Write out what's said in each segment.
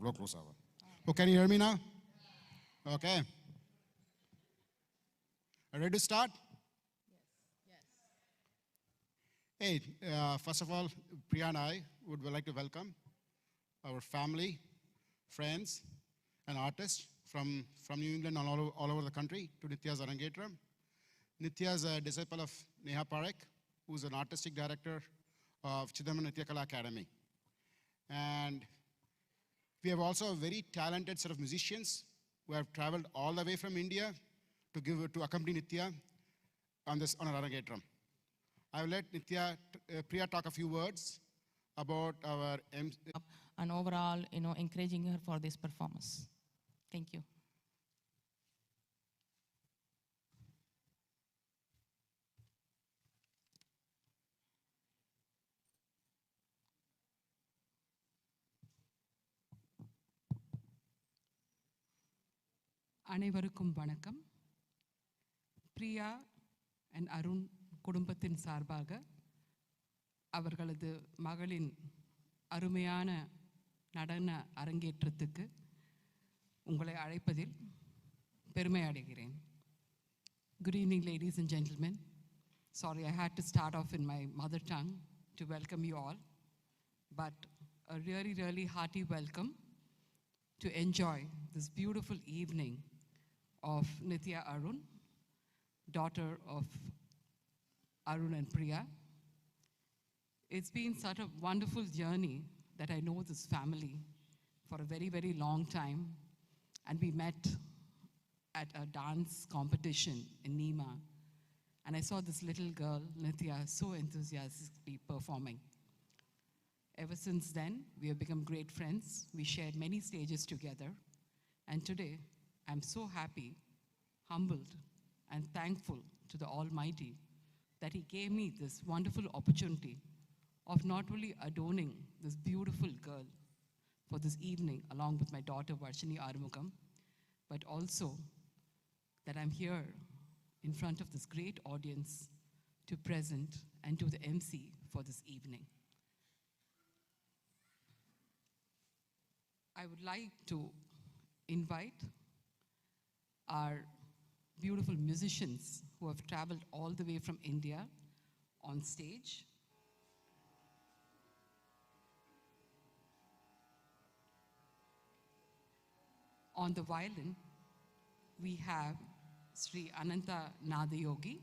Real close hour. Oh, can you hear me now? Okay. Are ready to start? Hey, first of all, Priya and I would like to welcome our family, friends, and artists from New England and all over the country to Nithy's Arangetram. Nitya is a disciple of Neha Parekh, who's an artistic director of Chidambaram Nitya Kala Academy. And we have also a very talented set of musicians who have traveled all the way from India to accompany Nitya on our Arangetram. I will let Priya talk a few words about our and overall, encouraging her for this performance. Thank you. அனைவருக்கும் வணக்கம். Priya and Arun குடும்பத்தின் சார்பாக அவர்களது மகளின் அருமையான நடன அரங்கேற்றத்துக்கு உங்களை அழைப்பதில் பெருமை அடைகிறேன். Good evening, ladies and gentlemen. Sorry, I had to start off in my mother tongue to welcome you all, but a really, really hearty welcome to enjoy this beautiful evening of Nithy Arun, daughter of Arun and Priya. It's been such a wonderful journey that I know this family for a very, very long time. And we met at a dance competition in Nima. And I saw this little girl, Nithya, so enthusiastically performing. Ever since then, we have become great friends. We shared many stages together. And today, I'm so happy, humbled, and thankful to the Almighty that He gave me this wonderful opportunity of not only adorning this beautiful girl for this evening along with my daughter Varshini Arumugam, but also that I'm here in front of this great audience to present and do the MC for this evening. I would like to invite our beautiful musicians who have traveled all the way from India on stage. On the violin, we have Sri Ananta Nadayogi.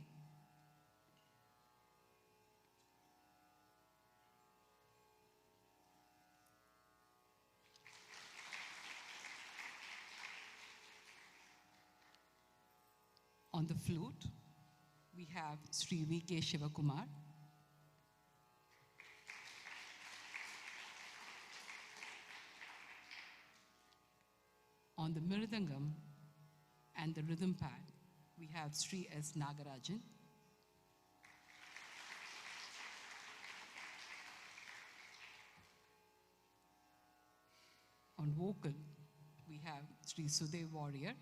On the flute, we have Sri V.K. Shivakumar. On the mirdangam and the rhythm pad, we have Sri S. Nagarajan. On vocal, we have Sri Sudev Warrior.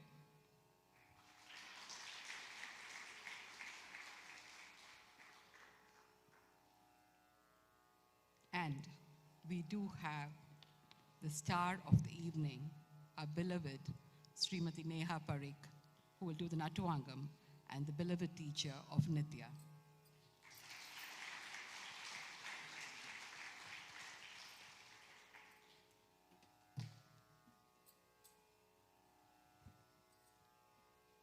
And we do have the star of the evening, our beloved Srimati Neha Parekh, who will do the Natuangam, and the beloved teacher of Nitya.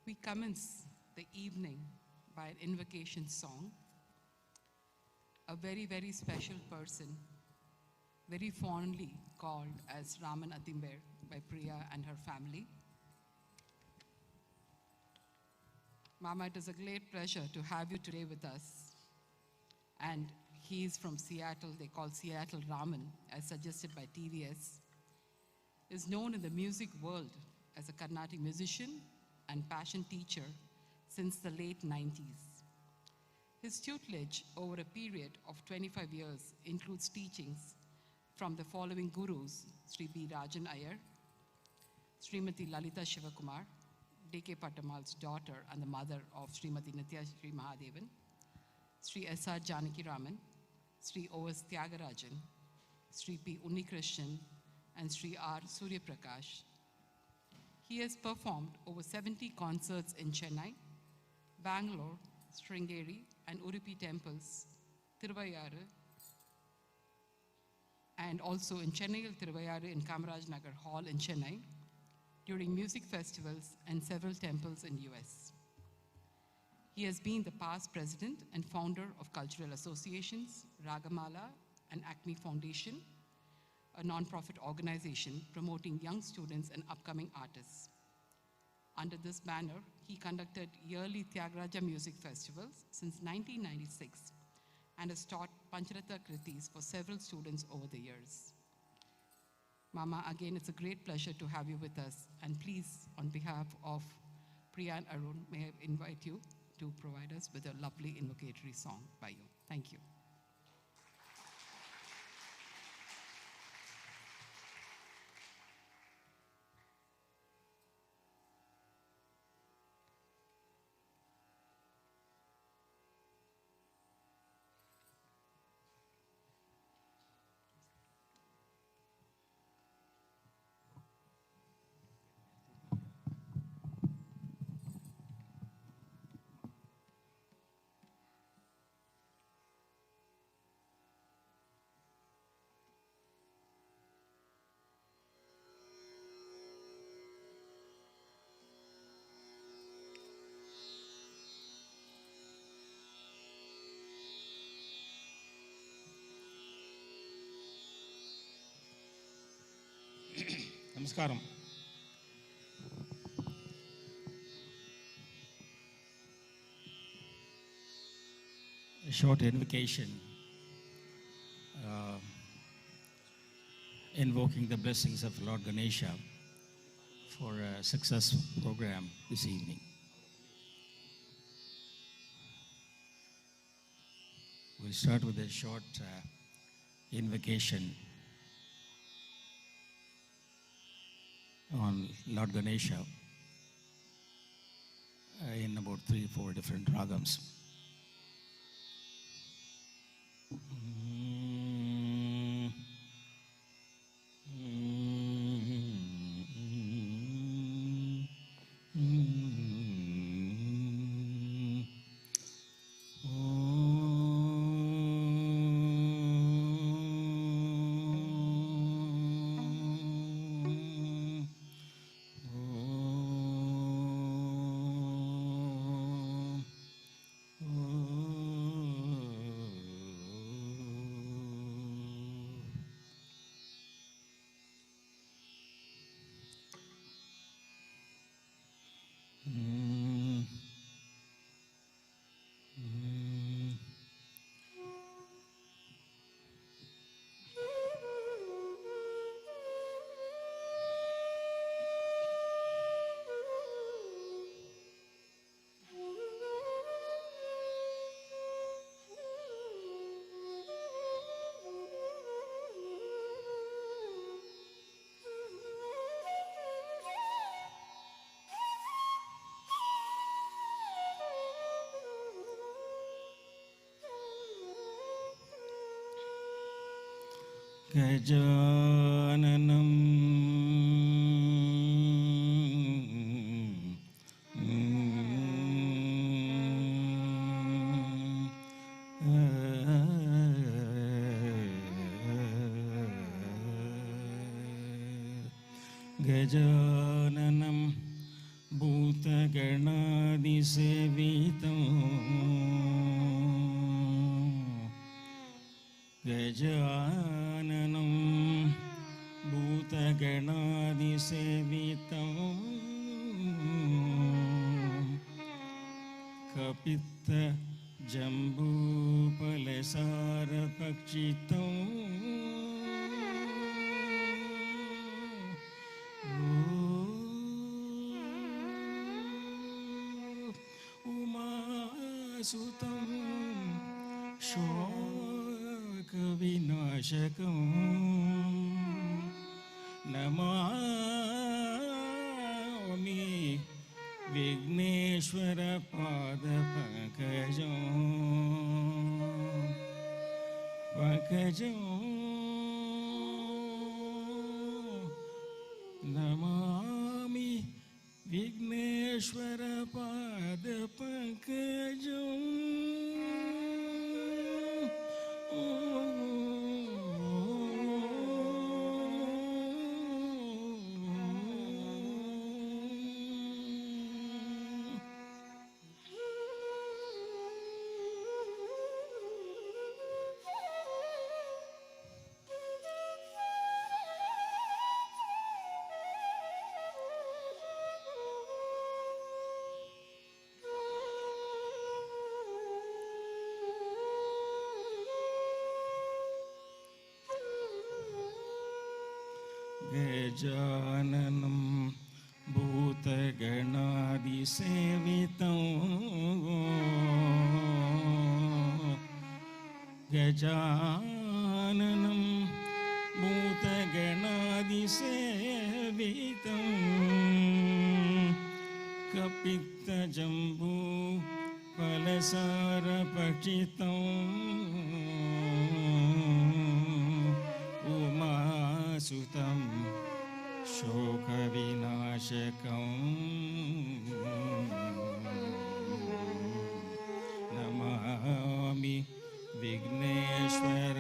We commence the evening by an invocation song. A very, very special person, very fondly called as Raman Adimber by Priya and her family. Mama, it is a great pleasure to have you today with us. And he is from Seattle. They call Seattle Raman, as suggested by TVS. Is known in the music world as a Carnatic musician and passion teacher since the late 90s. His tutelage over a period of 25 years includes teachings from the following gurus: Sri B. Rajan Iyer, Srimati Lalita Shivakumar, D.K. Pattamal's daughter and the mother of Srimati Nitya Sri Mahadevan, Sri S.R. Janaki Raman, Sri O.S. Tyagarajan, Sri P. Unnikrishnan, and Sri R. Surya Prakash. He has performed over 70 concerts in Chennai, Bangalore, Sringeri, and Udupi temples, Tiruvayyaru, and also in Chennai, Tiruvayyaru in Kamaraj Nagar Hall in Chennai, during music festivals and several temples in US. He has been the past president and founder of cultural associations, Ragamala and Acme Foundation, a non-profit organization promoting young students and upcoming artists. Under this banner, he conducted yearly Tyagaraja music festivals since 1996 and has taught Pancharatha Kritis for several students over the years. Mama, again, it's a great pleasure to have you with us. And please, on behalf of Priya and Arun, may I invite you to provide us with a lovely invocatory song by you. Thank you. Namaskaram. A short invocation invoking the blessings of Lord Ganesha for a successful program this evening. We'll start with a short invocation on Lord Ganesha in about 3-4 different ragams. Gajananam Gajananam Bhutaganadisevitam Gajananam Bhutaganadisevitam Kapita Jambupalasaarapakshitam Umasutam Shakavinashakam Namami Vigneshwara Padapakajam Pakajam गजाननं भूतगणादिसेवितं गजाननं भूतगणादिसेवितं कपित्तजम्बू फलसारपक्षितम् उमासुतं शोकविनाशकम् Namami Vighneshwar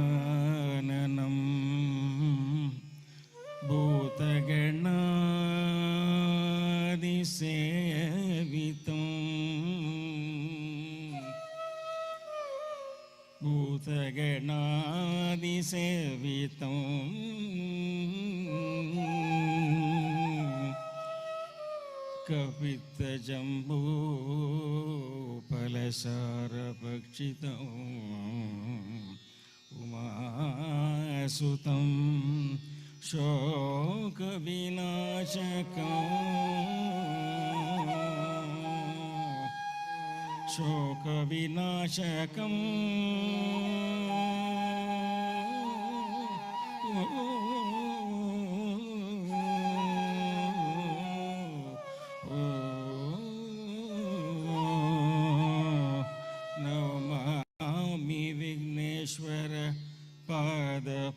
गजाननं भूतगणादिसेवितं भूतगणादिसेवितं कपित्तजम्बू फलसारभक्षितं उमासुतं शोकविनाशकम् Namami Vighneshwar पादपङ्कजम्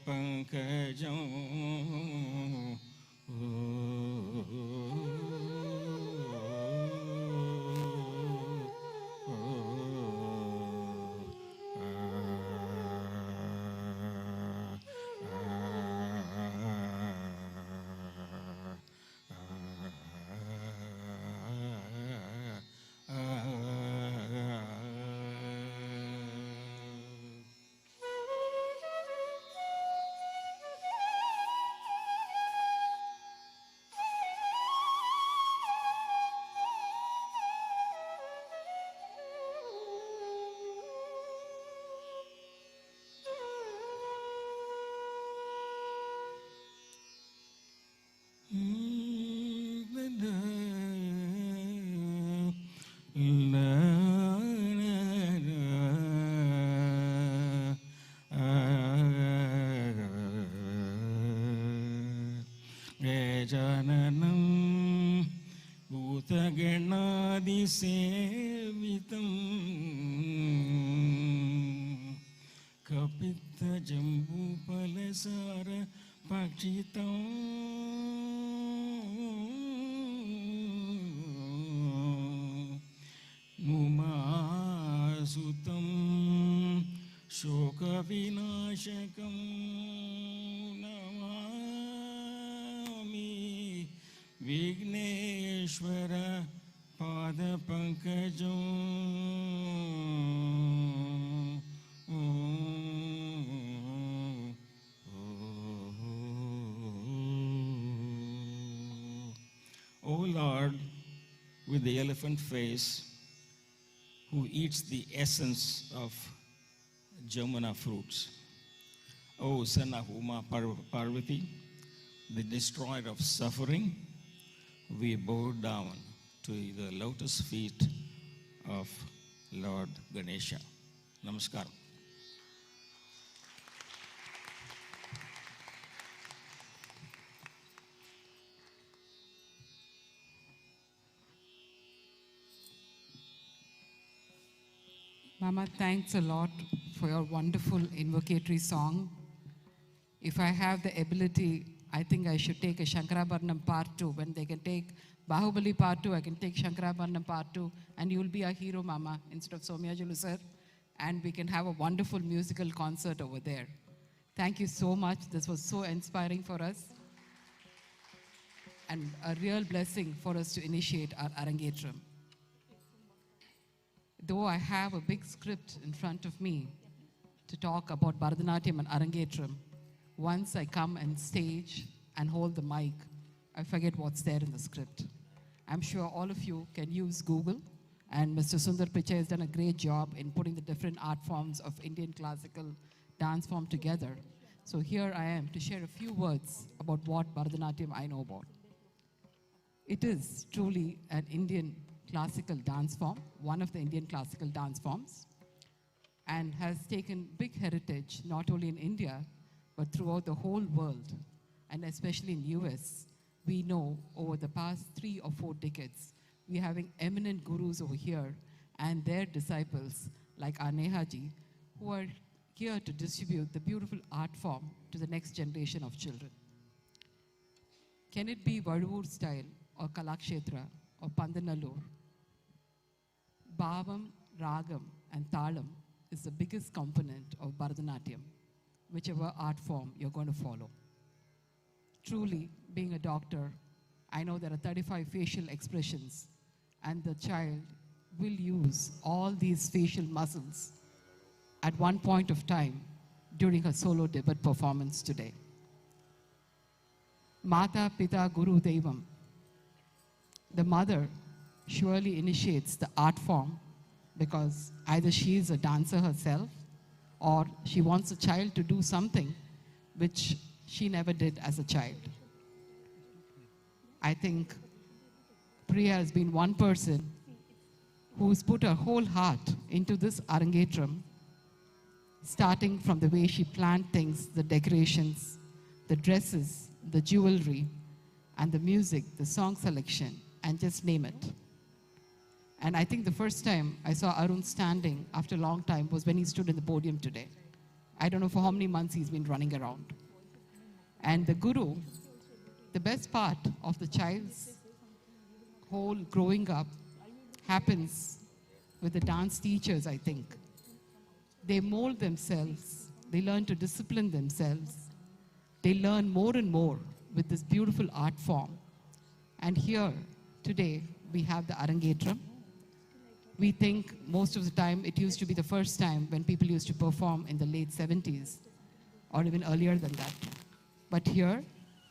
गजाननं भूतगणादिसेवितं कपित्तजम्बूफलसारभक्षितं उमासुतं शोकविनाशकम् Vighneshwar पादपङ्कजम् O Lord, with the elephant face, who eats the essence of Jamuna fruits, O son of Uma Parvati, the destroyer of suffering, we bow down to the lotus feet of Lord Ganesha. Namaskaram. Mama, thanks a lot for your wonderful invocatory song. If I have the ability, I think I should take a Shankarabharanam Part 2. When they can take Bahubali Part 2, I can take Shankarabharanam Part 2, and you will be our hero, Mama, instead of Somyajulu sir. And we can have a wonderful musical concert over there. Thank you so much. This was so inspiring for us. And a real blessing for us to initiate our Arangetram. Though I have a big script in front of me to talk about Bharatanatyam and Arangetram, once I come and stage and hold the mic, I forget what's there in the script. I'm sure all of you can use Google, and Mr. Sundar Pichai has done a great job in putting the different art forms of Indian classical dance form together. So here I am to share a few words about what Bharatanatyam I know about. It is truly an Indian classical dance form, one of the Indian classical dance forms, and has taken big heritage not only in India, but throughout the whole world, and especially in US. We know over the past 3 or 4 decades, we're having eminent gurus over here and their disciples like our Nehaji, who are here to distribute the beautiful art form to the next generation of children. Can it be Vaduvur style or Kalakshetra or Pandanallur? Bhavam, Ragam and Talam is the biggest component of Bharatanatyam, whichever art form you're going to follow. Truly, being a doctor, I know there are 35 facial expressions, and the child will use all these facial muscles at one point of time during her solo debut performance today. Mata, Pita, Guru, Devam. The mother surely initiates the art form because either she is a dancer herself or she wants a child to do something which she never did as a child. I think Priya has been one person who's put her whole heart into this Arangetram, starting from the way she planned things, the decorations, the dresses, the jewelry, and the music, the song selection, and just name it. And I think the first time I saw Arun standing after a long time was when he stood in the podium today. I don't know for how many months he's been running around. And the guru, the best part of the child's whole growing up happens with the dance teachers, I think. They mold themselves, they learn to discipline themselves, they learn more and more with this beautiful art form. And here, today, we have the Arangetram. We think most of the time it used to be the first time when people used to perform in the late 70s or even earlier than that. But here,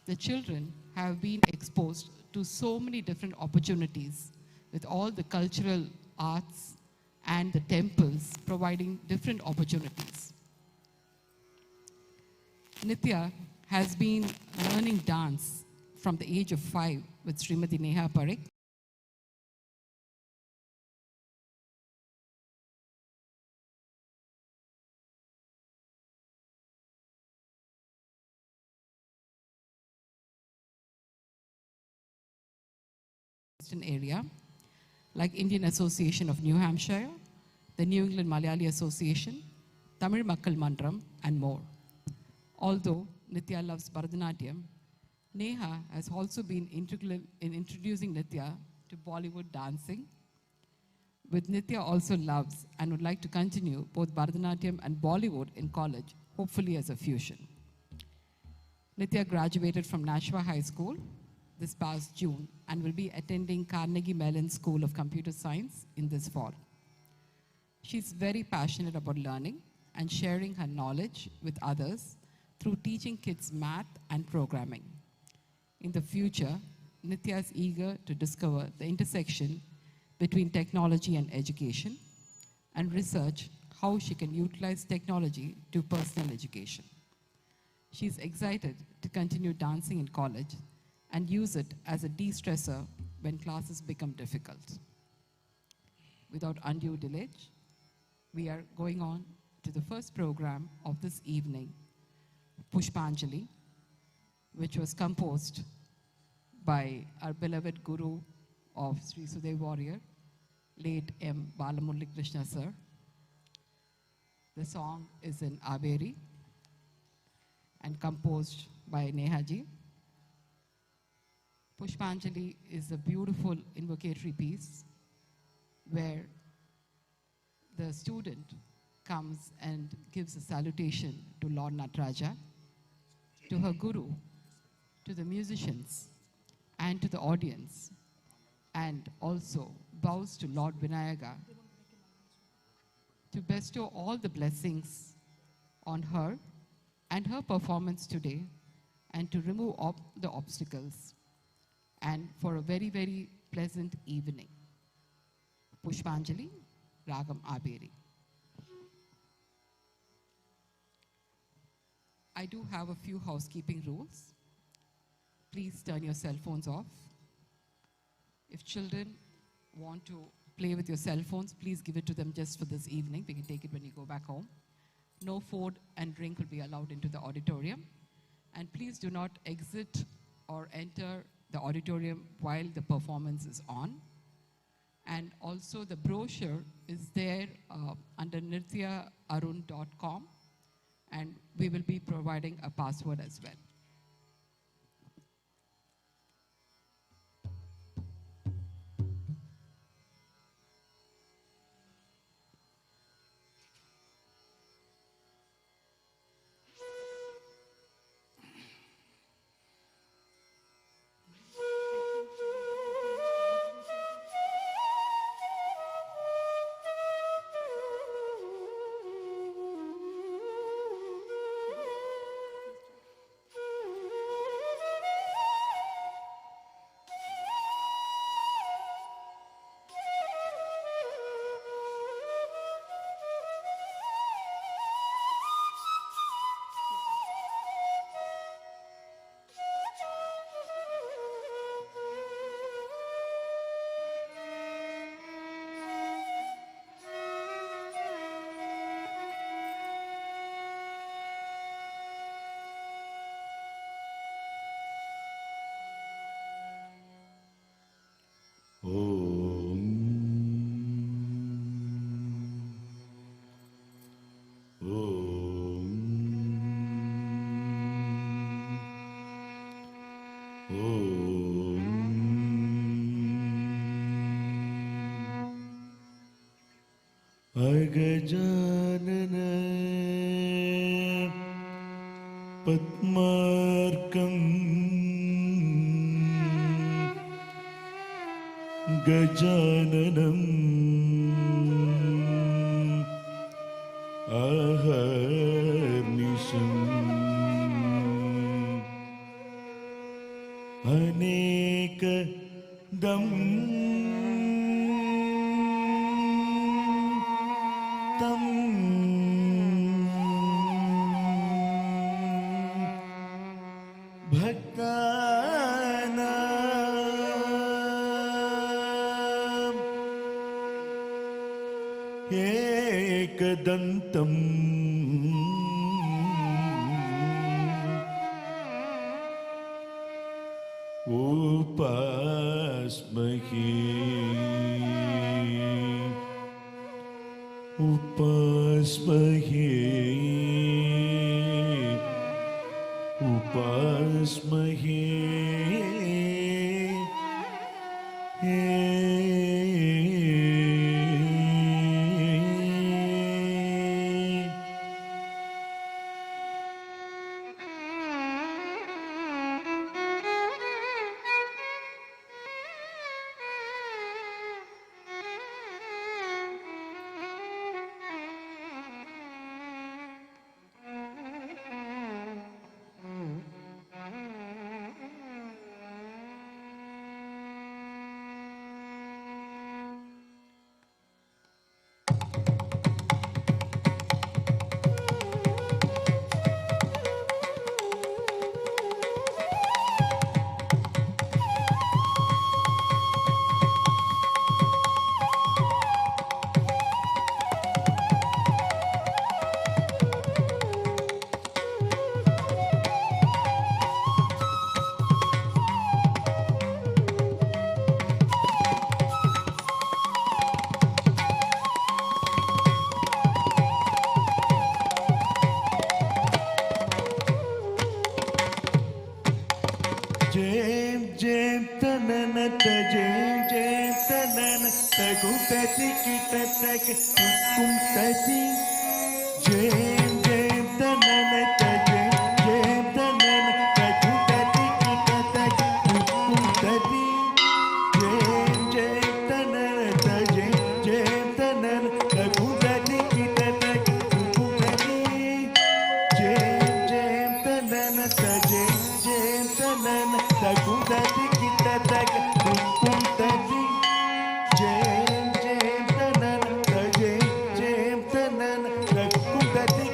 the children have been exposed to so many different opportunities with all the cultural arts and the temples providing different opportunities. Nitya has been learning dance from the age of 5 with Srimati Neha Parekh. Area, like Indian Association of New Hampshire, the New England Malayali Association, Tamil Makkal Mandram, and more. Although Nitya loves Bharatanatyam, Neha has also been integral in introducing Nitya to Bollywood dancing, which Nitya also loves and would like to continue both Bharatanatyam and Bollywood in college, hopefully as a fusion. Nitya graduated from Nashua High School this past June and will be attending Carnegie Mellon School of Computer Science in this fall. She's very passionate about learning and sharing her knowledge with others through teaching kids math and programming. In the future, Nitya is eager to discover the intersection between technology and education and research how she can utilize technology to personal education. She's excited to continue dancing in college and use it as a de-stressor when classes become difficult. Without undue delay, we are going on to the first program of this evening, Pushpanjali, which was composed by our beloved guru of Sri Sudev Warrior, late M. Balamurali Krishna sir, The song is in Averi and composed by Nehaji. Pushpanjali is a beautiful invocatory piece where the student comes and gives a salutation to Lord Nataraja, to her guru, to the musicians, and to the audience, and also bows to Lord Vinayaka to bestow all the blessings on her and her performance today, and to remove the obstacles, and for a very, very pleasant evening. Pushpanjali, Ragam Aberi. I do have a few housekeeping rules. Please turn your cell phones off. If children want to play with your cell phones, please give it to them just for this evening. We can take it when you go back home. No food and drink will be allowed into the auditorium. And please do not exit or enter the auditorium while the performance is on. And also the brochure is there under nithyaarun.com, and we will be providing a password as well. अगजानन पद्मार्कं गजाननम् अहर्निशम् अनेकदं तं भक्तानां एकदन्तम् उपास्महे उपास्महे उपास्महे Jam jam tanana ta jam jam tanana ta gutati kitataka kum tati jam jam tanana ta jam jam tanana ta gutati kitataka kum tati jam jam tanana ta jam jam tanana ta gutati kitataka kum tati jam jam tanana ta jam jam tanana ta gutati kitataka kum tati jam jam tanana ta jam jam tanana ta gutati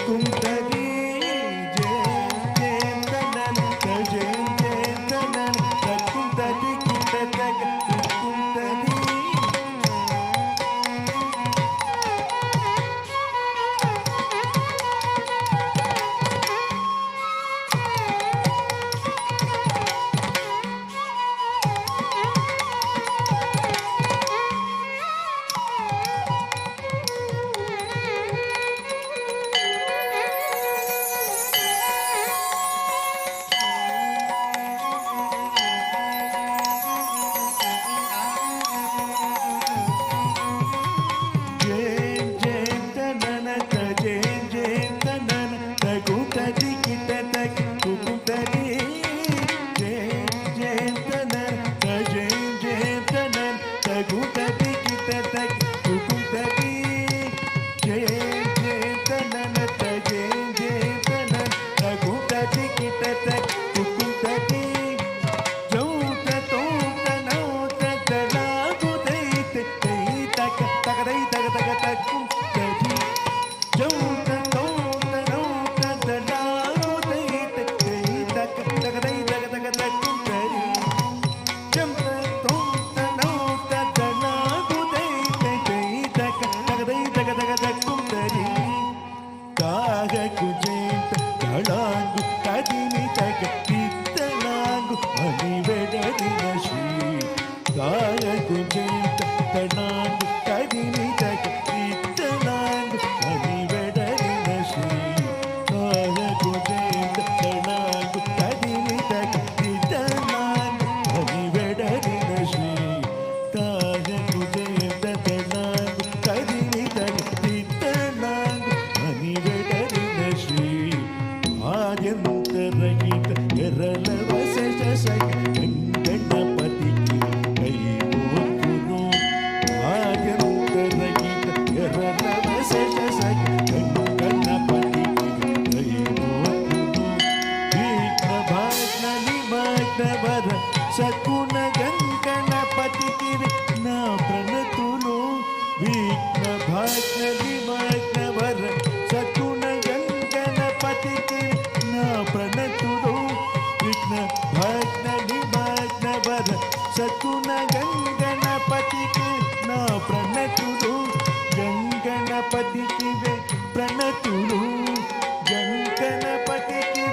kum tati jam jam tanana ta jam jam tanana ta gutati kitataka kum tati. Jam jam tanana ta jam jam tanana ta gutati kitataka kum tati jam jam tanana ta jam jam tanana ta gutati kitataka kum tati jam jam tanana ta jam jam tanana ta gutati kitataka kum tati jauta tonta nauta talagu deite deitaka takadai takatakakum tati jauta tonta nauta talagu deite deitaka takadai takatakakum tati jauta tonta nauta talagu deite deitaka takadai takatakakum tati kaga kujenta kalangu kadini taka tittalangu manivedadina shri kaga kujenta kalangu kadini taka tittalangu manivedadina shri kaga kujenta kalangu kadini taka tittalangu manivedadina shri kaga kujenta kalangu kadini taka tittalangu manivedadina shri ಆದ್ಯಂತರಹಿತ ಎರಲ ವಸಜ ಸಗ ಗಣಪತಿಗೆ ಕೈ ಮುಗುನು ಆದ್ಯಂತರಹಿತ ಎರಲ ವಸಜ ಸಗ ಗಣಪತಿಗೆ ಕೈ ಮುಗುನು ವಿಘ್ನ ಭಾಗ್ನ ನಿಮಗ್ನ ವರ ಸಕುನ ಗಣಪತಿಗೆ ನಾ ಪ್ರಣತುನು ವಿಘ್ನ ಭಾಗ್ನ ನಿಮಗ್ನ ವರ ಸಕುನ ಗಣಪತಿಗೆ ನಾ ಪ್ರಣತುನು ವಿಘ್ನ ಭಾಗ್ನ ನಿಮಗ್ನ ವರ ಸಕುನ ಗಣಪತಿಗೆ ನಾ ಪ್ರಣತುನು ಗಣಪತಿಗೆ ಪ್ರಣತುನು ಗಣಪತಿಗೆ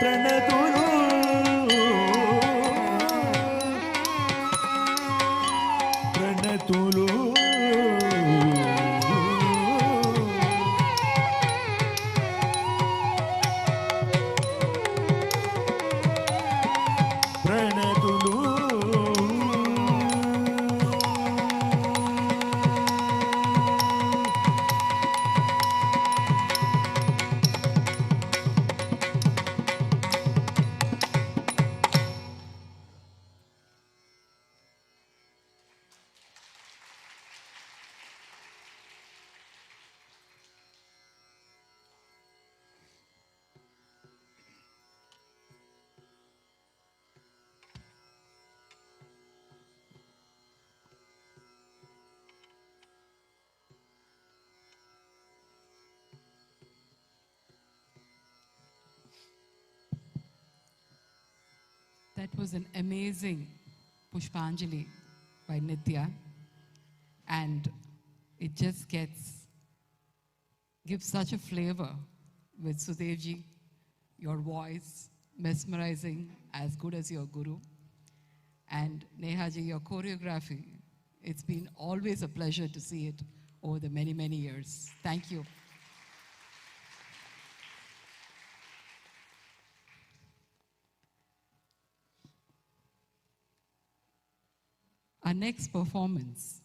ಪ್ರಣತುನು ಪ್ರಣತುನು ಪ್ರಣತುಲು That was an amazing Pushpanjali by Nitya, and it just gives such a flavor with Sudevji, your voice, mesmerizing, as good as your guru, and Nehaji, your choreography. It's been always a pleasure to see it over the many, many years. Thank you. Our next performance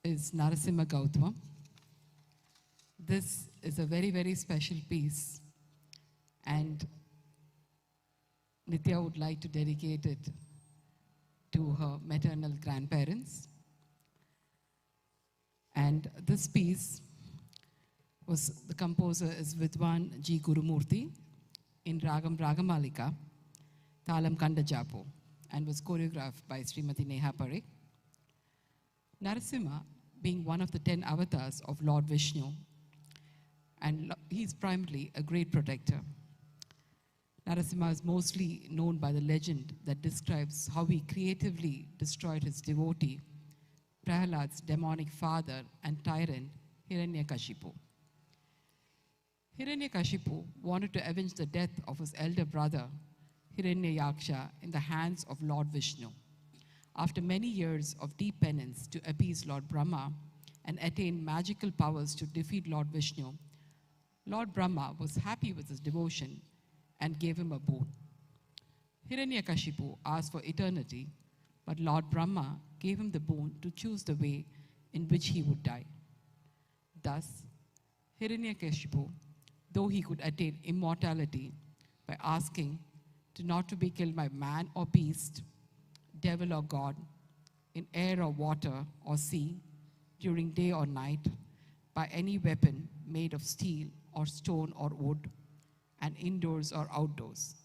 is Narasimha Gautama. This is a very, very special piece, and Nitya would like to dedicate it to her maternal grandparents. And this piece the composer is Vidwan G. Gurumurthy in Ragam Ragamalika, Thalam Kandajapo, and was choreographed by Srimati Neha Parekh. Narasimha, being one of the 10 avatars of Lord Vishnu, and he's primarily a great protector. Narasimha is mostly known by the legend that describes how he creatively destroyed his devotee, Prahalad's demonic father and tyrant, Hiranyakashipu. Hiranyakashipu wanted to avenge the death of his elder brother, Hiranyayaksha, in the hands of Lord Vishnu. After many years of deep penance to appease Lord Brahma and attain magical powers to defeat Lord Vishnu, Lord Brahma was happy with his devotion and gave him a boon. Hiranyakashipu asked for eternity, but Lord Brahma gave him the boon to choose the way in which he would die. Thus, Hiranyakashipu, though he could attain immortality by asking not to be killed by man or beast, devil or god, in air or water or sea, during day or night, by any weapon made of steel or stone or wood, and indoors or outdoors.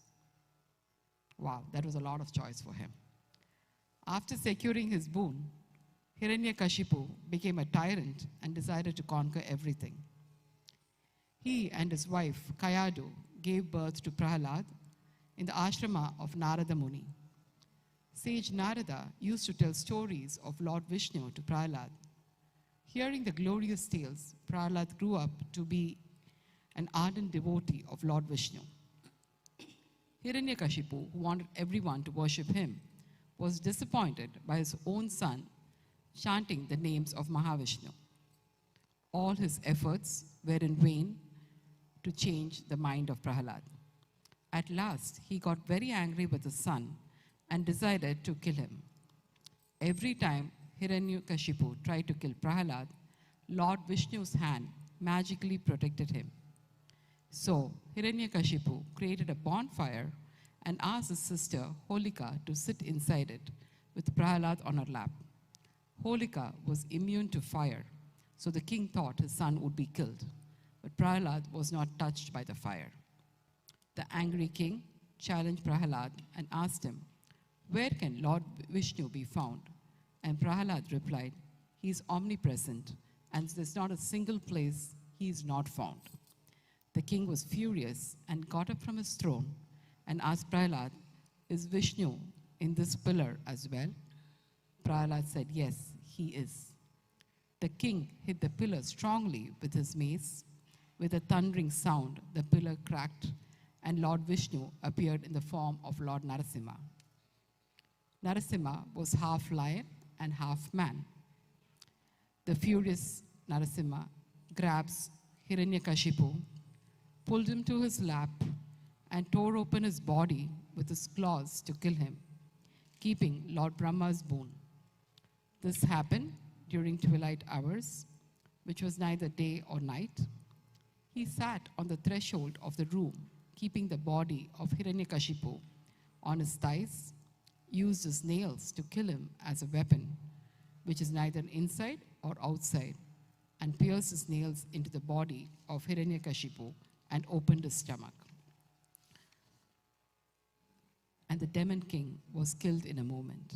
Wow, that was a lot of choice for him. After securing his boon, Hiranyakashipu became a tyrant and decided to conquer everything. He and his wife, Kayadu, gave birth to Prahalad in the ashrama of Narada Muni. Sage Narada used to tell stories of Lord Vishnu to Prahalad. Hearing the glorious tales, Prahalad grew up to be an ardent devotee of Lord Vishnu. Hiranyakashipu, who wanted everyone to worship him, was disappointed by his own son chanting the names of Mahavishnu. All his efforts were in vain to change the mind of Prahalad. At last, he got very angry with his son and decided to kill him. Every time Hiranyakashipu tried to kill Prahalad, Lord Vishnu's hand magically protected him. So, Hiranyakashipu created a bonfire and asked his sister Holika to sit inside it with Prahalad on her lap. Holika was immune to fire, so the king thought his son would be killed, but Prahalad was not touched by the fire. The angry king challenged Prahalad and asked him, "Where can Lord Vishnu be found?" And Prahalad replied, "He is omnipresent, and there's not a single place he is not found." The king was furious and got up from his throne and asked Prahalad, "Is Vishnu in this pillar as well?" Prahalad said, "Yes, he is." The king hit the pillar strongly with his mace. With a thundering sound, the pillar cracked, and Lord Vishnu appeared in the form of Lord Narasimha. Narasimha was half lion and half man. The furious Narasimha grabs Hiranyakashipu, pulled him to his lap, and tore open his body with his claws to kill him, keeping Lord Brahma's boon. This happened during twilight hours, which was neither day or night. He sat on the threshold of the room, keeping the body of Hiranyakashipu on his thighs, used his nails to kill him as a weapon, which is neither inside or outside, and pierced his nails into the body of Hiranyakashipu and opened his stomach. And the demon king was killed in a moment.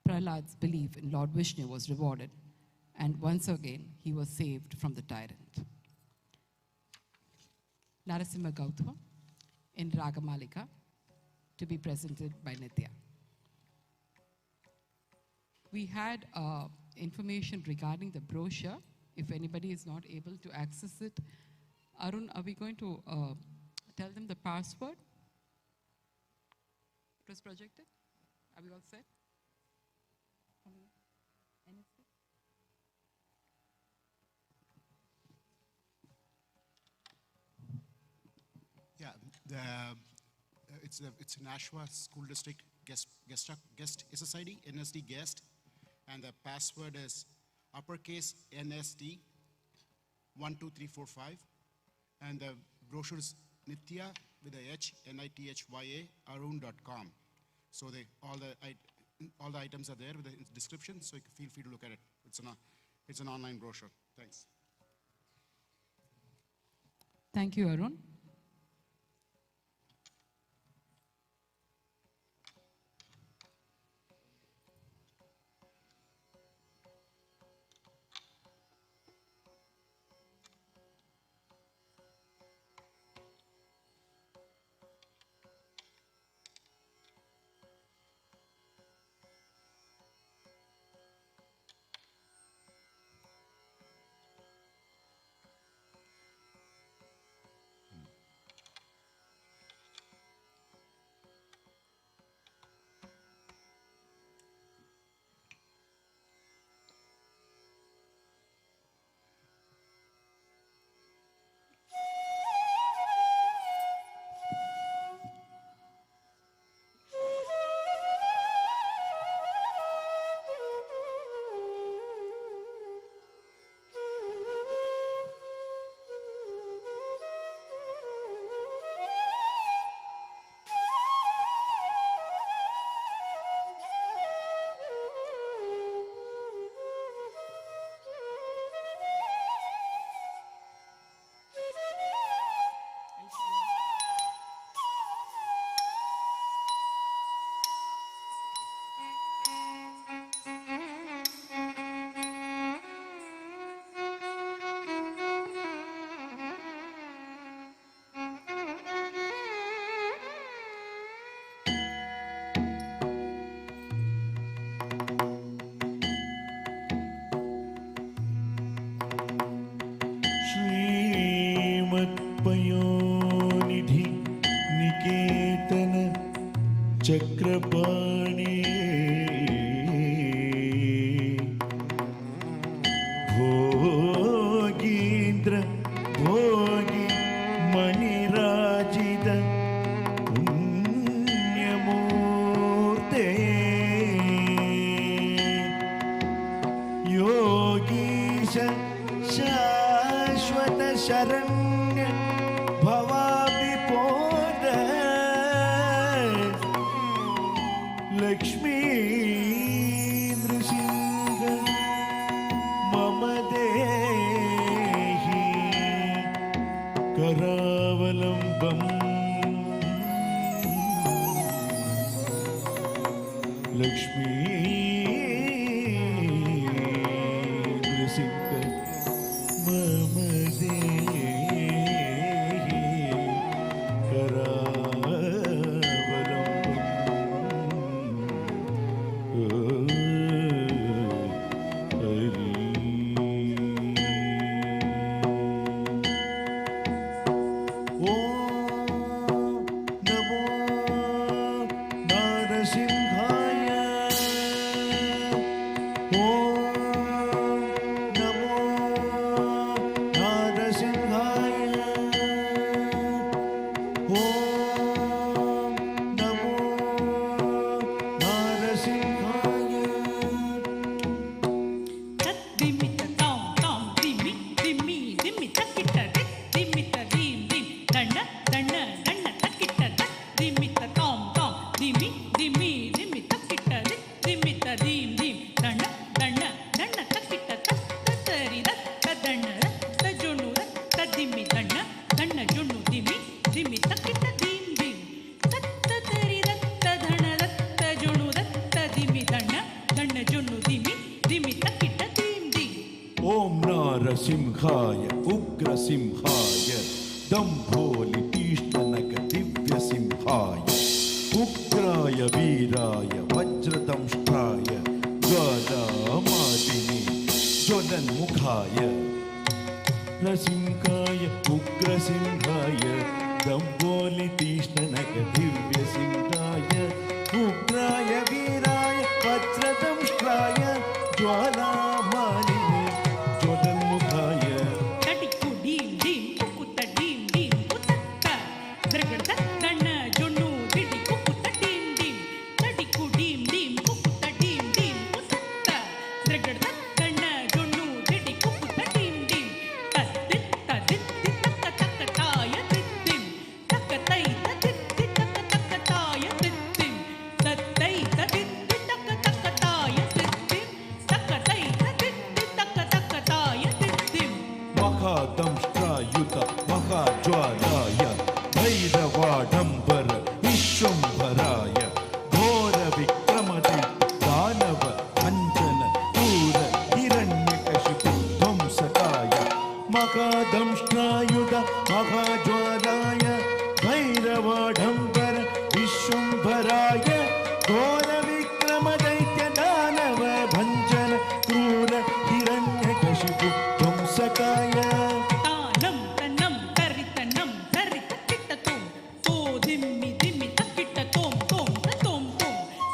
Prahalad's belief in Lord Vishnu was rewarded, and once again he was saved from the tyrant. Narasimha Gautama in Ragamalika, to be presented by Nitya. We had information regarding the brochure. If anybody is not able to access it, Arun, are we going to tell them the password? It was projected? Are we all set? Yeah, it's Nashua School District Guest SSID, NSD Guest, and the password is uppercase NST 12345, and the brochure is Nithya with a H, Nithya Arun.com. So all the items are there with the description, so you can feel free to look at it. It's an online brochure. Thanks. Thank you, Arun. श्रीमत्पयोनिधि निकेतन चक्रपाणि भोगीन्द्र भोगी मणिराजित पुण्यमूर्ते योगीश शाश्वत शरण्य भवाभिपोद लक्ष्मी नृसिंह मम देहि करावलम्बम् लक्ष्मी नृसिंह मम देहि सिंहाय उग्रसिंहाय दम्भोलितीष्णनक दिव्यसिंहाय उग्राय वीराय वज्रदंष्ट्राय ज्वालामालिनी ज्वलन्मुखाय नृसिंहाय उग्रसिंहाय दम्भोलितीष्णनक दिव्यसिंहाय उग्राय वीराय वज्रदंष्ट्राय ज्वालामालिनी विश्वम्भराय घोरविक्रमदि दानव भञ्जन क्रूर हिरण्यकशिपु ध्वंसकाय महादंष्ट्रायुध महाज्वालाय भैरवाढम्बर विश्वम्भराय घोरविक्रमदैत्य दानव भञ्जन क्रूर हिरण्यकशिपु ध्वंसकाय तानं तनं तरितनं तरितकिटतों तो दिम्मि दिम्मि तकिटतों तों तों तों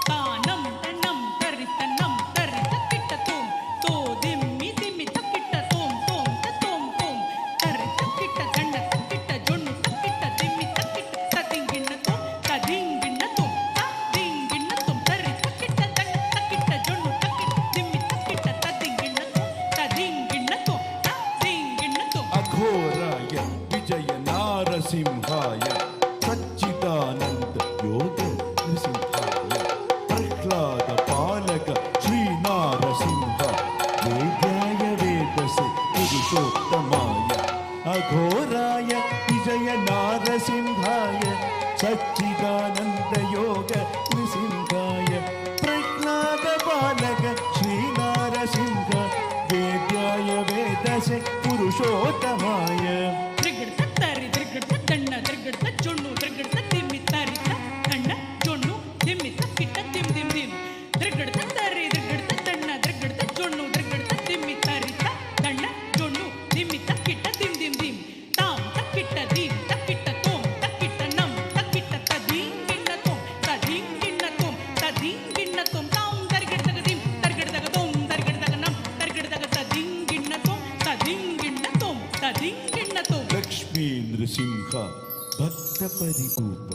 तानं तनं तरितनं तरितकिटतों तो दिम्मि दिम्मि तकिटतों तों तों तों तरितकिट गण्ड तकिट जोण्णु तकिट दिम्मि तकिट तदिंगिन्नतों तदिंगिन्नतों तदिंगिन्नतों तरितकिट गण्ड तकिट जोण्णु तकिट दिम्मि तकिट तदिंगिन्नतों तदिंगिन्नतों तदिंगिन्नतों अघोराय विजय नारसिंहाय सच्चिदानंद योग नृसिंहाय प्रह्लाद पालक श्री नारसिंह वेद्याय वेदसे पुरुषोत्तमाय अघोराय विजय नारसिंहाय सच्चिदानंद योग नृसिंहाय प्रह्लाद पालक श्री नारसिंह वेद्याय वेदसे पुरुषोत्तमाय त्रिगृत तरि त्रिगृत दण्ड त्रिगृत जोण्णु त्रिगृत दिम्मि तरित दण्ड जोण्णु दिम्मि तकिट दिम् दिम् दिम् त्रिगृत तरि त्रिगृत दण्ड त्रिगृत जोण्णु त्रिगृत दिम्मि तरित दण्ड जोण्णु दिम्मि तकिट दिम् दिम् दिम् तां तकिट दीं तकिट तों तकिट नं तकिट तदींगिन्नतों तदींगिन्नतों तदींगिन्नतों तां तरिगृतग दिं तरिगृतग तों तरिगृतग नं तरिगृतग तदींगिन्नतों तदींगिन्नतों तदींगिन्नतों लक्ष्मी नृसिंह भक्त परिपूप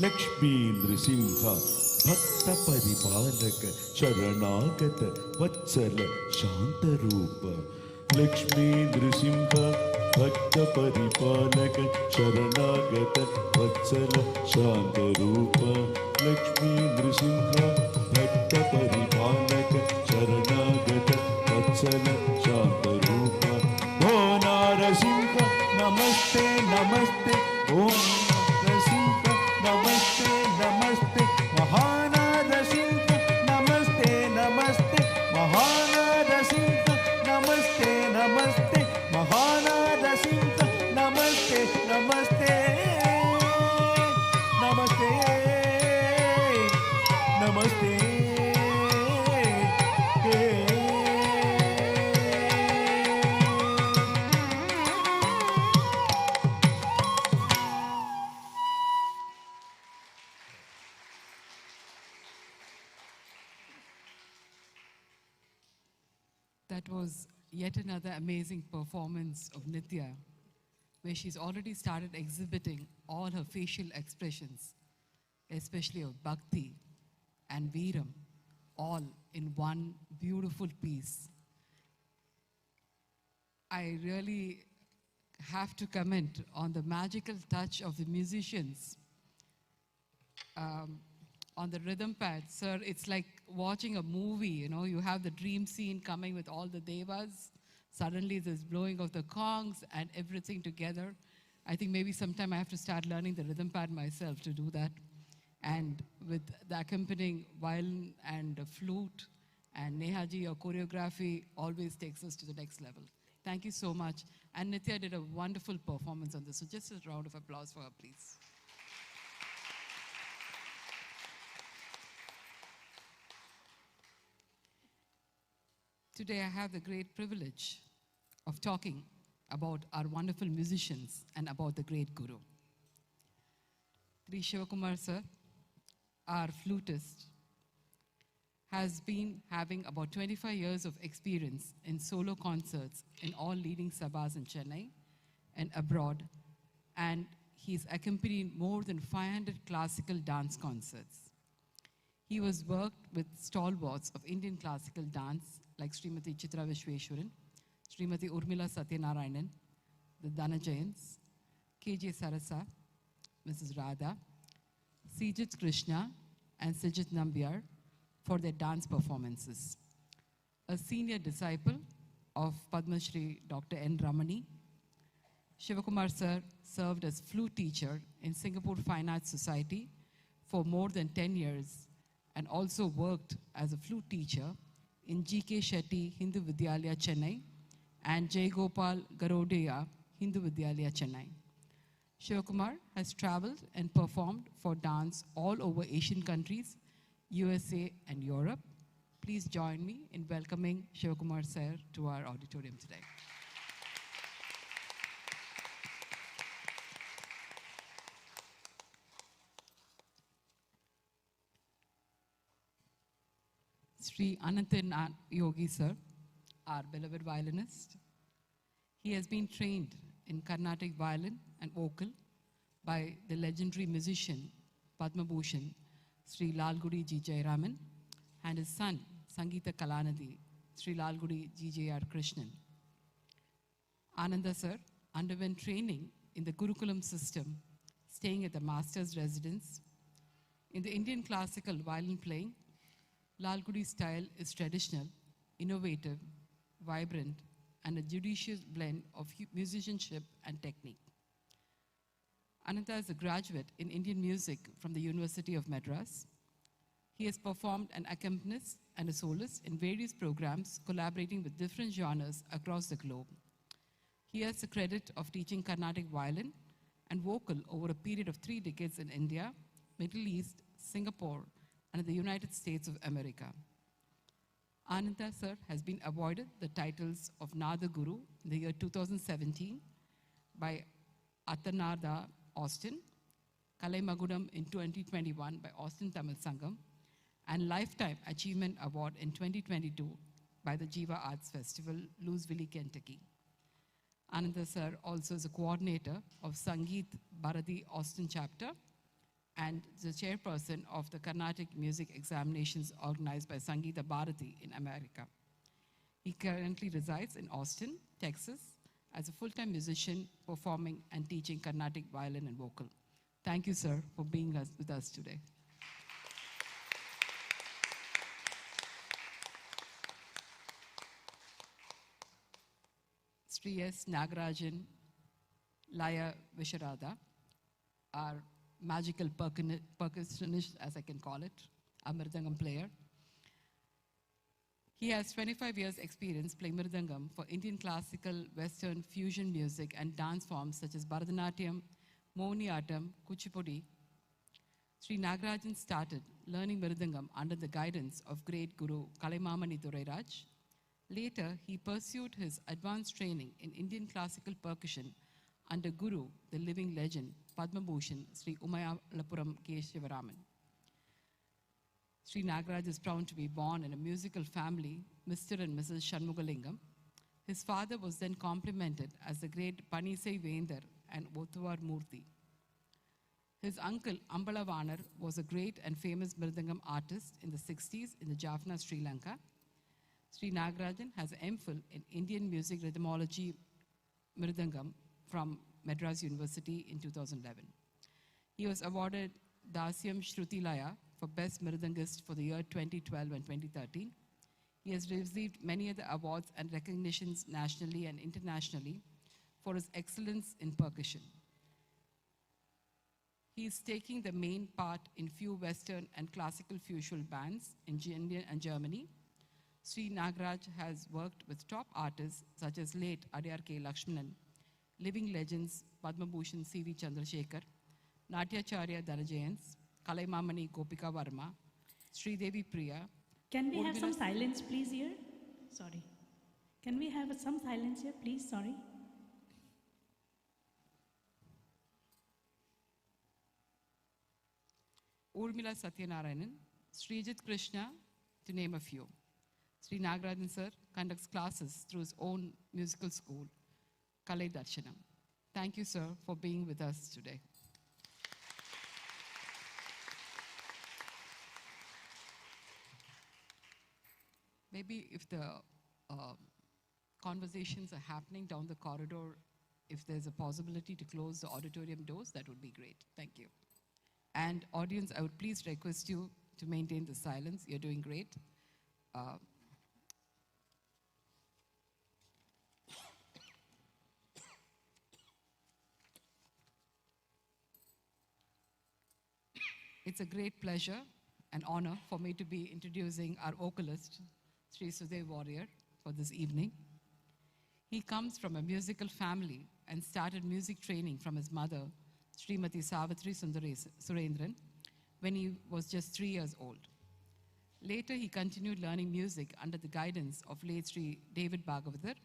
लक्ष्मी नृसिंह भक्त परिपालक शरणागत वत्सल शांत रूप लक्ष्मी नृसिंह भक्त परिपालक शरणागत वत्सल शांत रूप लक्ष्मी नृसिंह भक्त परिपालक शरणागत वत्सल शांत रूप ओ नारसिंह नमस्ते नमस्ते ओम नरसिंह नमस्ते नमस्ते महानारसिंह नमस्ते नमस्ते महानारसिंह नमस्ते नमस्ते महानारसिंह नमस्ते नमस्ते नमस्ते नमस्ते That was yet another amazing performance of Nitya, where she's already started exhibiting all her facial expressions, especially of Bhakti and Veeram, all in one beautiful piece. I really have to comment on the magical touch of the musicians on the rhythm pad. Sir, it's like watching a movie, you know, you have the dream scene coming with all the devas. Suddenly there's blowing of the congs and everything together. I think maybe sometime I have to start learning the rhythm pad myself to do that. And with the accompanying violin and flute and Nehaji, your choreography always takes us to the next level. Thank you so much. And Nitya did a wonderful performance on this. So just a round of applause for her, please. Today I have the great privilege of talking about our wonderful musicians and about the great Guru. Sri Shivakumar sir, our flutist, has been having about 25 years of experience in solo concerts in all leading sabhas in Chennai and abroad, and he's accompanied more than 500 classical dance concerts. He was worked with stalwarts of Indian classical dance like Srimati Chitra Vishweshwaran, Srimati Urmila Satyanarayanan, the Dhanajayans, K.J. Sarasa, Mrs. Radha, Sijit Krishna, and Sijit Nambiar for their dance performances. A senior disciple of Padma Shri Dr. N. Ramani, Shivakumar sir served as flute teacher in Singapore Fine Arts Society for more than 10 years and also worked as a flute teacher in G.K. Shetty Hindu Vidyalaya, Chennai and Jay Gopal Garodia Hindu Vidyalaya, Chennai. Shivakumar has traveled and performed for dance all over Asian countries, USA and Europe. Please join me in welcoming Shivakumar sir to our auditorium today. Sri Ananthan Yogi sir, our beloved violinist. He has been trained in Carnatic violin and vocal by the legendary musician Padma Bhushan Sri Lalgudi G. Jayaraman and his son Sangeeta Kalanidhi Sri Lalgudi G. J.R. Krishnan. Ananda sir underwent training in the Gurukulam system, staying at the master's residence. In the Indian classical violin playing, Lalgudi style is traditional, innovative, vibrant, and a judicious blend of musicianship and technique. Ananta is a graduate in Indian music from the University of Madras. He has performed an accompanist and a soloist in various programs, collaborating with different genres across the globe. He has the credit of teaching Carnatic violin and vocal over a period of 3 decades in India, Middle East, Singapore, and the United States of America. Ananta sir has been awarded the titles of Nada Guru in the year 2017 by Athanada Austin, Kalai Magudam in 2021 by Austin Tamil Sangam, and Lifetime Achievement Award in 2022 by the Jiva Arts Festival, Louisville, Kentucky. Ananda sir also is a coordinator of Sangeet Bharati Austin chapter and the chairperson of the Carnatic music examinations organized by Sangeeta Bharati in America. He currently resides in Austin, Texas, as a full-time musician performing and teaching Carnatic violin and vocal. Thank you, sir, for being with us today. Sri S. Nagarajan Laya Visharada, our magical percussionist, as I can call it, a mridangam player. He has 25 years experience playing mridangam for Indian classical, Western, fusion music and dance forms such as Bharatanatyam, Mohiniyattam, Kuchipudi. Sri Nagarajan started learning mridangam under the guidance of great Guru Kalaimamani Thurairaj. Later, he pursued his advanced training in Indian classical percussion under Guru, the living legend, Padma Bhushan, Sri Umayalapuram K. Shivaraman. Sri Nagaraj is proud to be born in a musical family, Mr. and Mrs. Shanmugalingam. His father was then complimented as the great Panisai Vendar and Othuvar Murthy. His uncle, Ambala was a great and famous Mridangam artist in the 60s in the Jaffna, Sri Lanka. Sri Nagarajan has an MPhil in Indian Music Rhythmology Mridangam from Madras University in 2011. He was awarded Dasyam Shrutilaya for Best Mridangist for the year 2012 and 2013. He has received many other awards and recognitions nationally and internationally for his excellence in percussion. He is taking the main part in few Western and classical fusion bands in India and Germany. Sri Nagaraj has worked with top artists such as late Adyar K. Lakshmanan, living legends Padma Bhushan C.V. Chandrasekhar, Natyacharya Dhanajayans, Kalaimamani Gopika Varma, Sri Devi Priya. Can we have some silence, please, here? Sorry. Can we have some silence here, please? Sorry. Urmila Satyanarayanan, Srijit Krishna, to name a few. Sri Nagarajan sir conducts classes through his own musical school, Kalai Darshanam. Thank you, sir, for being with us today. Maybe if the conversations are happening down the corridor, if there's a possibility to close the auditorium doors, that would be great. Thank you. And audience, I would please request you to maintain the silence. You're doing great. It's a great pleasure and honor for me to be introducing our vocalist, Sri Sudev Warrior, for this evening. He comes from a musical family and started music training from his mother, Srimati Savitri Surendran, when he was just 3 years old. Later, he continued learning music under the guidance of late Sri David Bhagavathar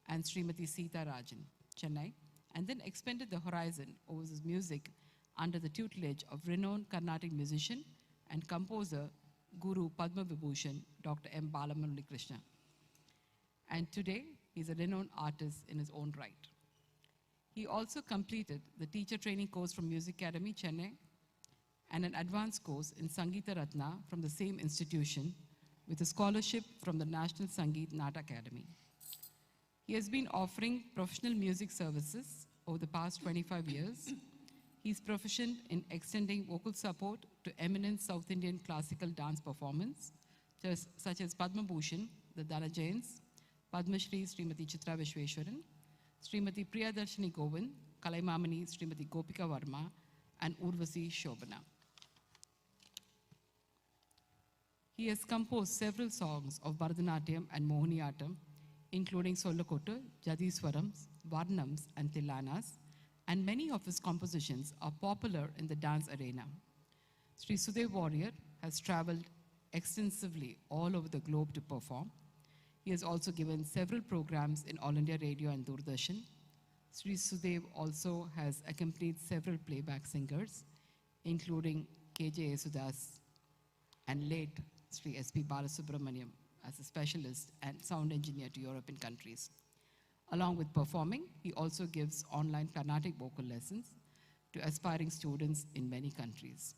and Srimati Sita Rajan, Chennai, and then expanded the horizon over his music under the tutelage of renowned Carnatic musician and composer Guru Padma Vibhushan, Dr. M. Balamurali Krishna. And today, he's a renowned artist in his own right. He also completed the teacher training course from Music Academy, Chennai, and an advanced course in Sangeeta Ratna from the same institution with a scholarship from the National Sangeet Nata Academy. He has been offering professional music services over the past 25 years. He's proficient in extending vocal support to eminent South Indian classical dance performance, such as Padma Bhushan, the Dhanajayans, Padma Shri Srimati Chitra Vishweshwaran, Srimati Priyadarshini Govind, Kalaimamani Srimati Gopika Varma, and Urvasi Shobana. He has composed several songs of Bharatanatyam and Mohiniyattam, including Sollakottu, Jadiswarams, Varnams, and Tillanas, and many of his compositions are popular in the dance arena. Sri Sudev Warrior has traveled extensively all over the globe to perform. He has also given several programs in All India Radio and Doordarshan. Sri Sudev also has accompanied several playback singers, including K.J. Yesudas and late Sri S.P. Balasubramaniam as a specialist and sound engineer to European countries. Along with performing, he also gives online Carnatic vocal lessons to aspiring students in many countries.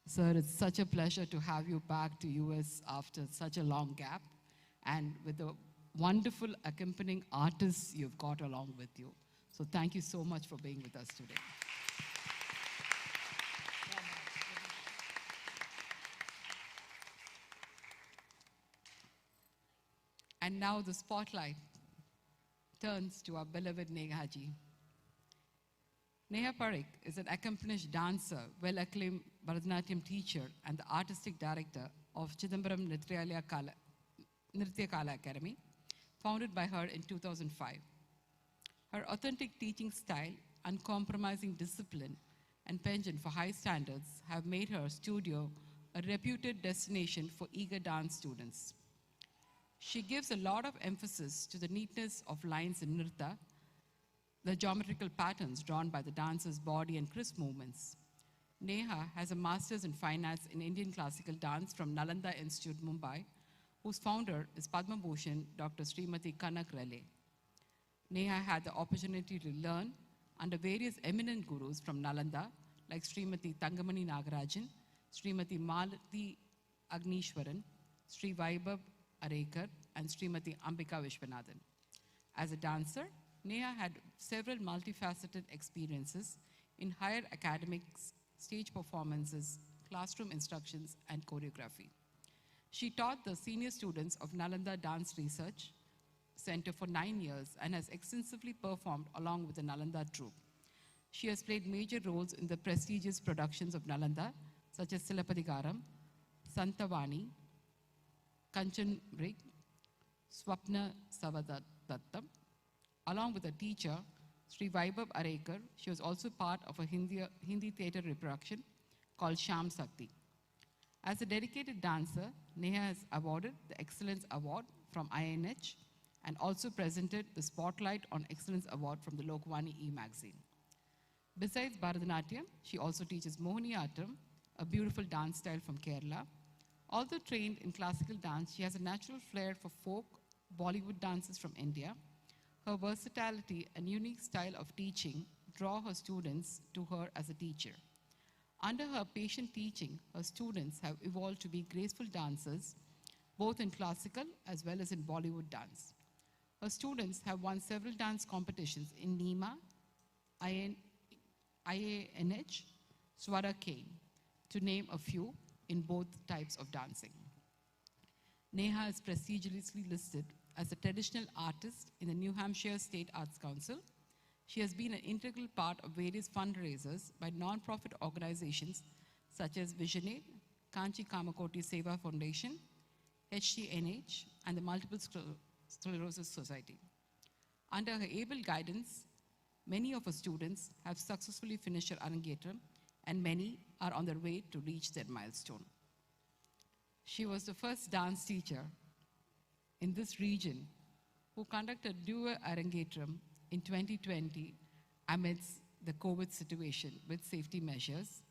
Sir, it's such a pleasure to have you back to US after such a long gap and with the wonderful accompanying artists you've got along with you. So thank you so much for being with us today. And now the spotlight turns to our beloved Neha ji. Neha Parikh is an accomplished dancer, well-acclaimed Bharatanatyam teacher, and the artistic director of Chidambaram Nritya Kala Academy, founded by her in 2005. Her authentic teaching style, uncompromising discipline, and penchant for high standards have made her studio a reputed destination for eager dance students. She gives a lot of emphasis to the neatness of lines in nritta, the geometrical patterns drawn by the dancer's body and crisp movements. Neha has a master's in fine arts in Indian classical dance from Nalanda Institute, Mumbai, whose founder is Padma Bhushan Dr. Srimati Kanak Rale. Neha had the opportunity to learn under various eminent gurus from Nalanda, like Srimati Tangamani Nagarajan, Srimati Malati Agnishwaran, Sri Vaibhav Arekar, and Srimati Ambika Vishwanathan. As a dancer, Neha had several multifaceted experiences in higher academics, stage performances, classroom instructions, and choreography. She taught the senior students of Nalanda Dance Research Center for 9 years and has extensively performed along with the Nalanda troupe. She has played major roles in the prestigious productions of Nalanda, such as Silappadigaram, Santavani, Kanchan Brig, Swapna Savadattam. Along with a teacher, Sri Vaibhav Arekar, she was also part of a Hindi theatre reproduction called Sham Sakti. As a dedicated dancer, Neha has awarded the Excellence Award from INH and also presented the Spotlight on Excellence Award from the Lokvani e-magazine. Besides Bharatanatyam, she also teaches Mohiniyattam, a beautiful dance style from Kerala. Although trained in classical dance, she has a natural flair for folk, Bollywood dances from India. Her versatility and unique style of teaching draw her students to her as a teacher. Under her patient teaching, her students have evolved to be graceful dancers, both in classical as well as in Bollywood dance. Her students have won several dance competitions in NEMA, IANH, Swara Kane, to name a few in both types of dancing. Neha is prestigiously listed as a traditional artist in the New Hampshire State Arts Council. She has been an integral part of various fundraisers by non-profit organizations such as Visionate, Kanchi Kamakoti Seva Foundation, HTNH, and the Multiple Sclerosis Society. Under her able guidance, many of her students have successfully finished their Arangetram, and many are on their way to reach their milestone. She was the first dance teacher in this region who conducted dual Arangetram in 2020 amidst the COVID situation with safety measures,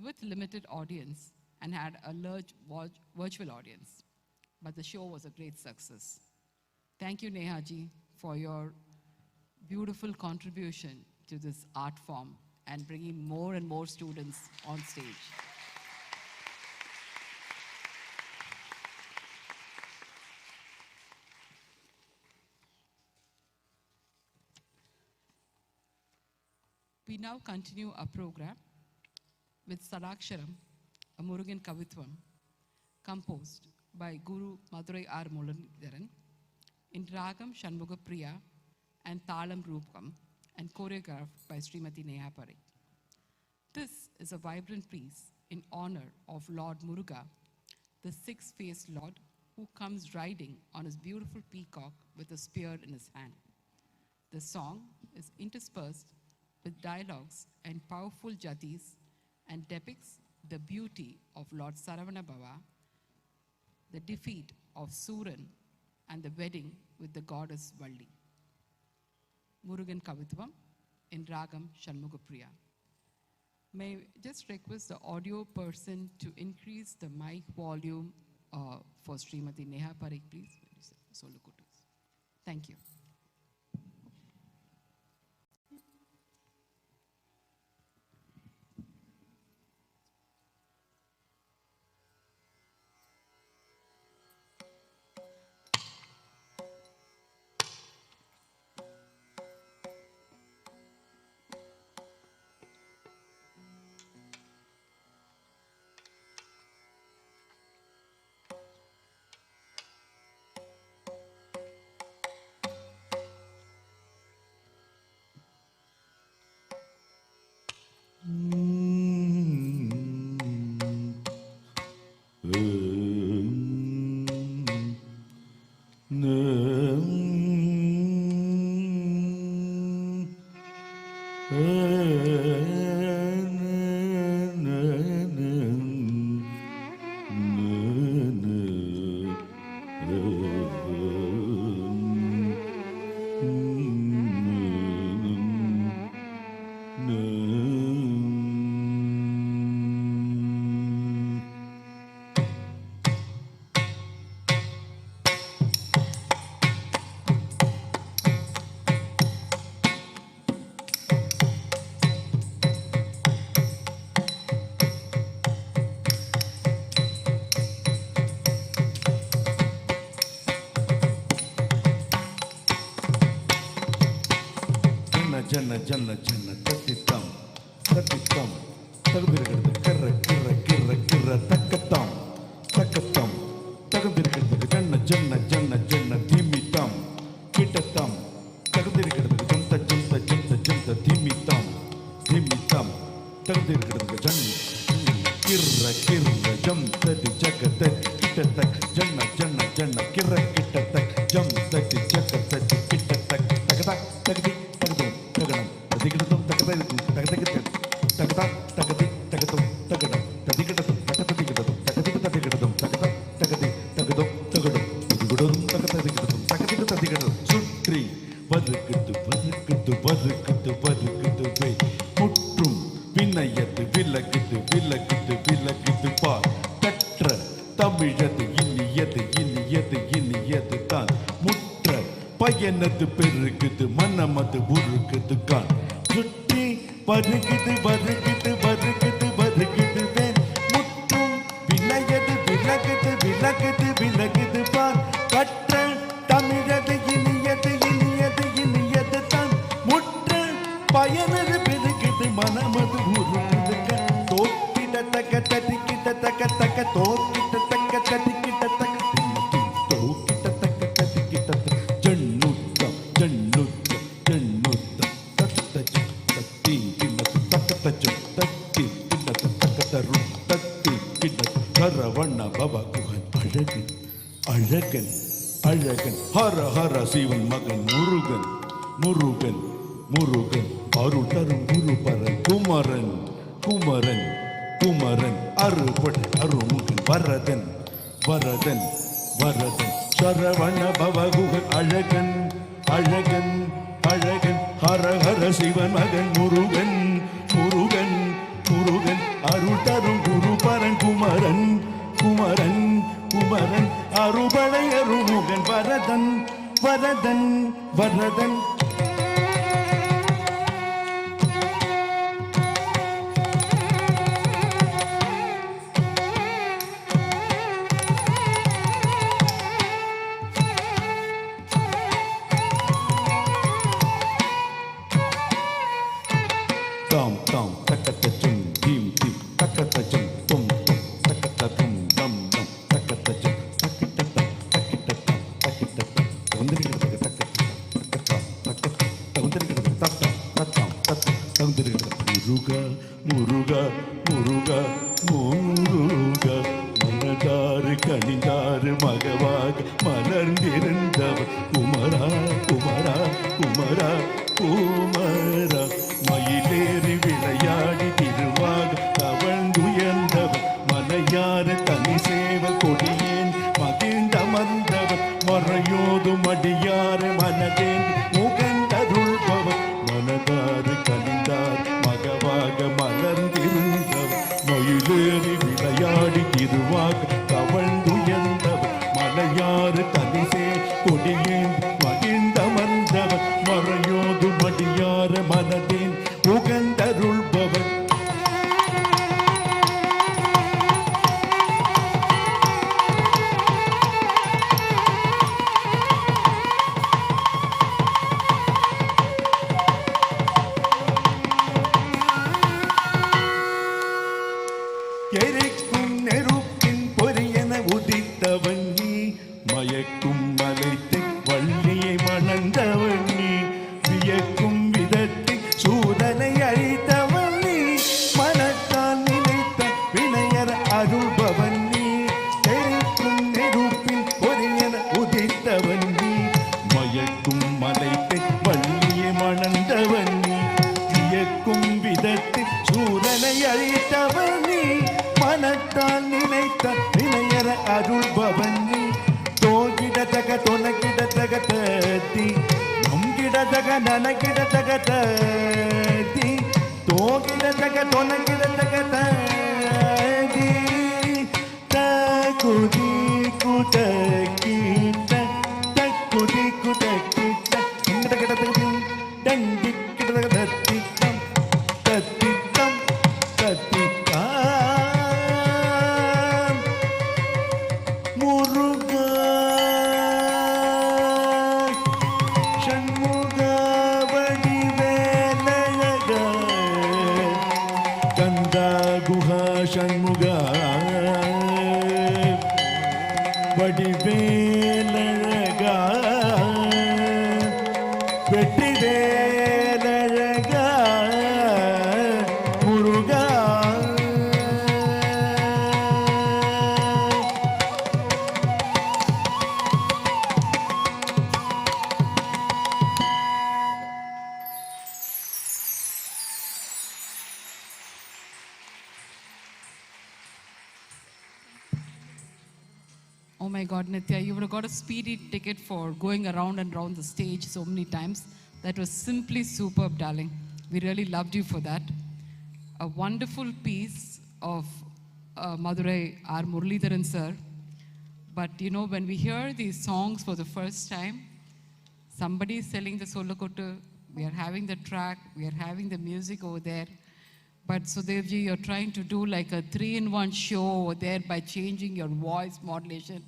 with limited audience, and had a large virtual audience. But the show was a great success. Thank you, Nehaji, for your beautiful contribution to this art form and bringing more and more students on stage. We now continue our program with Sadaksharam, a Murugan Kavitvam, composed by Guru Madurai R. Mulanidharan, in Ragam Shanmuga Priya and Thalam Rupam, and choreographed by Srimati Neha Parekh. This is a vibrant piece in honor of Lord Muruga, the six-faced Lord who comes riding on his beautiful peacock with a spear in his hand. The song is interspersed with dialogues and powerful jatis and depicts the beauty of Lord Saravana Bava, the defeat of Suran, and the wedding with the goddess Valli. Murugan Kavitvam in Ragam Shanmugapriya. May I just request the audio person to increase the mic volume for Srimati Neha Parekh, please. Thank you. Janna janna janna tatitam tatitam tagvirgadu kirra kirra kirra kirra takatam takatam tagvirgadu janna janna janna janna dhimitam kitatam tagvirgadu janta janta janta janta dhimitam dhimitam tagvirgadu janna kirra kirra jamtati jagatati kitatak janna janna janna kirra kitatak jamtati jagatati kitatak tagatak tagdi பயனது பெருகுது மனமது உருகுது கான் சுற்றி வருகுது வருகுது வருகுது வருகுது van முற்றும் விலகுது விலகுது விலகுது விலகுது பார் கற்ற தமிழது இனியது இனியது இனியது தான் முற்ற பயனது பெருகுது மனமது உருகுது கான் தோக்கிட தக்க தட்டிக்கிட்ட தக்க தக்க தோக்கிட்ட தக்க தட்டிக்கிட்ட தக்க சரவண பவ குகன் அழகன் அழகன் அழகன் ஹர ஹர சிவன் மகன் முருகன் முருகன் முருகன் அருள் தரும் குருபரன் குமரன் குமரன் குமரன் அருள்பட அருமுகன் வரதன் வரதன் வரதன் சரவண பவகுகன் அழகன் அழகன் அழகன் ஹர ஹர சிவன் மகன் முருகன் முருகன் முருகன் அருள் தரும் குருபரன் குமரன் குமரன் குமரன் அருபடை அருமுகன் வரதன் வரதன் வரதன் தாம் தாம் தக்கத்தச்சும் தீம் தீம் தக்கத்தச்சும் தும் தும் தக்கத்தத்தும் தம் தம் தக்கத்தச்சும் தக்கிட்டத்தம் தக்கிட்டத்தம் தக்கிட்டத்தம் தகுந்திருக்கிறது தக்கத்தம் தக்கத்தம் தகுந்திருக்கிறது தத்தம் தத்தம் தத்தம் தகுந்திருக்கிறது முருகா முருகா முருகா முருகா மனதாறு கணிந்தாறு மகவாக மலர்ந்திருந்தவர் குமரா குமரா குமரா குமரா மயிலேறி விளையாடி திருவாக தவழ்ந்துயர்ந்தவர் மலையார தனி சேவல் கொடியேன் மகிழ்ந்தமர்ந்தவர் மறையோதும் அடியார மனதேந்தி முகந்தருள்பவர் மனதாறு கணிந்தார் மகவாக மலர்ந்திருந்தவர் மயிலேறி விளையாடி திருவாக தவழ்ந்துயர்ந்தவர் மலையாறு தனிசே கொடியேன் மகிழ்ந்தமர்ந்தவர் மறையோது மடியார மனதேன் உகந்தருள்பவர் எரிக்கும் நெருப்பின் பொரியன உதித்தவன் நீ மயக்கும் மலைத்தை வள்ளியை மணந்தவன் நீ வியக்கும் விதத்தில் சூதனை அழித்தவன் நீ மனத்தால் நினைத்த வினையர அருள்பவன் நீ எரிக்கும் நெருப்பின் பொரியன உதித்தவன் நீ மயக்கும் மலைத்தை வள்ளியை மணந்தவன் நீ வியக்கும் விதத்தில் சூதனை அழித்தவன் நீ மனத்தால் நினைத்த வினையர அருள்பவன் நீ தோகிடதக தொனகிடதக தத்தி நொங்கிடதக நனகிடதக தத்தி தோகிடதக தொனகிடதக தத்தி தகுதி குதகிட்ட தகுதி குதகிட்ட கிடதக டங்கி கிடதக தத்திக்கம் தத்திக்கம் தத்திக்கம் முருகா ஷண்முகா வடிவேலழகா கந்தா குஹா ஷண்முகா வடிவேலழகா வெற்றிவேலழகா முருகா Oh my God, Nitya, you would have got a speedy ticket for going around and around the stage so many times. That was simply superb, darling. We really loved you for that. A wonderful piece of Madurai, R. Muralidharan sir. But you know, when we hear these songs for the first time, somebody is selling the solokottu, we are having the track, we are having the music over there. But Sudevji, you're trying to do like a 3-in-1 show over there by changing your voice modulation.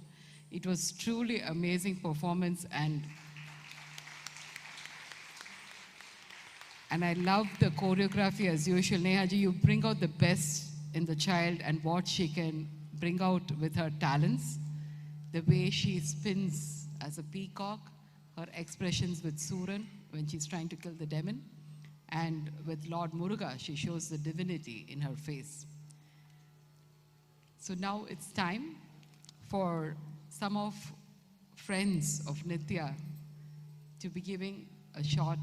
It was truly amazing performance, and I love the choreography as usual. Nehaji, you bring out the best in the child and what she can bring out with her talents. The way she spins as a peacock, her expressions with Suran when she's trying to kill the demon, and with Lord Muruga, she shows the divinity in her face. So now it's time for some of friends of Nitya to be giving a short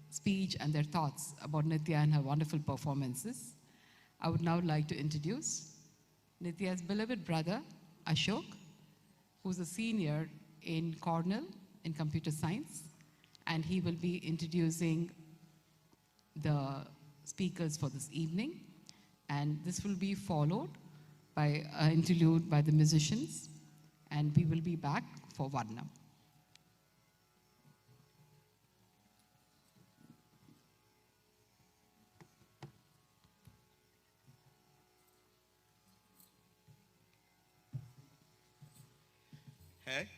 speech and their thoughts about Nitya and her wonderful performances. I would now like to introduce Nitya's beloved brother, Ashok, who's a senior in Cornell in computer science, and he will be introducing the speakers for this evening. And this will be followed by an interlude by the musicians, and we will be back for Varnam. Hey,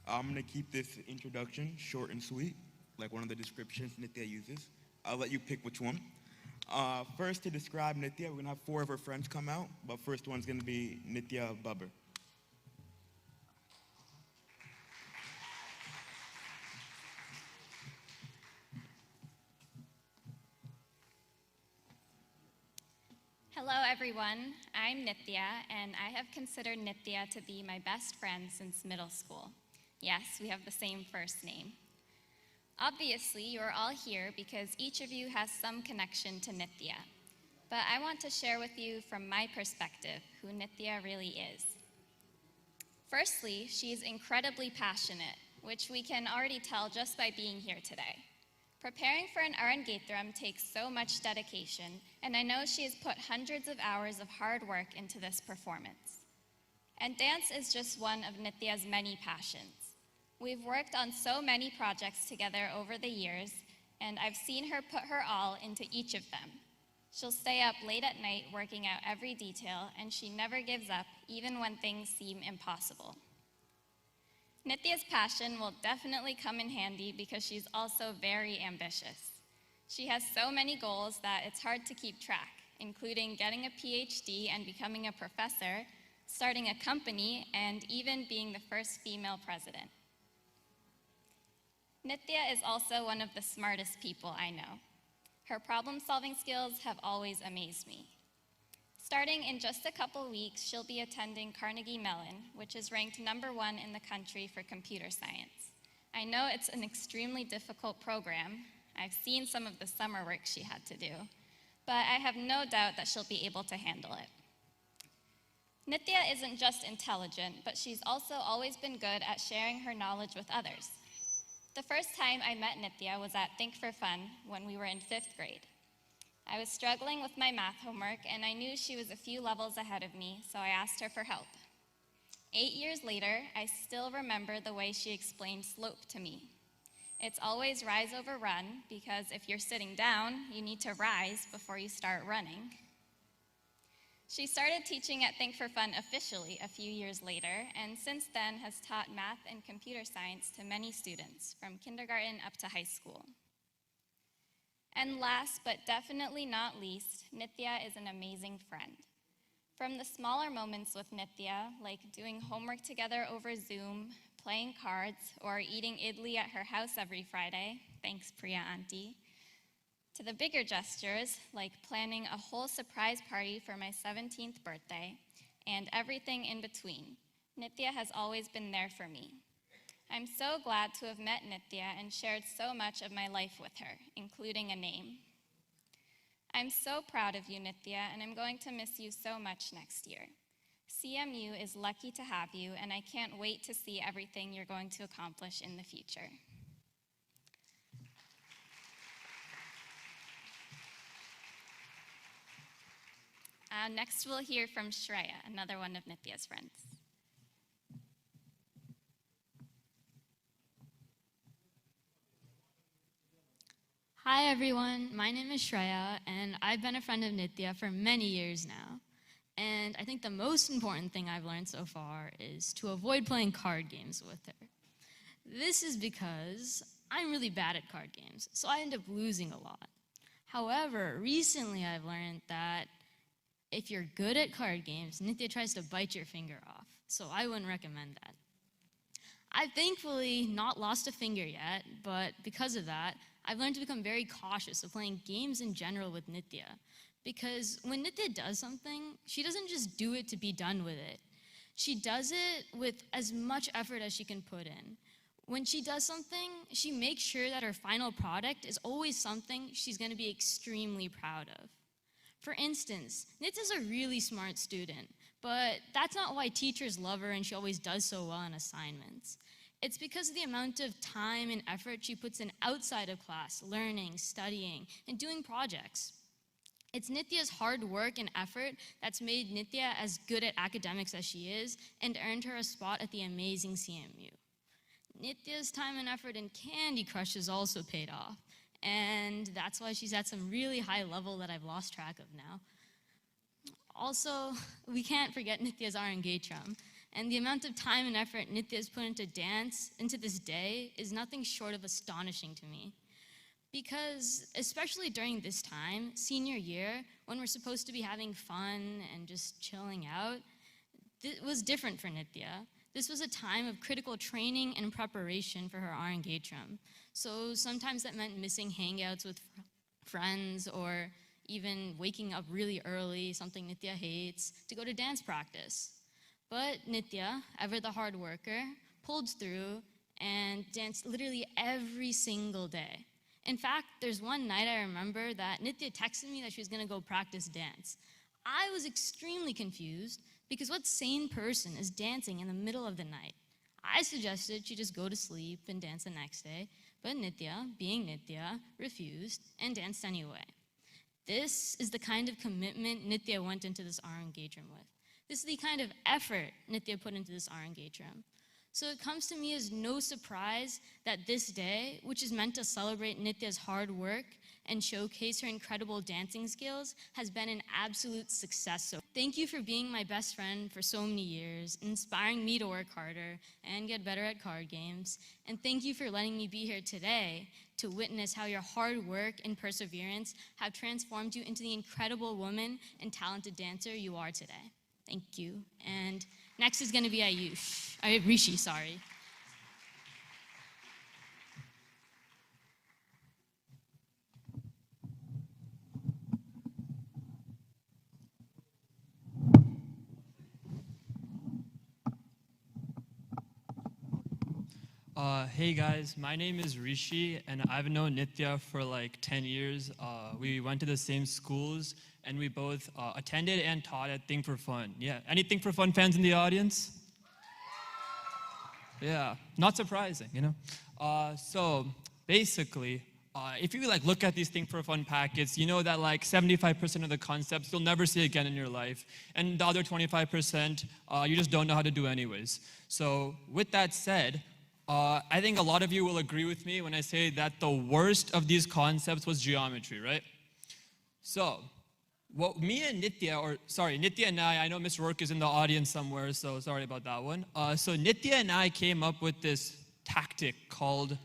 I'm gonna keep this introduction short and sweet, like one of the descriptions Nitya uses. I'll let you pick which one. First, to describe Nitya, we're gonna have 4 of her friends come out, but first one's gonna be Nitya Babbar. Hello everyone, I'm Nitya, and I have considered Nitya to be my best friend since middle school. Yes, we have the same first name. Obviously, you're all here because each of you has some connection to Nitya. But I want to share with you from my perspective who Nitya really is. Firstly, she's incredibly passionate, which we can already tell just by being here today. Preparing for an Arangetram takes so much dedication, and I know she has put hundreds of hours of hard work into this performance. And dance is just one of Nitya's many passions. We've worked on so many projects together over the years, and I've seen her put her all into each of them. She'll stay up late at night working out every detail, and she never gives up, even when things seem impossible. Nitya's passion will definitely come in handy because she's also very ambitious. She has so many goals that it's hard to keep track, including getting a PhD and becoming a professor, starting a company, and even being the first female president. Nitya is also one of the smartest people I know. Her problem-solving skills have always amazed me. Starting in just a couple weeks, she'll be attending Carnegie Mellon, which is ranked #1 in the country for computer science. I know it's an extremely difficult program. I've seen some of the summer work she had to do, but I have no doubt that she'll be able to handle it. Nitya isn't just intelligent, but she's also always been good at sharing her knowledge with others. The first time I met Nitya was at Think for Fun when we were in 5th grade. I was struggling with my math homework, and I knew she was a few levels ahead of me, so I asked her for help. 8 years later, I still remember the way she explained slope to me. It's always rise over run, because if you're sitting down, you need to rise before you start running. She started teaching at Think for Fun officially a few years later, and since then has taught math and computer science to many students, from kindergarten up to high school. And last, but definitely not least, Nitya is an amazing friend. From the smaller moments with Nitya, like doing homework together over Zoom, playing cards, or eating idli at her house every Friday, thanks Priya Auntie, to the bigger gestures, like planning a whole surprise party for my 17th birthday, and everything in between, Nitya has always been there for me. I'm so glad to have met Nitya and shared so much of my life with her, including a name. I'm so proud of you, Nitya, and I'm going to miss you so much next year. CMU is lucky to have you, and I can't wait to see everything you're going to accomplish in the future. Next, we'll hear from Shreya, another one of Nitya's friends. Hi everyone, my name is Shreya, and I've been a friend of Nitya for many years now. And I think the most important thing I've learned so far is to avoid playing card games with her. This is because I'm really bad at card games, so I end up losing a lot. However, recently I've learned that if you're good at card games, Nitya tries to bite your finger off, so I wouldn't recommend that. I've thankfully not lost a finger yet, but because of that, I've learned to become very cautious of playing games in general with Nitya, Because when Nitya does something, she doesn't just do it to be done with it. She does it with as much effort as she can put in. When she does something, she makes sure that her final product is always something she's going to be extremely proud of. For instance, Nitya's a really smart student, but that's not why teachers love her and she always does so well on assignments. It's because of the amount of time and effort she puts in outside of class, learning, studying, and doing projects. It's Nitya's hard work and effort that's made Nitya as good at academics as she is and earned her a spot at the amazing CMU. Nitya's time and effort in Candy Crush has also paid off, and that's why she's at some really high level that I've lost track of now. Also, we can't forget Nithy's Arangetram, and the amount of time and effort Nitya's put into dance into this day is nothing short of astonishing to me. Because, especially during this time, senior year, when we're supposed to be having fun and just chilling out, it was different for Nitya. This was a time of critical training and preparation for her Arangetram. So sometimes that meant missing hangouts with friends or even waking up really early, something Nitya hates, to go to dance practice. But Nitya, ever the hard worker, pulled through and danced literally every single day. In fact, there's one night I remember that Nitya texted me that she was gonna go practice dance. I was extremely confused because what sane person is dancing in the middle of the night? I suggested she just go to sleep and dance the next day, but Nitya, being Nitya, refused and danced anyway. This is the kind of commitment Nitya went into this Arangetram with. This is the kind of effort Nitya put into this Arangetram. So it comes to me as no surprise that this day, which is meant to celebrate Nitya's hard work and showcase her incredible dancing skills, has been an absolute success. So thank you for being my best friend for so many years, inspiring me to work harder and get better at card games. And thank you for letting me be here today to witness how your hard work and perseverance have transformed you into the incredible woman and talented dancer you are today. Thank you. And next is going to be Rishi, sorry. Hey guys, my name is Rishi and I've known Nitya for like 10 years. We went to the same schools and we both attended and taught at Think for Fun. Yeah, any Think for Fun fans in the audience? Yeah, not surprising, you know? So basically, if you like look at these Think for Fun packets, you know that like 75% of the concepts you'll never see again in your life. And the other 25%, you just don't know how to do anyways. So with that said, I think a lot of you will agree with me when I say that the worst of these concepts was geometry, right? So, what me and Nitya, Nitya and I know Miss Rourke is in the audience somewhere, so sorry about that one. So Nitya and I came up with this tactic called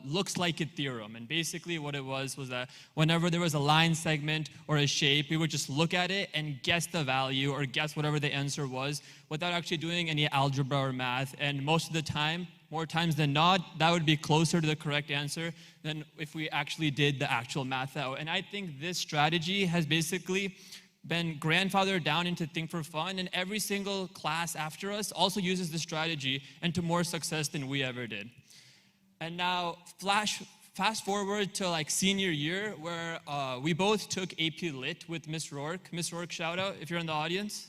looks like it theorem. And basically what it was that whenever there was a line segment or a shape, we would just look at it and guess the value or guess whatever the answer was without actually doing any algebra or math. And most of the time, more times than not, that would be closer to the correct answer than if we actually did the actual math out. And I think this strategy has basically been grandfathered down into Think for Fun, and every single class after us also uses this strategy and to more success than we ever did. And now, fast forward to like senior year, where we both took AP Lit with Miss Rourke. Miss Rourke, shout out if you're in the audience.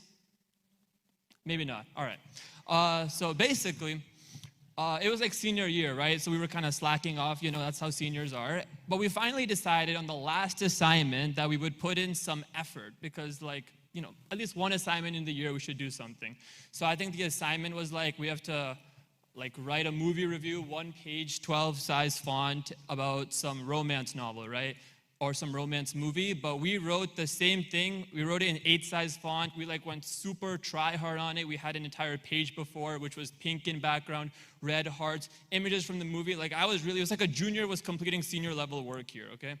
Maybe not. All right. So basically, it was like senior year, right? So we were kind of slacking off, you know, that's how seniors are. But we finally decided on the last assignment that we would put in some effort because like, you know, at least one assignment in the year we should do something. So I think the assignment was like, we have to like write a movie review, 1 page, 12 size font about some romance novel, right? Or some romance movie, but we wrote the same thing. We wrote it in 8 size font. We like went super try hard on it. We had an entire page before, which was pink in background, red hearts, images from the movie. Like it was like a junior was completing senior level work here, okay?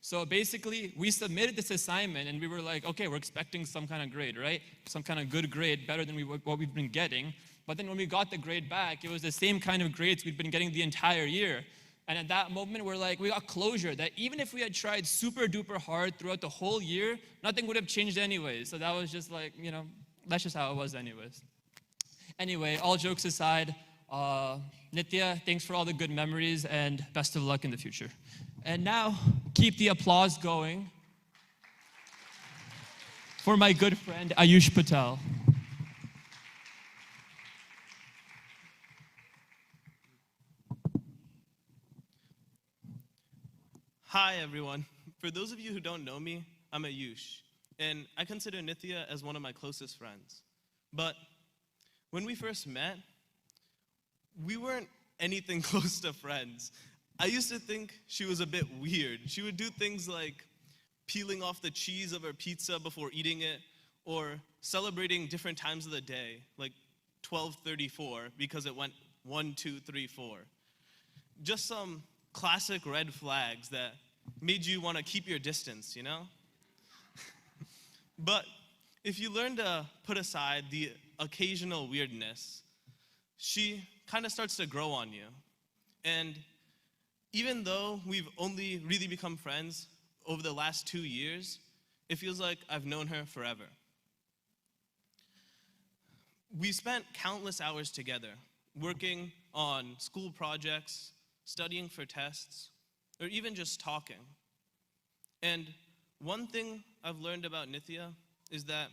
So basically, we submitted this assignment and we were like, okay, we're expecting some kind of grade, right? Some kind of good grade, better than what we've been getting. But then when we got the grade back, it was the same kind of grades we'd been getting the entire year. And at that moment, we got closure that even if we had tried super duper hard throughout the whole year, nothing would have changed anyways. So that was just like, that's just how it was anyways. Anyway, all jokes aside, Nitya, thanks for all the good memories and best of luck in the future. And now, keep the applause going for my good friend, Ayush Patel. Hi, everyone. For those of you who don't know me, I'm Ayush, and I consider Nitya as one of my closest friends. But when we first met, we weren't anything close to friends. I used to think she was a bit weird. She would do things like peeling off the cheese of her pizza before eating it, or celebrating different times of the day, like 12:34, because it went 1, 2, 3, 4. Just some classic red flags that made you want to keep your distance, But if you learn to put aside the occasional weirdness, she kind of starts to grow on you. And even though we've only really become friends over the last 2 years, it feels like I've known her forever. We spent countless hours together, working on school projects, studying for tests, or even just talking. And one thing I've learned about Nitya is that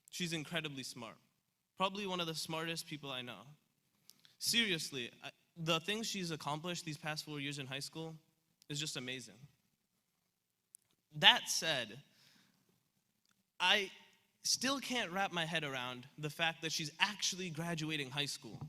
she's incredibly smart. Probably one of the smartest people I know. Seriously, the things she's accomplished these past 4 years in high school is just amazing. That said, I still can't wrap my head around the fact that she's actually graduating high school.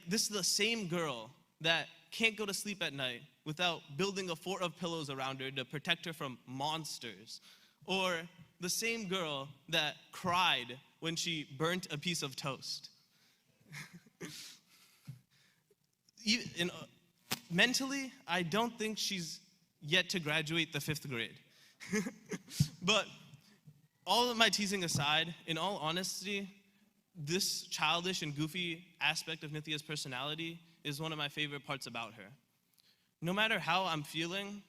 This is the same girl that can't go to sleep at night without building a fort of pillows around her to protect her from monsters. Or the same girl that cried when she burnt a piece of toast. Mentally, I don't think she's yet to graduate the 5th grade. But all of my teasing aside, in all honesty, this childish and goofy aspect of Nithya's personality is one of my favorite parts about her. No matter how I'm feeling,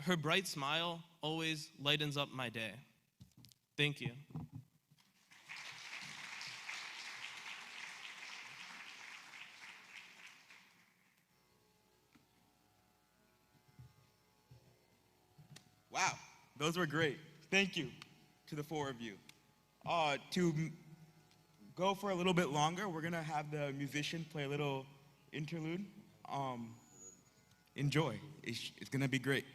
her bright smile always lightens up my day. Thank you. Wow, those were great. Thank you to the 4 of you. To go for a little bit longer, we're gonna have the musician play a little interlude. Enjoy, it's gonna be great.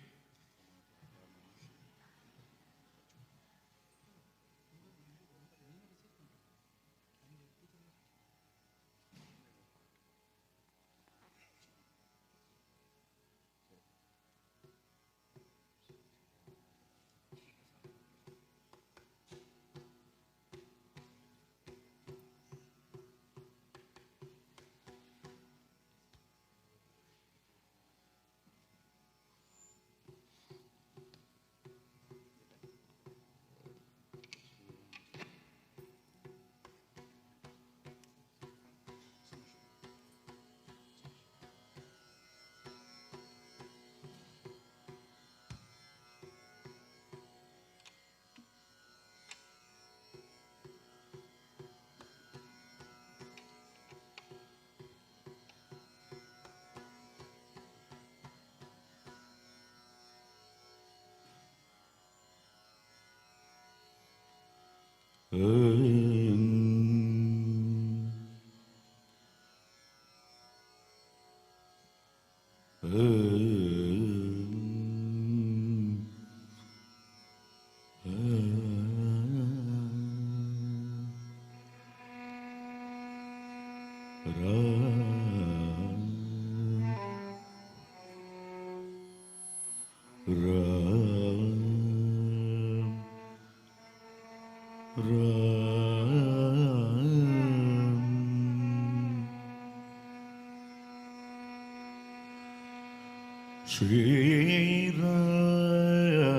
Shri Ram,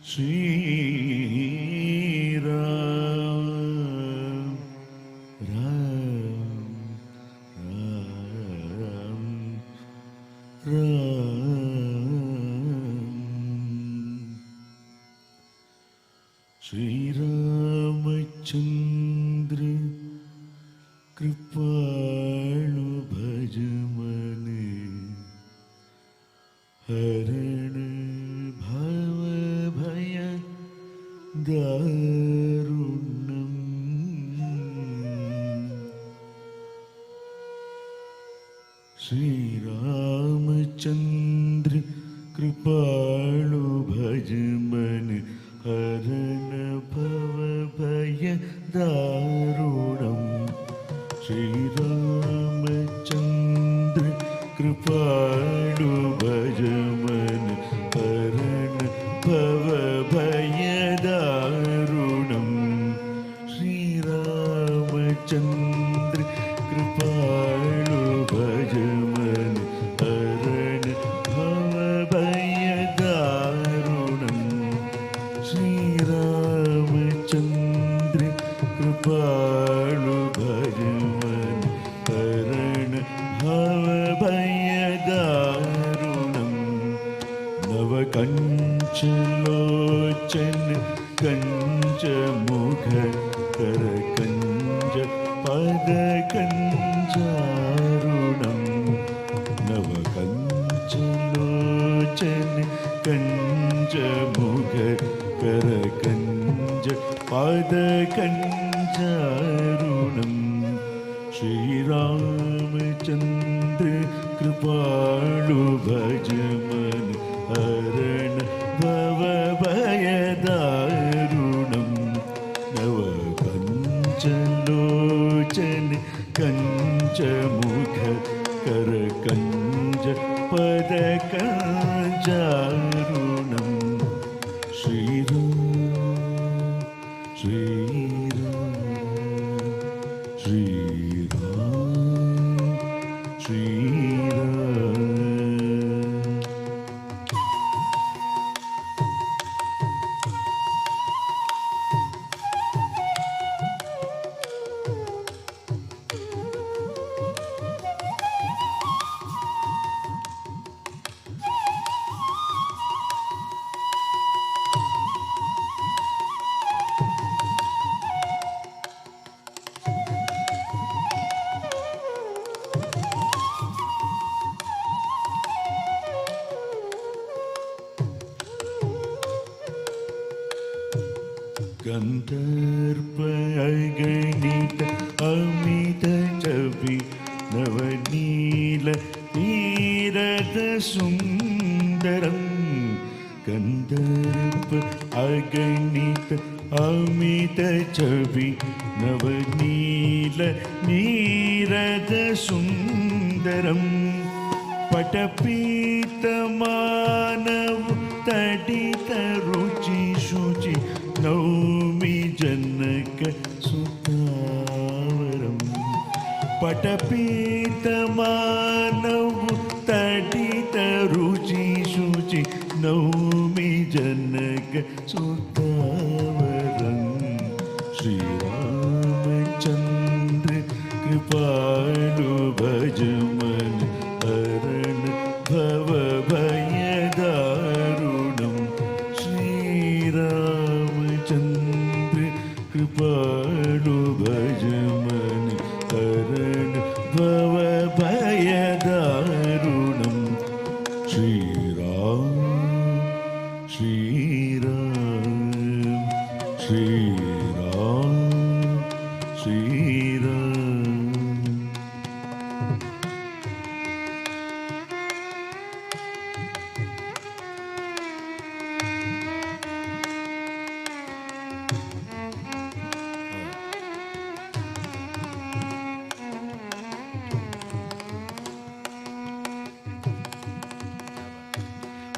Shri Ram, Shri Ramachandra Kripalu Bhajamane Harana Bhava Bhaya Darunam Shri Ramachandra Kripalu Bhajamane Harana Bhava Bhaya Darunam Shri Ramachandra Kripalu Bhajamane Harana Bhava Bhaya Darunam Shri Ramachandra Kripalu Bhajamane Harana Bhava Bhaya Darunam Shri Ramachandra Kripalu Bhajamane Harana Bhava Bhaya Darunam Navakanchalochana Kanja Mukha Kara Kanja Pada Kanjarunam Navakanchalochana Kanja Mukha Kara Kanja Pada Kanjarunam Shri Ramachandra Kripalu Bhajamane Harana Bhava Bhaya Darunam Navakanchalochana Kanja Mukha Kara Kanja Pada Kanjarunam Shri Ram Shri Ram Shri Ram Shri Ram Gandharpa Aganita Amita Chavi Navanila Nirada Sundaram Gandharpa Aganita Amita Chavi Navanila Nirada Sundaram Patapita Manav Tadita Ruchi Shuchi Naumi Janaka Sutavaram Patapita Manav Tadita Ruchi Shuchi Naumi Janaka Sutavaram Shri Ramachandra Kripalu Bhajamane Harana Bhava Bhaya Darunam Shri Ramachandra Kripalu Bhajamane Harana Bhava Bhaya Darunam Shri Ram Shri Ram Shri Ram Shri Ram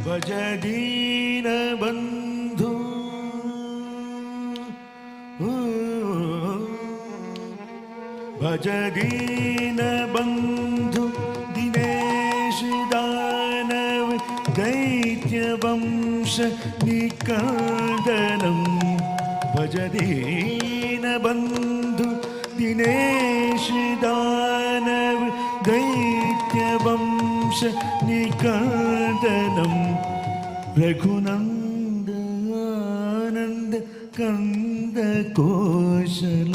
Bhajadina Bandhu Bhajadina Bandhu Dinesh Danav Daitya Vamsha Nikandanam Bhajadina Bandhu Dinesh Danav Daitya Vamsha Nikandanam Raghunanda Ananda ಕಂದ ಕೋಶಲ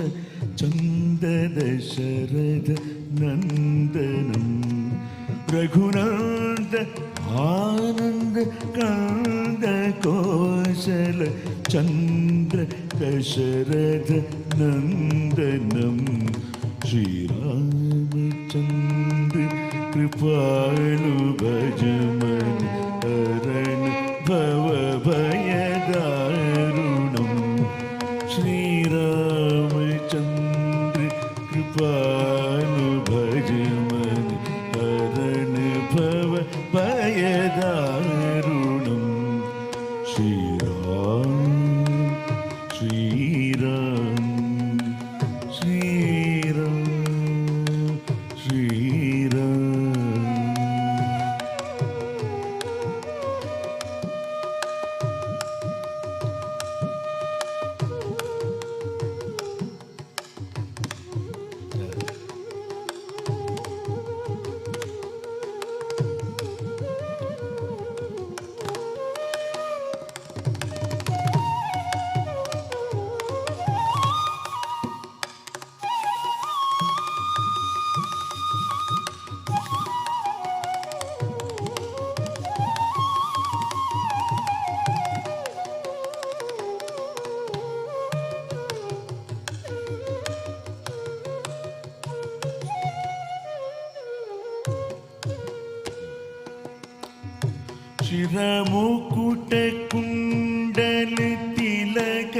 ಚಂದದ ಶರದ ನಂದನಂ ರಘುನಾಥ ಆನಂದ ಕಂದ ಕೋಶಲ ಚಂದ್ರ ದಶರಥ ನಂದನಂ ಶ್ರೀರಾಮಚಂದ್ರ कृपालु भजमन हरण भव भयदारुणं श्रीरामचंद्र कृपालु भजमन हरण भव भयदारुणं श्रीराम श्रीराम श्रीराम श्रीराम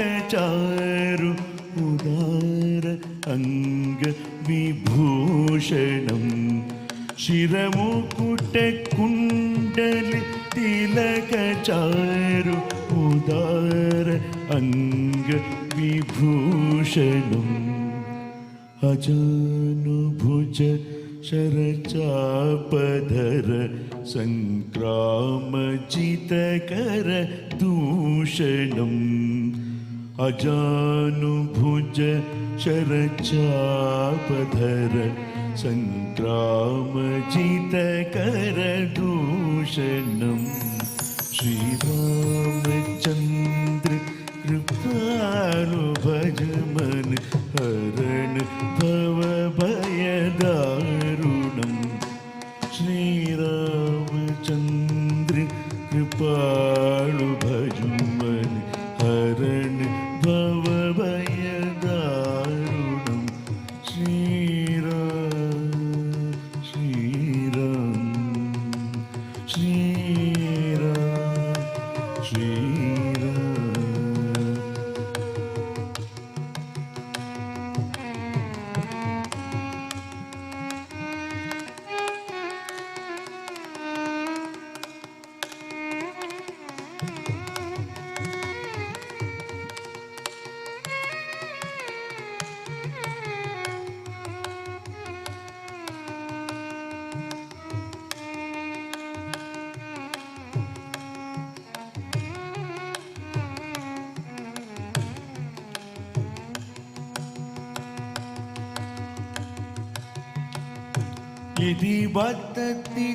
शिरमुकुटकुण्डलतिलकचारु उदार अङ्गविभूषणं शिरमुकुटकुण्डलतिलकचारु उदार अङ्गविभूषणम् अजानुभुज शरचापधर संक्रामजितकर दूषणम् अजानुभुज शरचापधर संक्रामजितकर दूषणम् श्रीरामचंद्र कृपालु भजमन हरण भव भयदारुणं श्रीरामचंद्र कृपालु भजमन हरण भव भयदारुणं श्रीराम श्रीराम श्रीराम श्रीराम इति वदति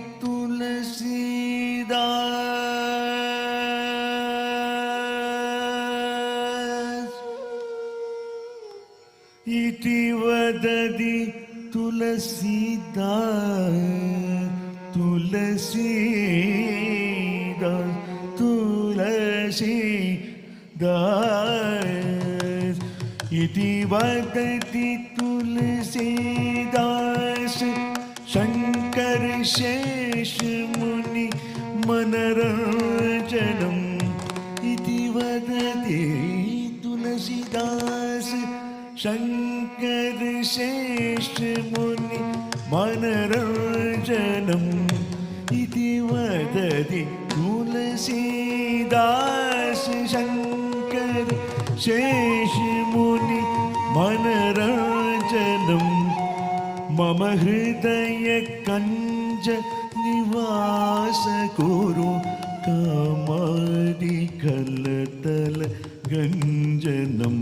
तुलसीदास इति वदति तुलसीदास तुलसीदास तुलसीदास इति वदति तुलसीदास शंकर शेष मुनि मनरंजनम इति वदति तुलसीदास शंकर शेष मुनि मनरंजनम इति वदति तुलसीदास शंकर शेष मुनि मनरंजनम मम हृदय कंज निवास कुरु कामादि कलतल गंजनम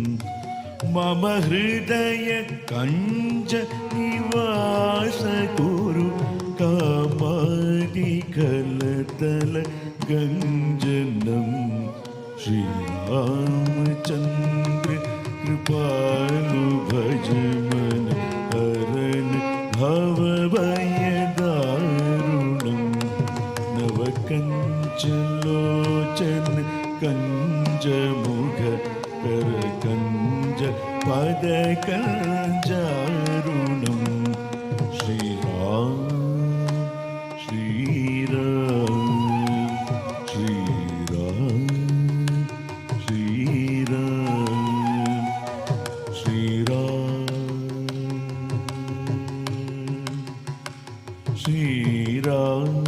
मम हृदय कंज निवास कुरु कामादि कलतल गंजनम श्री रामचंद्र कृपालु भज मन हरन भव भय दारुणम नव कंच लोचन कंज मुख कर कंज पद कंजारुणम Shri Ram Shri Ram Shri Ram Shri Ram Shri Ram Shri Ram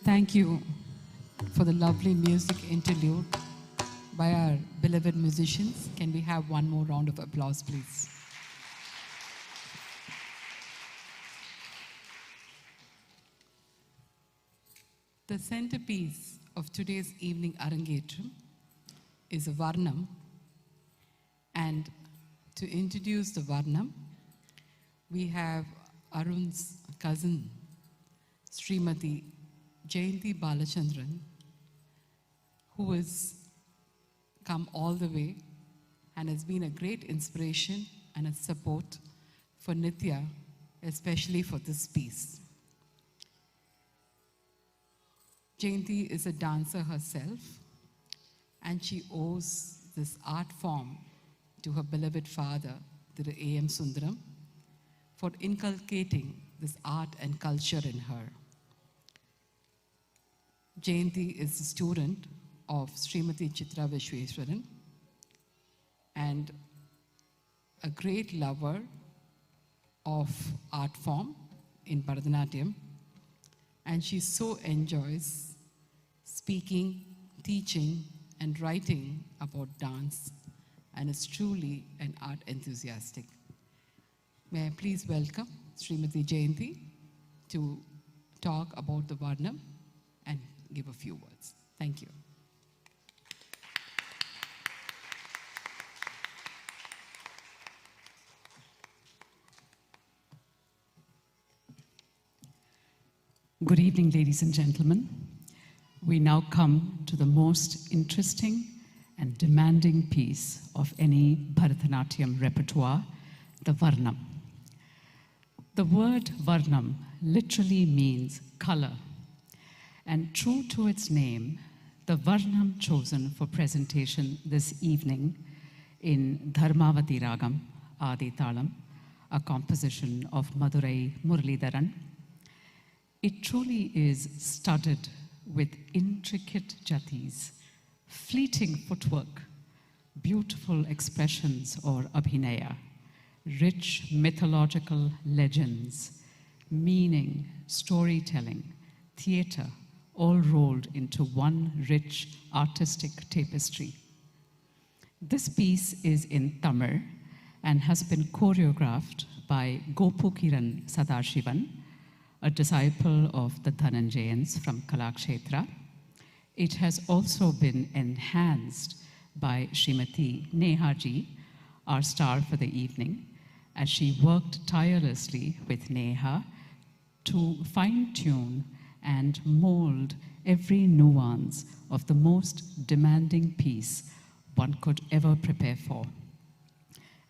Thank you for the lovely music interlude by our beloved musicians. Can we have one more round of applause, please? The centerpiece of today's evening Arangetram is a Varnam. And to introduce the Varnam, we have Arun's cousin, Srimati Jayanti Balachandran, who has come all the way and has been a great inspiration and a support for Nitya, especially for this piece. Jayanti is a dancer herself, and she owes this art form to her beloved father, Thiru A.M. Sundaram, for inculcating this art and culture in her. Jayanti is a student of Srimati Chitra Vishweswaran and a great lover of art form in Bharatanatyam, and she so enjoys speaking, teaching, and writing about dance, and is truly an art enthusiastic. May I please welcome Srimati Jayanti to talk about the Varnam and give a few words. Thank you. Good evening, ladies and gentlemen. We now come to the most interesting and demanding piece of any Bharatanatyam repertoire, the Varnam. The word Varnam literally means color, and true to its name, the Varnam chosen for presentation this evening in Dharmavati Ragam, Adi Talam, a composition of Madurai Muralidharan. It truly is studded with intricate jatis, fleeting footwork, beautiful expressions or abhinaya, rich mythological legends, meaning, storytelling, theatre, all rolled into one rich artistic tapestry. This piece is in Tamil and has been choreographed by Gopukiran Sadashivan, a disciple of the Dhananjayans from Kalakshetra. It has also been enhanced by Srimati Nehaji, our star for the evening, as she worked tirelessly with Neha to fine-tune and mold every nuance of the most demanding piece one could ever prepare for.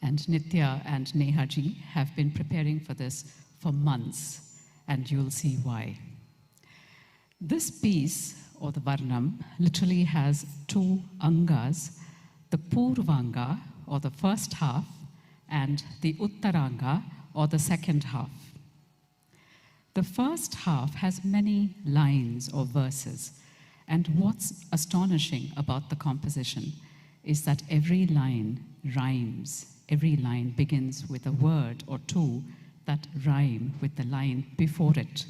And Nitya and Nehaji have been preparing for this for months, and you'll see why. This piece, or the Varnam, literally has two angas, the Purvanga, or the first half, and the Uttaranga, or the second half. The first half has many lines or verses, and what's astonishing about the composition is that every line rhymes. Every line begins with a word or two that rhyme with the line before it.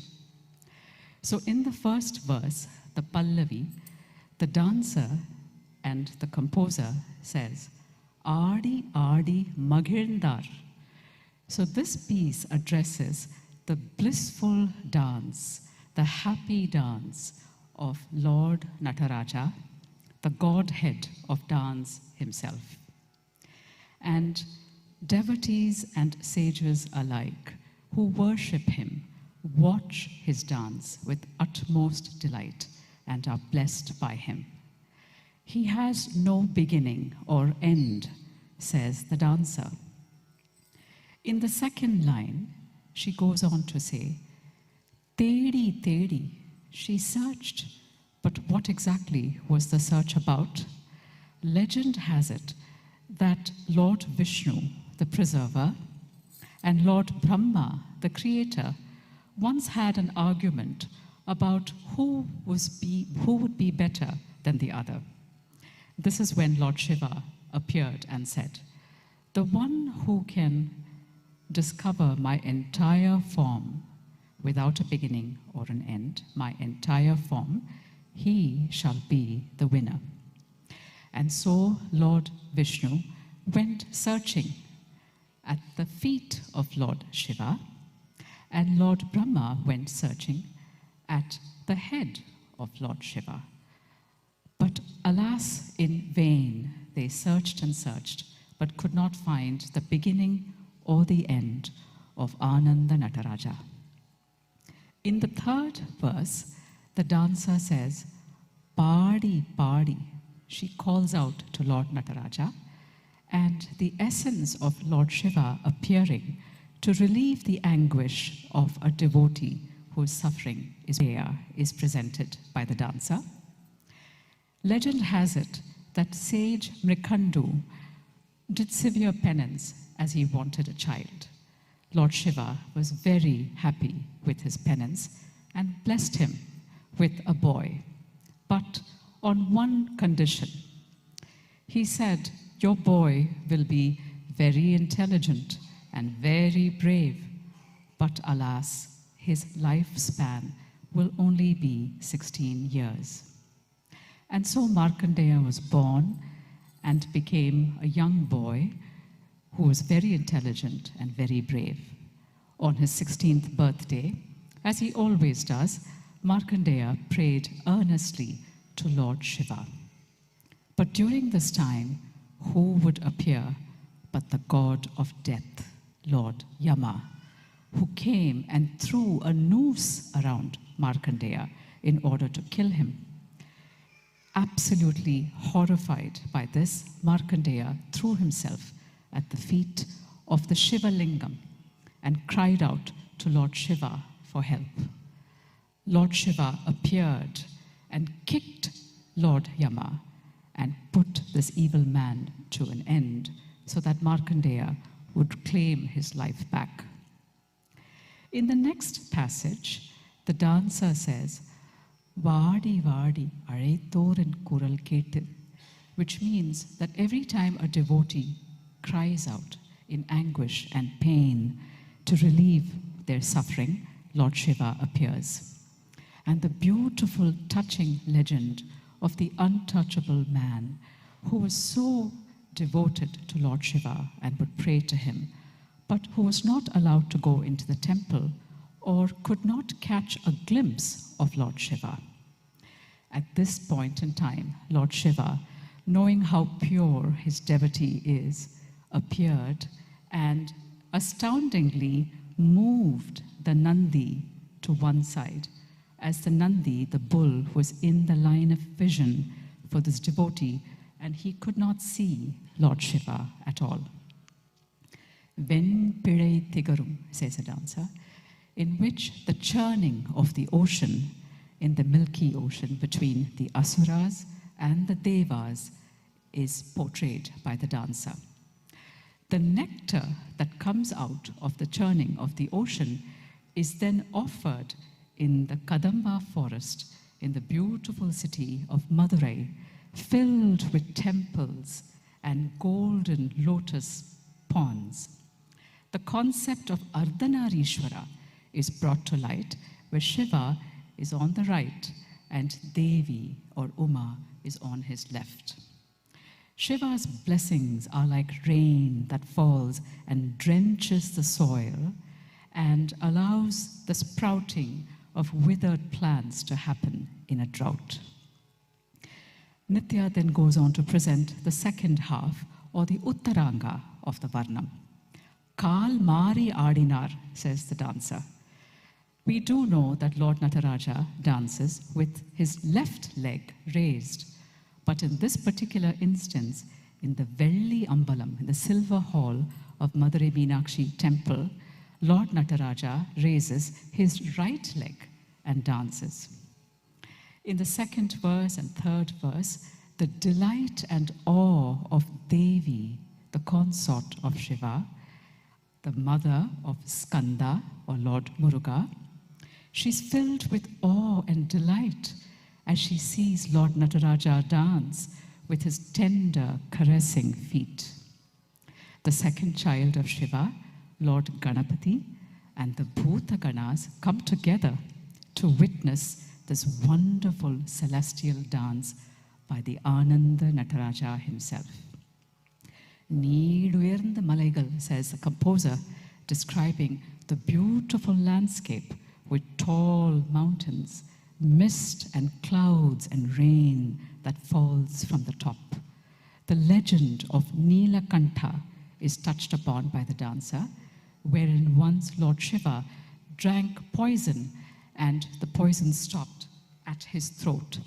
So in the first verse, the Pallavi, the dancer and the composer says, Aadi Aadi Magirndar. So this piece addresses the blissful dance, the happy dance of Lord Nataraja, the Godhead of dance himself. And devotees and sages alike who worship him watch his dance with utmost delight and are blessed by him. He has no beginning or end, says the dancer. In the second line, she goes on to say, Tedi, Tedi, she searched, but what exactly was the search about? Legend has it that Lord Vishnu, the preserver, and Lord Brahma, the creator, once had an argument about who would be better than the other. This is when Lord Shiva appeared and said, the one who can discover my entire form without a beginning or an end, my entire form, he shall be the winner. And so Lord Vishnu went searching at the feet of Lord Shiva, and Lord Brahma went searching at the head of Lord Shiva. But alas, in vain, they searched and searched, but could not find the beginning or the end of Ananda Nataraja. In the third verse, the dancer says, "Padi, padi." She calls out to Lord Nataraja, and the essence of Lord Shiva appearing to relieve the anguish of a devotee who is suffering is presented by the dancer. Legend has it that sage Mrikandu did severe penance as he wanted a child. Lord Shiva was very happy with his penance and blessed him with a boy, but on one condition. He said, "Your boy will be very intelligent and very brave, but alas, his lifespan will only be 16 years. And so Markandeya was born and became a young boy who was very intelligent and very brave. On his 16th birthday, as he always does, Markandeya prayed earnestly to Lord Shiva. But during this time, who would appear but the god of death, Lord Yama, who came and threw a noose around Markandeya in order to kill him. Absolutely horrified by this, Markandeya threw himself at the feet of the Shiva Lingam and cried out to Lord Shiva for help. Lord Shiva appeared and kicked Lord Yama and put this evil man to an end so that Markandeya would claim his life back. In the next passage, the dancer says, "Vadi vadi aழைத்தோரின் குரல் கேட்டு," which means that every time a devotee cries out in anguish and pain to relieve their suffering, Lord Shiva appears. And the beautiful, touching legend of the untouchable man who was so devoted to Lord Shiva and would pray to him, but who was not allowed to go into the temple or could not catch a glimpse of Lord Shiva. At this point in time, Lord Shiva, knowing how pure his devotee is, appeared and astoundingly moved the Nandi to one side, as the Nandi, the bull, was in the line of vision for this devotee, and he could not see Lord Shiva at all. "Ven pidai thigarum," says a dancer, in which the churning of the ocean in the milky ocean between the Asuras and the Devas is portrayed by the dancer. The nectar that comes out of the churning of the ocean is then offered in the Kadamba forest in the beautiful city of Madurai, filled with temples and golden lotus ponds. The concept of Ardhanarishwara is brought to light, where Shiva is on the right and Devi or Uma is on his left. Shiva's blessings are like rain that falls and drenches the soil and allows the sprouting of withered plants to happen in a drought. Nitya then goes on to present the second half, or the Uttaranga of the Varnam. "Kal mari adinar," says the dancer. We do know that Lord Nataraja dances with his left leg raised, but in this particular instance, in the Velli Ambalam, in the silver hall of Madurai Meenakshi temple, Lord Nataraja raises his right leg and dances. In the second verse and third verse, the delight and awe of Devi, the consort of Shiva, the mother of Skanda or Lord Muruga, she's filled with awe and delight as she sees Lord Nataraja dance with his tender, caressing feet. The second child of Shiva, Lord Ganapati, and the Bhutaganas come together to witness this wonderful celestial dance by the Ananda Nataraja himself. Needuyarnda Malaigal, says the composer, describing the beautiful landscape with tall mountains, mist and clouds and rain that falls from the top. The legend of Nilakantha is touched upon by the dancer, wherein once Lord Shiva drank poison and the poison stopped at his throat,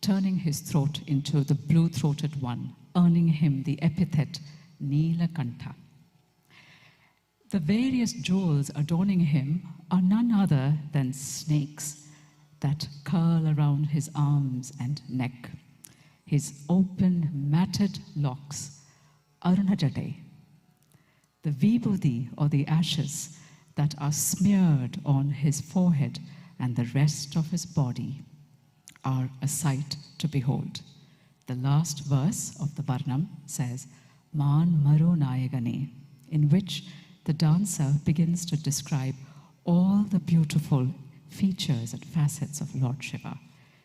turning his throat into the blue-throated one, earning him the epithet Nilakantha. The various jewels adorning him are none other than snakes that curl around his arms and neck. His open, matted locks, Arunajate, the vibhuti or the ashes that are smeared on his forehead and the rest of his body are a sight to behold. The last verse of the Varnam says, Man Maru Nayagane, in which the dancer begins to describe all the beautiful features and facets of Lord Shiva.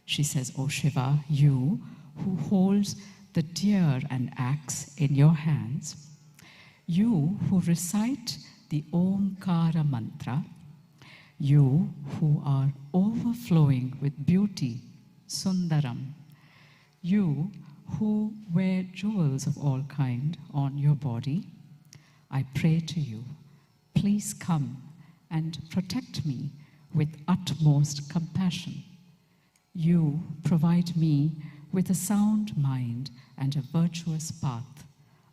She says, O Shiva, you who holds the deer and axe in your hands, you who recite the Omkara mantra, you who are overflowing with beauty, Sundaram, you who wear jewels of all kind on your body, I pray to you, please come and protect me with utmost compassion. You provide me with a sound mind and a virtuous path.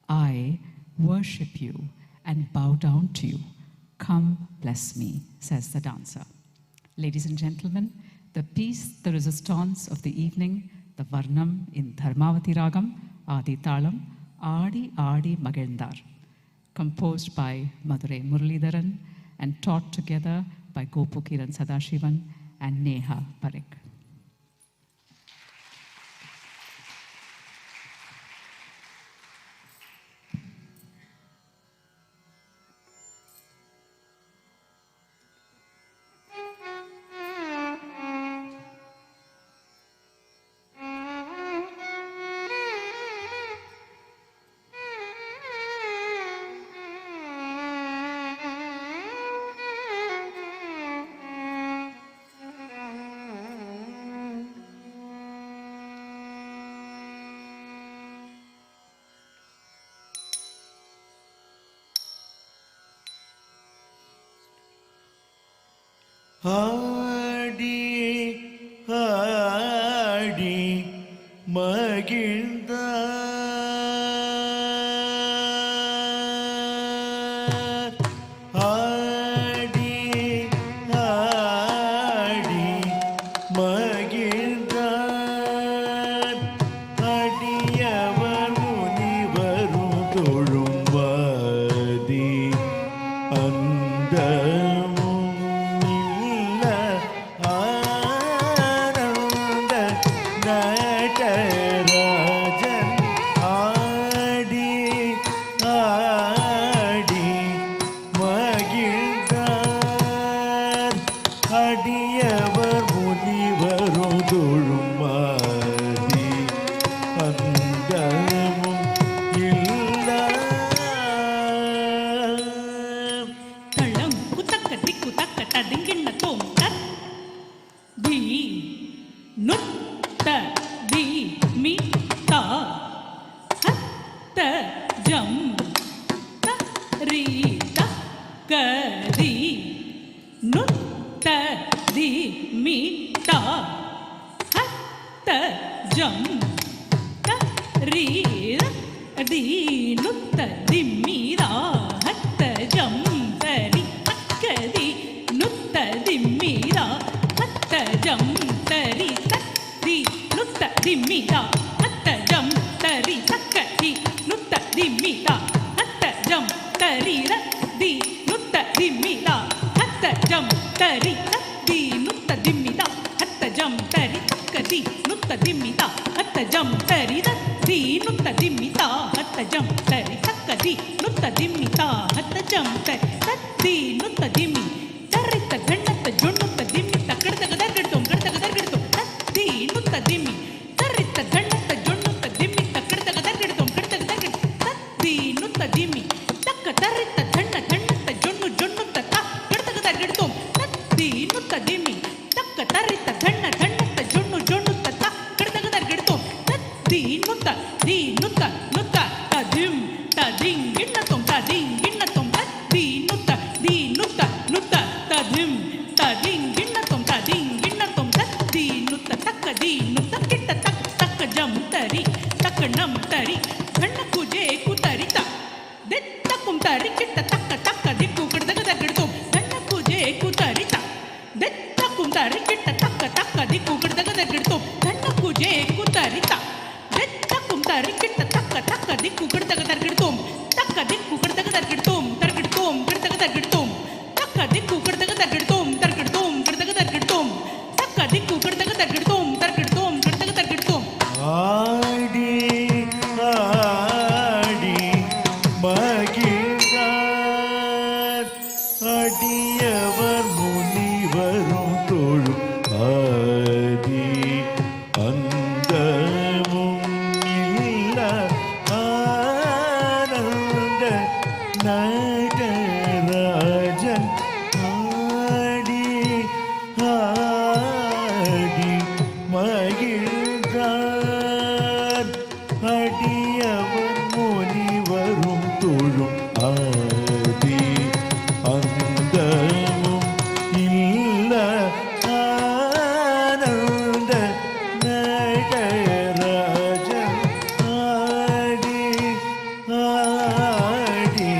I worship you and bow down to you. Come, bless me, says the dancer. Ladies and gentlemen, the piece, the resistance of the evening, the Varnam in Dharmavati Ragam, Adi Talam, Adi Adi Magandar, composed by Madurai Muralidharan and taught together by Gopukiran Sadashivan and Neha Parekh. ஆடி ஆடி மகிழ்ந்தார் ஆடி ஆடி மகிழ்ந்தார் அடியவர் முனிவரும் தொழும்வாதி அந்த ததிமி தரித்த தண்ணத்த ஜொண்ணுத்த திம்மி தக்கடதக தர்கிடுதோம் கிடதக தர்கிடு தத்தீனு ததிமி தக்க தரித்த தண்ண தண்ணத்த ஜொண்ணு ஜொண்ணுத்த த கிடதக தர்கிடுதோம் தத்தீனு ததிமி தக்க தரித்த தண்ண தண்ணத்த ஜொண்ணு ஜொண்ணுத்த த கிடதக தர்கிடுதோம் தத்தீனு தீனு நுத்த ததிம் ததிங்கிண்ணத்தோம் ததிங்கிண்ணத்தோம் தத்தீனு தீனு நுத்த ததிம் ததிங்கிண்ணத்தோம் ததிங்கிண்ணத்தோம் தத்தீனு தக்கதீனு தக்கிட்ட தக்க ஜம் தரி தக்க நம் தரி கண்ண குஜே குதரித தெத்தக்கும் தரி கிட்ட தக்க திக்கு கிடதக தர்கிடுதோம் கண்ண குஜே குதரித தெத்தக்கும் தரி கிட்ட தக்க திக்கு கிடதக தர்கிடுதோம் கண்ண குஜே குதரித தெத்தக்கும் தரி கிட்ட தக்க திக்கு கிடதக தர்கிடுதோம் தக்க திக்கு கிடதக தர்கிடுதோம் தர்கிடுதோம் கிடதக தர்கிடுதோம் தக்க திக்கு கிடதக தர்கிடுதோம் தர்கிடுதோம் கிடதக தர்கிடுதோம் தக்க திக்கு கிடதக தர்கிடுதோம் தர்கிடுதோம் கிடதக தர்கிடுதோம் ஆடி ஆடி மகிழ்ந்தார் அடியவர் முனிவரும் தொழும் ஆதி அந்தமும் இல்ல ஆனந்த நடராஜன் ஆடி ஆடி மகிழ்ந்தார் அடியவர் முனிவரும் தொழும் ஆதி அந்தமும் இல்ல ஆனந்த நடராஜன் ஆடி ஆடி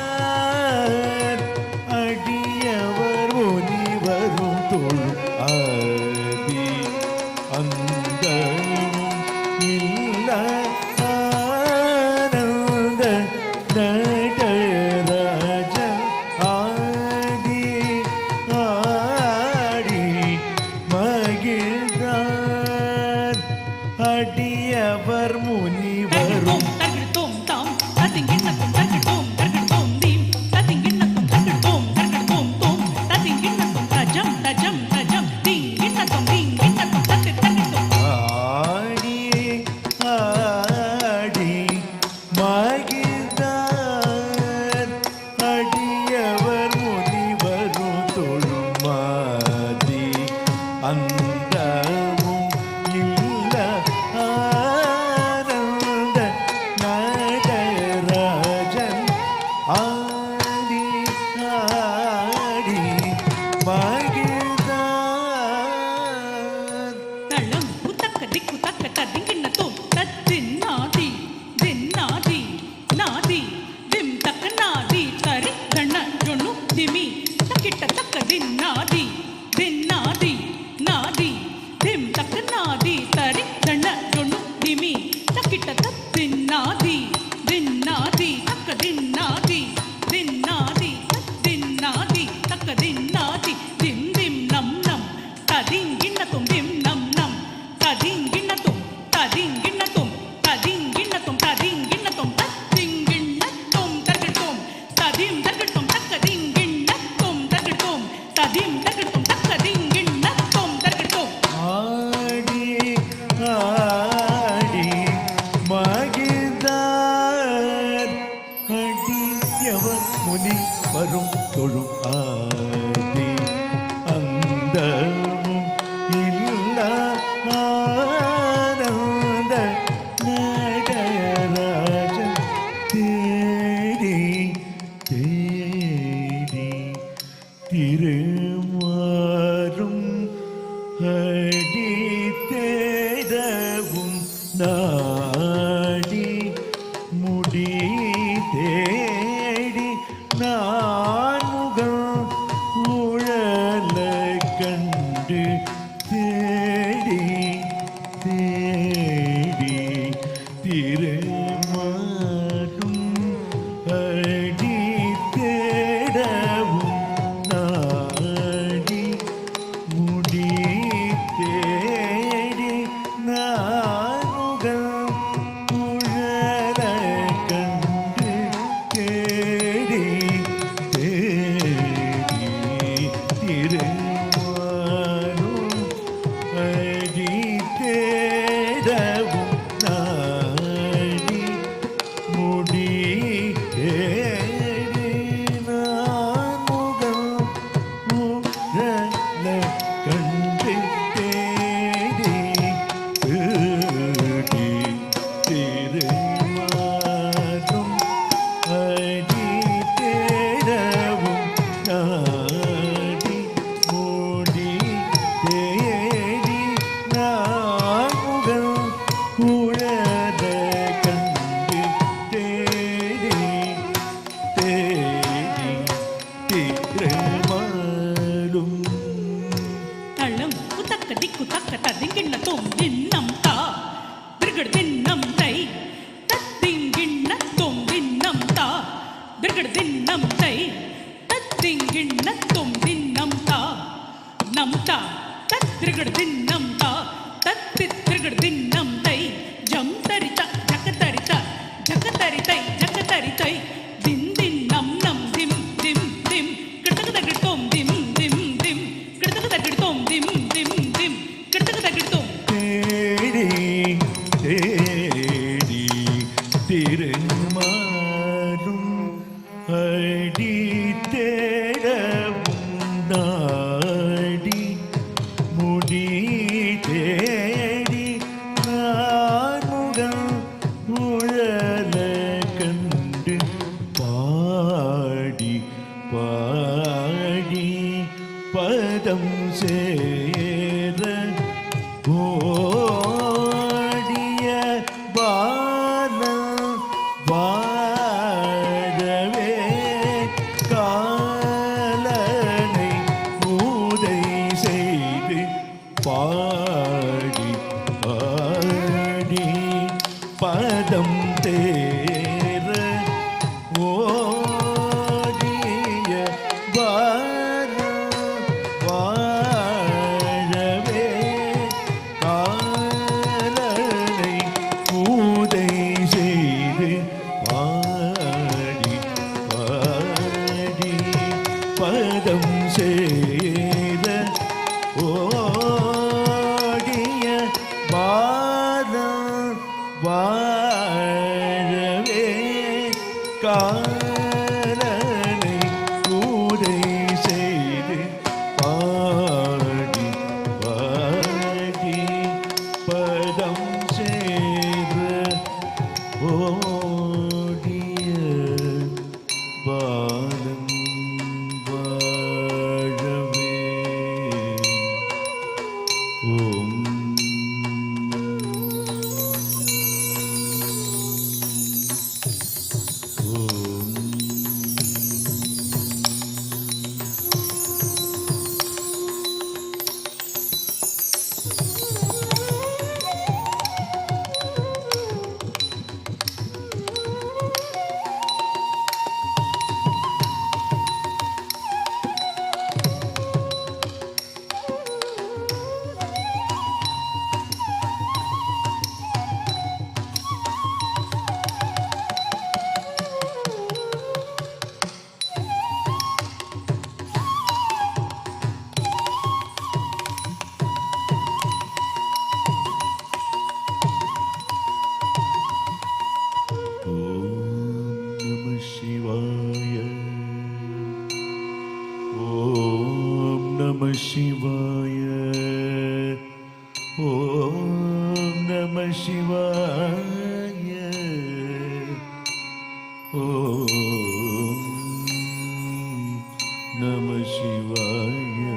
மகிழ்ந்தார் அடியவர் முனிவரும் தொழும் ஆதி அந்தமும் இல்ல ஆனந்த நடராஜன் ஆடி ஆடி மகிழ்ந்தார் அடியவர் முனிவரும் தர்கிடுதோம் தாம் ததிங்கிண்ணத்தோம் தர்கிடுதோம் தர்கிடுதோம் தீம் ததிங்கிண்ணத்தோம் தர்கிடுதோம் தர்கிடுதோம் தோம் ததிங்கிண்ணத்தோம் தஜம் தஜம் தஜம் தீங்கிண்ணத்தோம் தீங்கிண்ணத்தோம் தத்தி தர்கிடுதோம் ஆடி ஆடி மகிழ்ந்தார் அடியவர் முனிவரும் தொழும் மாதி அந்தமும் இல்ல ஆனந்த நடராஜன் ஆடி ஆடி மகிழ்ந்தார் தளம் குத்தக்க திக்கு தக்க ததிங்கிண்ணத்தோம் தத்தின்னாதி தின்னாதி நாதி திம் தக்க நாதி தரி கண்ண ஜொண்ணு திமி தக்கிட்ட தக்க தின்னாதி தின்னாதி நாதி திம் தக்க நாதி தரி கண்ண ஜொண்ணு திமி தக்கிட்ட தத்தின்னாதி தின்னாதி தக்க தின்னாதி தின்னாதி தின்னாதி தக்க தின்னாதி திம் திம் நம் நம் ததிங்கிண்ணத்தோம் திம் நம் நம் ததிங்கிண்ணத்தோம் ததிங்கிண்ணத்தோம் ததிங்கிண்ணத்தோம் ததிங்கிண்ணத்தோம் ததிங்கிண்ணத்தோம் தர்கிடுதோம் ததிம் தர்கிடுதோம் தக்க திங்கிண்ணத்தோம் தர்கிடுதோம் ததிம் தர்கிடுதோம் தக்க திங்கிண்ணத்தோம் தர்கிடுதோம் ஆடி ஆடி மகிழ்ந்தார் அடியவர் முனி வரும் தொழும் ஆதி அந்தமும் இல்ல ஆனந்த நடராஜன் தேடி தேடி திருமாறும் அடி தேடவும் நாடி முடி தேடி நான் முகம் உழல கண்டு தேடி தேடி திருமாறும் அடி தேடவும் நாடி முடி தேடி நானுகம் தக்க திக்கு தக்க ததிங்கிண்ண தோம் தின்னம் தா திருகடு தின்னம் தை தத்திங்கிண்ண தோம் தின்னம் தா திருகடு தின்னம் தை தத்திங்கிண்ண தோம் தின்னம் தா நம் தா தத்திருகடு தின்னம் தா தத்தி திருகடு தின்னம் தை ஜம் தரித்த ஜக்க தரித்த ஜக்க தரித்தை ஜக்க தரித்தை தின் தின் நம் நம் திம் திம் திம் கிடத்தக தகிடத்தோம் திம் திம் திம் கிடத்தக தகிடத்தோம் திம் திம் திம் கிடத்தக தகிடத்தோம் தேடி தேடி திருமாலும் அடி தேடவும் நாடி முடி தேடி நான்முகம் உழல கண்டு பாடி பாடி பதம் சேர ஓடிய பாலம் வாழவே காலனை மூதை செய்து பாடி பாடி பதம் தேர ஓடிய பாலம் வாழவே காலனை மூதை செய்து பாடி பாடி பதம் சேர ஓடிய பாதம் வாழவே காலனை கூதை செய்து பாடி பாடி பதம் சேர ஓடிய பாலம் வாழவே ஓம் Namah Shivaya. Om Namah Shivaya. Om Namah Shivaya.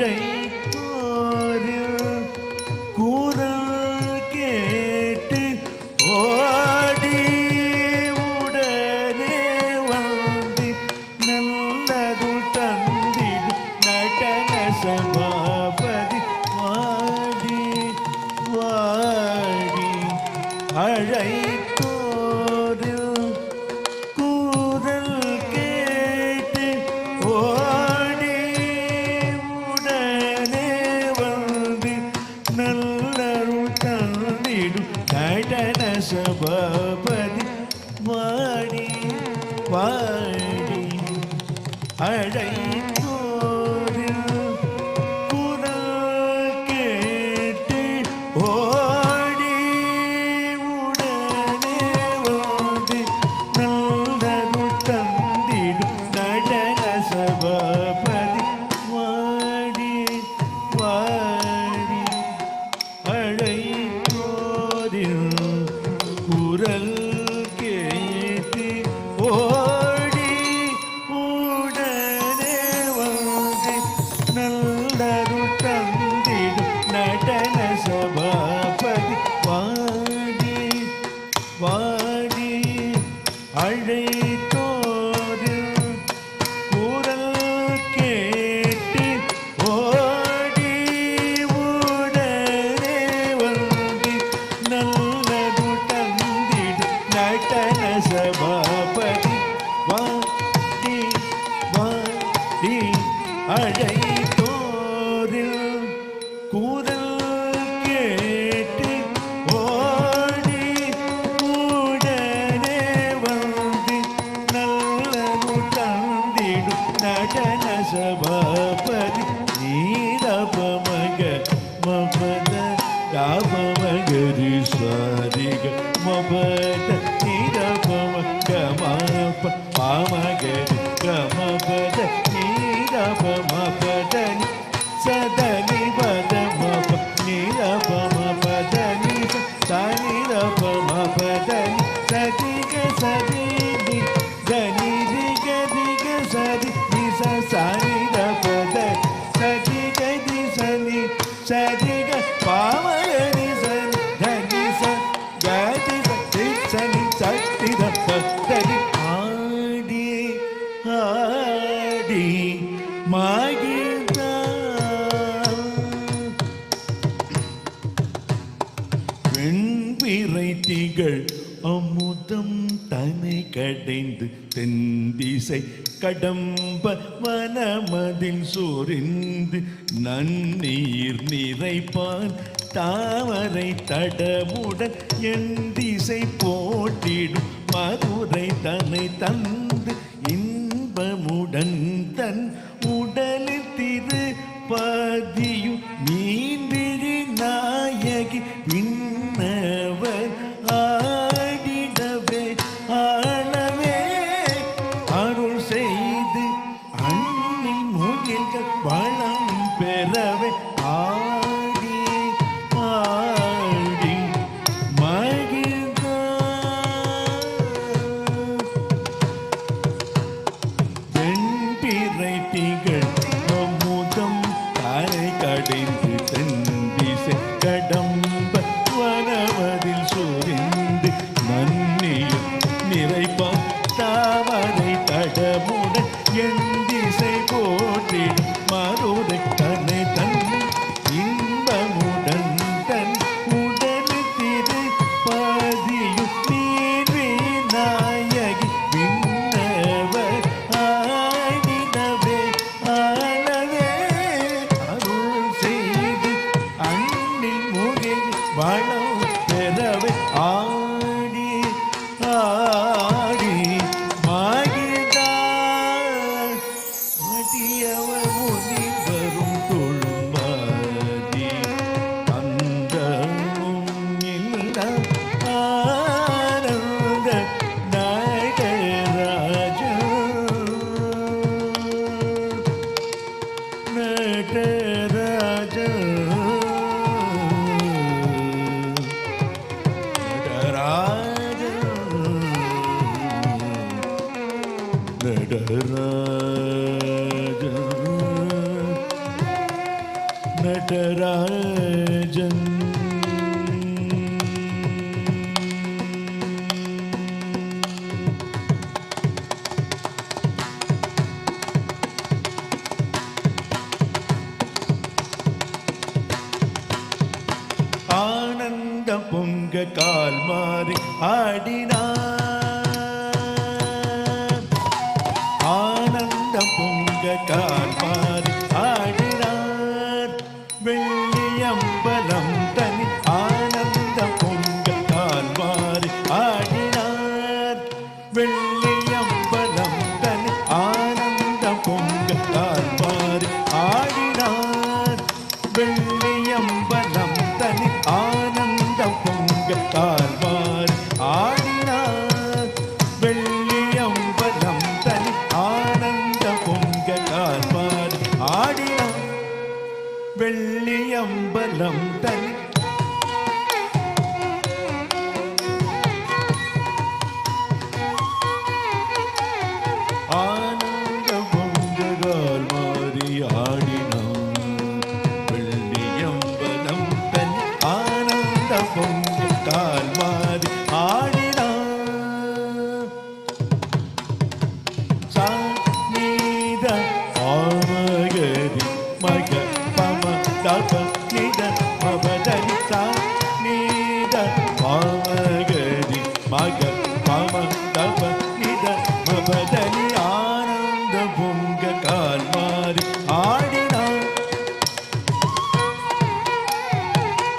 அழைத்தோரில் குரல் கேட்டு ஓடி உடனே வந்து நல்லதுள் தந்திடு நடன சபாபதி வாடி வாடி அழைத்தோரில் குரல் கேட்டு ஓடி உடனே வந்து நல்லருள் தந்திடும் நடன சபாபதி வாடி வாடி அழைத்தோரில் குரல் கேட்டு ஓடி உடனே வந்து நல்லருள் தந்திடும் நடன சபாபதி வாடி வாடி அழைத்தோரில் குரல் கேட்டு ஓடி உடனே வந்து நல்லருள் தந்திடும் நடன சபாபதி வாடி வாடி அழைத்தோரில் குரல் கேட்டு ஓடி உடனே வந்து நல்லருள் தந்திடும் நடன சபாபதி வாடி வாடி அழைத்தோரில் குரல் கேட்டு ஓடி உடனே வந்து நல்லருள் தந்திடும் நடன சபாபதி நீரபமக மபத ராமமகரி சாரிக மபத நீரபம கமப பாமகரி கமபத நீரபமபதனி சதனி பத மப நீரபமபதனி சனிரபமபதனி சதிக சதினி தனி திக திக சதி நிச சனிரபத சதிக தி சனி சதிக பாமகரி சனி தனி ச கதி சதி சனி சக்தி தனி ஆடி ஆடி மகிழ்ந்தா வெண்பிறை திகழ் அமுதம் தனை கடைந்து தென்திசை கடம்ப வனமதில் சொரிந்து நன்னீர் நிறைப்பான் தாமரை தடமுடன் என் திசை போட்டிடும் மதுரை தன்னை தந்து இன்பமுடன் தன் உடலில் திரு பதியும் நீந்திரி நாயகி விண்ணவர் ஆடிடவே ஆளவே அருள் செய்து அண்ணில் முகில்கள் வளம் பெறவே ஆடி ஆடி மகிழ்ந்தார் வெண்பிறை திகழ் அமுதம் தரை கடைந்து தென்திசை கடம்ப வனமதில் சொரிந்து நன்னியும் நிறைப்பான் தாமரை தடமுடன் என் திசை போற்றிடும் மருதை தன்னை தன் இன்பமுடன் தன் உடல் திரு பதியும் நீர்வே நாயகி விண்ணவர் ஆடினவே ஆளவே அருள் செய்து அண்ணில் முகில் வளம் பெறவே ஆடி ஆடி மகிழ்ந்தார் மதியவர் முனி வரும் தொழும்பாதி அந்தமும் இல்ல ஆனந்த நடராஜ நடராஜ நடராஜ நடராஜ நடராஜன் ஆனந்த பொங்க கால் மாறி ஆடினார் ஆனந்த பொங்க கால் மாறி ஆடினார் வெள்ளியம்பலம் தனி ஆனந்த பொங்க கால் மாறி ஆடினார் வெள்ளியம்பலம் தனி ஆனந்த பொங்க கால் மாறி ஆடினார் வெள்ளியம்பலம் தனி ஆனந்த பொங்க கால் மாறி ஆடினார் வெள்ளியம்பலம் தனி ஆனந்த பொங்க கால் மாறி ஆடினார் வெள்ளியம்பலம் தனி ஆனந்த பொங்க கால் மாறி ஆடினார் வெள்ளியம்பலம் தனி ஆனந்த பொங்க கால் மாறி ஆடினார் சாநீத ஆமகரி மக பம தப நித மபதனி சாநீத ஆமகரி மக பம தப நித மபதனி ஆனந்த பொங்க கால் மாறி ஆடினார்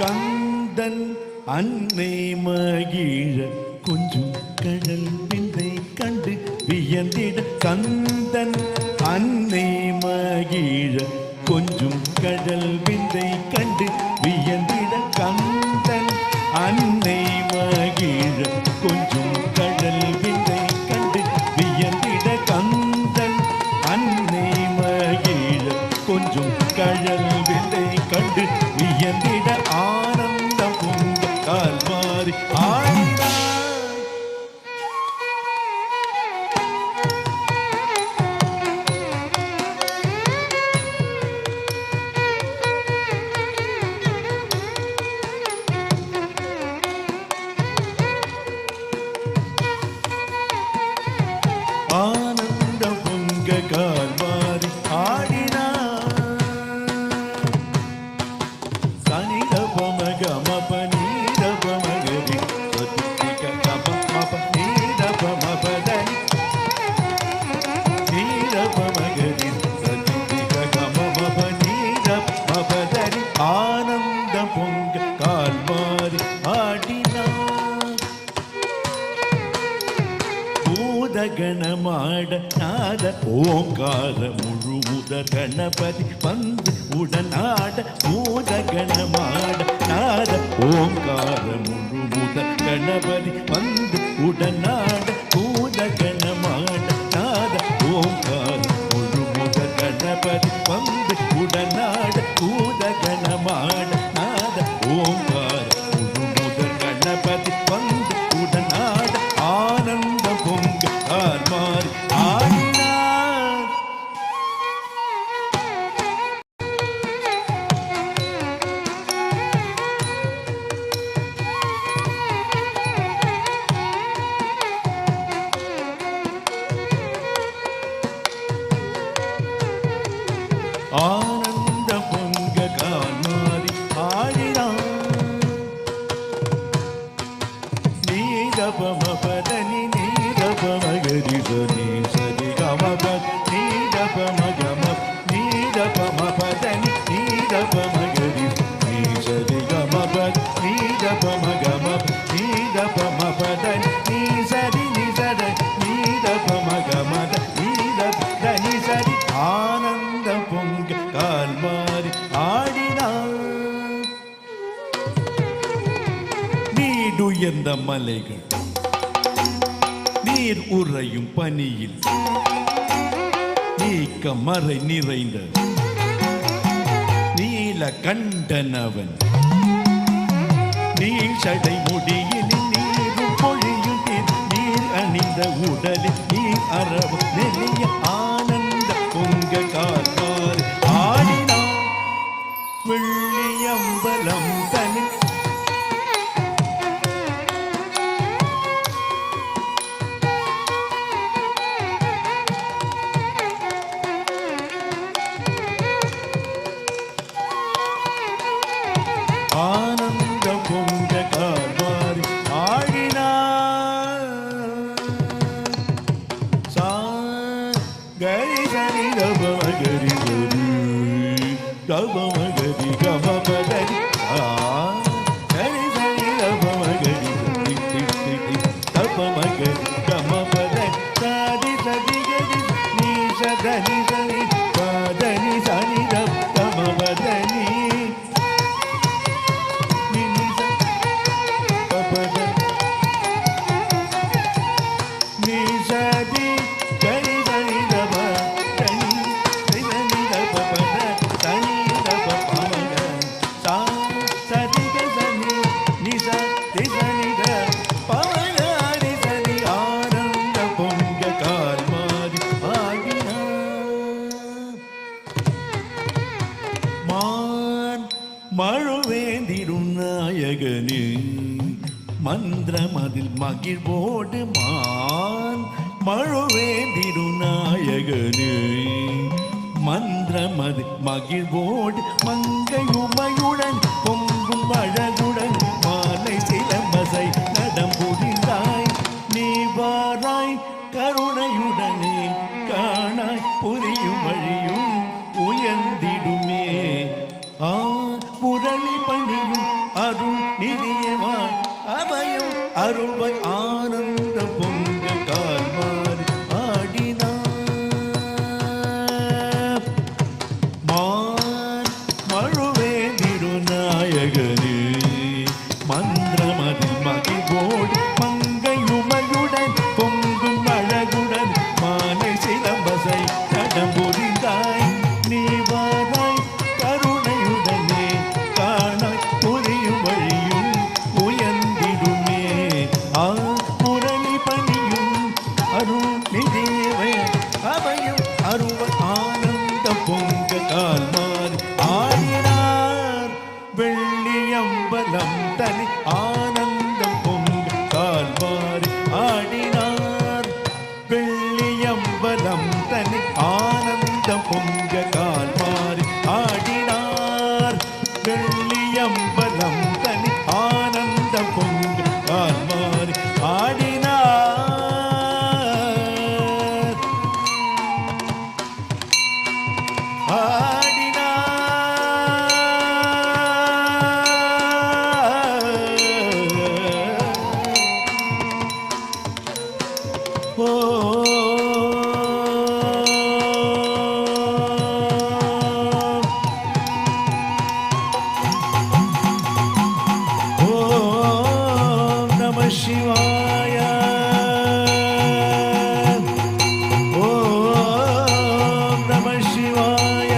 கந்தன் அன்னை மகிழ கொஞ்சம் கடல் விந்தை கண்டு வியந்திட கந்தன் அன்னை மகிழ கொஞ்சம் கடல் விந்தை கண்டு வியந்திட கந்தன் அன்னை மகிழ கொஞ்சம் கடல் விந்தை கண்டு வியந்திட கந்தன் அன்னை மகிழ கொஞ்சம் கடல் விந்தை கண்டு வியந்திட ஆனந்த பொங்க கால் மாறி ஆடினார் ஆனந்த பொங்க கால் மாறி ஆடினார் சனித பொமக மப நீத பொமகரி சதுத்திக கப மப நீத பொமபதனி நீத பொமகரி சதுத்திக கப மப நீத மபதனி ஆனந்த பொங்க கால் மாறி ஆடினார் பூதகணமாட நாத ஓங்கார முழுமுதற் கணபதி வந்து உடனாட பூதகணமாட நாத ஓங்கார முழுமுதற் கணபதி வந்து உடனாட பூதகணமாட நாத ஓங்கார முழுமுதற் கணபதி வந்து உடனாட பூதகணமாட நாத ஓங்கார முழுமுதற் கணபதி வந்து உடனாட ஆனந்த பொங்க கால் மாறி ஆடினார் ஆனந்த பொங்க கால் மாறி ஆடினார் நீதபமபதனி நீதபமகரி சனி சரி கமப நீதபமகம நீதபமபதனி நீதபமகரி நீ சரி கமப நீதபமகம நீதபமபதனி நீ சரி நிசர நீதபமகமத நீதபதனி சரி ஆனந்த பொங்க கால் மாறி ஆடினார் நீடுயர்ந்த மலைகள் நீர் உறையும் பனியில் நீக்க மறை நிறைந்த நீல கண்டனவன் நீள் சடை முடியில் நீரும் பொழியும் நீர் அணிந்த உடலில் நீர் அரவு நெளிய ஆனந்த பொங்க கால் மாறி ஆடினார் வெள்ளியம்பலம் தனி ஆனந்த பொங்க கார்வாரி ஆடினார் சா கரி சரி தப மகரி கரி தப மகரி கம பதரி கரி சரி தப மகரி தப மகரி கம பதரி சாதி சதி கரி நீ சதனி சரி பதனி சனி தம பதனி மழுவேந்திடும் நாயகனே மந்திரமதில் மகிழ்வோடு மான் மழுவேந்திடும் நாயகனே மந்திரமதில் மகிழ்வோடு மங்கையுமையுடன் பொங்கும் அழகுடன் மாலை சிலம்பசை நடம் புரிந்தாய் நீ வாராய் கருணையுடனே காணாய் புரியும் வழியும் உயர்ந்திடுமே முரளி பணியும் அருள் நிதியமா அபயம் அருள்வை ஆனந்த பொங்க கால்வாரி ஆடினார் மான் மழுவேந்திரு நாயகனே மந்திரமதில் மகிழ்வோடு மங்கையுமையுடன் பொங்கும் அழகுடன் மாலை சிலம்பசை நடம் புரிந்தாய் நீ வாராய் கருணையுடனே காணாய் புரியும் வழியும் உயர்ந்திடுமே முரளி பணியும் அருள் நிதியவை அபயம் அருவ ஆனந்த பொங்க கால்மாறி ஆடினார் வெள்ளியம்பலம் தனி ஆனந்தம் பொங்க கால்மாறி ஆடினார் வெள்ளியம்பலம் தனி ஆனந்தம் பொங்க கால்மாறி ஆடினார் வெள்ளியம்பலம் தனி ஆனந்தம் பொங்க கால்மாறி ஆடினார் ஓம் நம சிவாய ஓம் நம சிவாய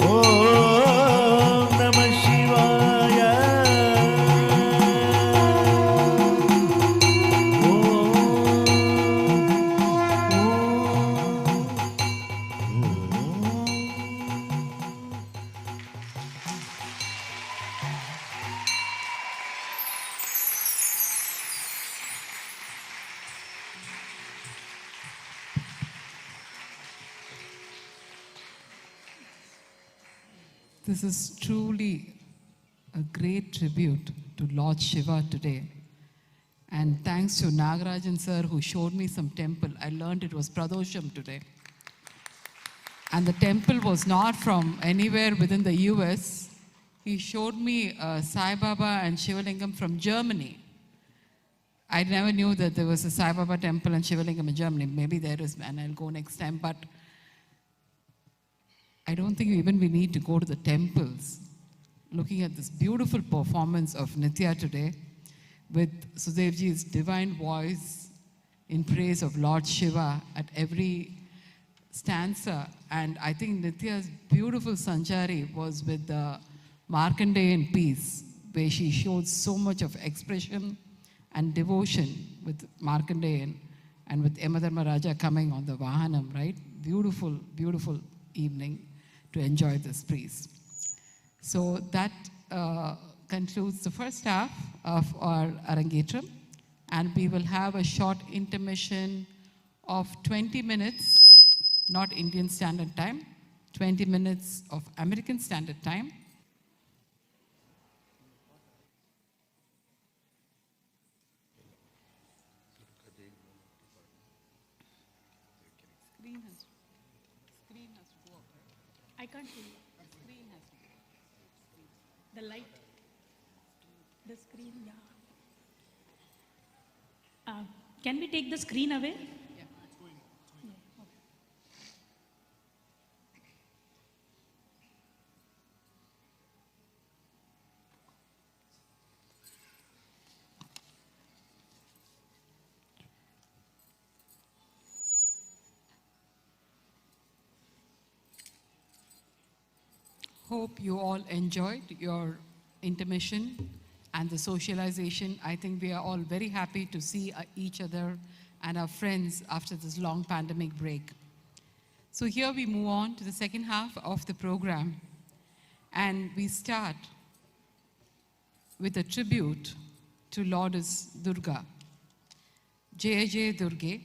ஓம் நம சிவாய This is truly a great tribute to Lord Shiva today. And thanks to Nagarajan sir who showed me some temple. I learned it was Pradosham today. And the temple was not from anywhere within the US. He showed me Sai Baba and Shivalingam from Germany. I never knew that there was a Sai Baba temple and Shivalingam in Germany. Maybe there is, and I'll go next time. But I don't think even we need to go to the temples. Looking at this beautiful performance of Nitya today with Sudevji's divine voice in praise of Lord Shiva at every stanza. And I think Nitya's beautiful Sanchari was with the Markandeyan piece, where she showed so much of expression and devotion with Markandeyan and with Yamadharma Raja coming on the Vahanam, right? Beautiful, beautiful evening. to enjoy this piece. So that concludes the first half of our Arangetram, and we will have a short intermission of 20 minutes, not Indian Standard Time, 20 minutes of American Standard Time. I can't see. Screen has to go. The light. The screen, yeah. Can we take the screen away? Yeah, it's going. Yeah, okay. Hope you all enjoyed your intermission and the socialization. I think we are all very happy to see each other and our friends after this long pandemic break. So here we move on to the second half of the program, and we start with a tribute to Lourdes Durga, Jai Jai Durge,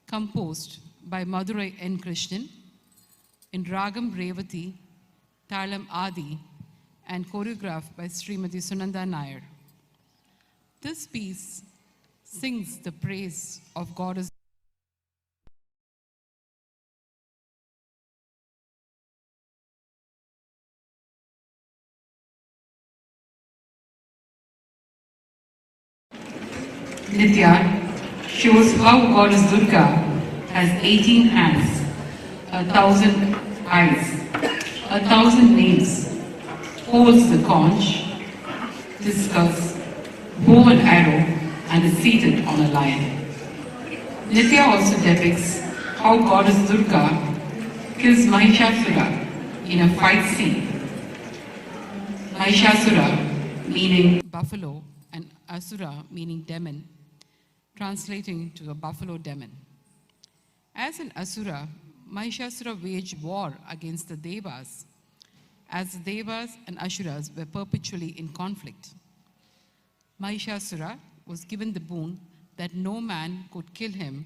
composed by Madurai N. Krishnan in Ragam Revati, Talam Adi, and choreographed by Srimati Sunanda Nair. This piece sings the praise of Goddess Nitya shows how Goddess Durga has 18 hands, 1,000 eyes, 1,000 names, holds the conch, discus, bow and arrow, and is seated on a lion. Nitya also depicts how Goddess Durga kills Mahishasura in a fight scene. Mahishasura meaning buffalo and Asura meaning demon, translating to a buffalo demon. As an Asura, Mahishasura waged war against the Devas, as the Devas and Asuras were perpetually in conflict. Mahishasura was given the boon that no man could kill him.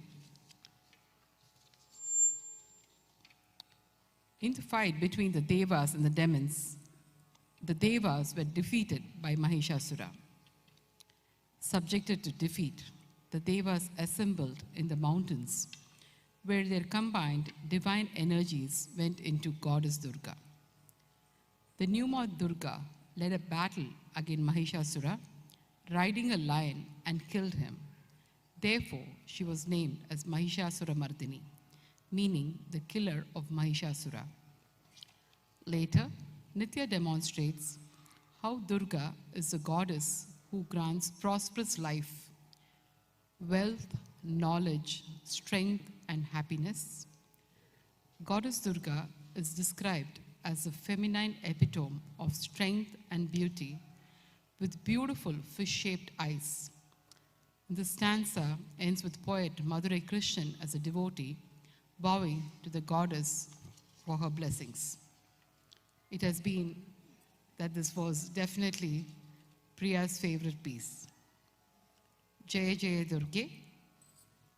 In the fight between the Devas and the demons, the Devas were defeated by Mahishasura. Subjected to defeat, the Devas assembled in the mountains, where their combined divine energies went into Goddess Durga. The newborn Durga led a battle against Mahishasura, riding a lion and killed him. Therefore, she was named as Mahishasura Mardini, meaning the killer of Mahishasura. Later, Nitya demonstrates how Durga is the goddess who grants prosperous life, wealth, knowledge, strength, and happiness. Goddess Durga is described as a feminine epitome of strength and beauty with beautiful fish-shaped eyes. The stanza ends with poet Madurai Krishnan as a devotee bowing to the goddess for her blessings. It has been that this was definitely Priya's favorite piece. Jai Jai Durge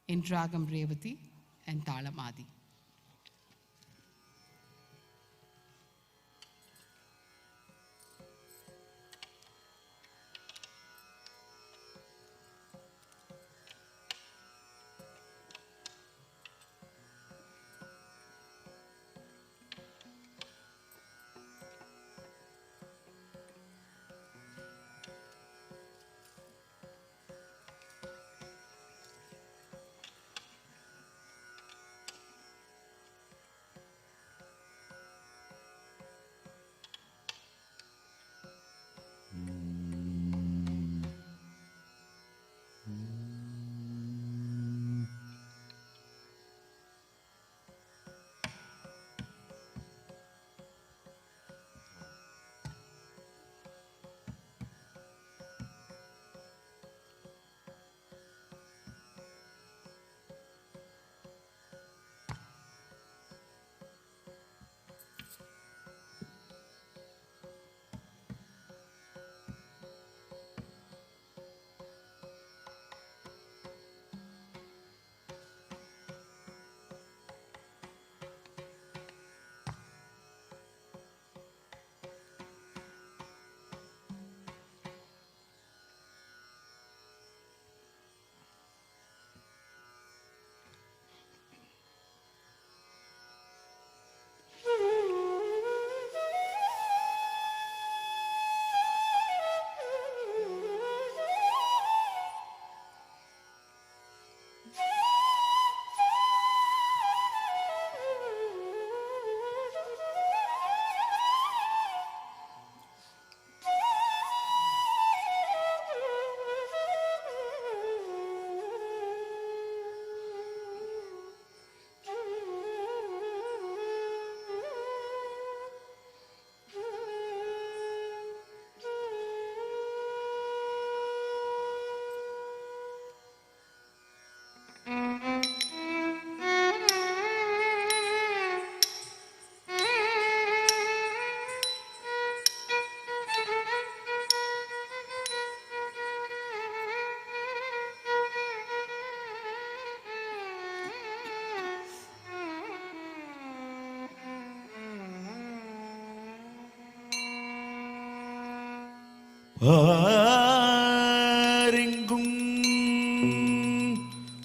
in Ragam Revati and Talam Adi. ஆரெங்கும்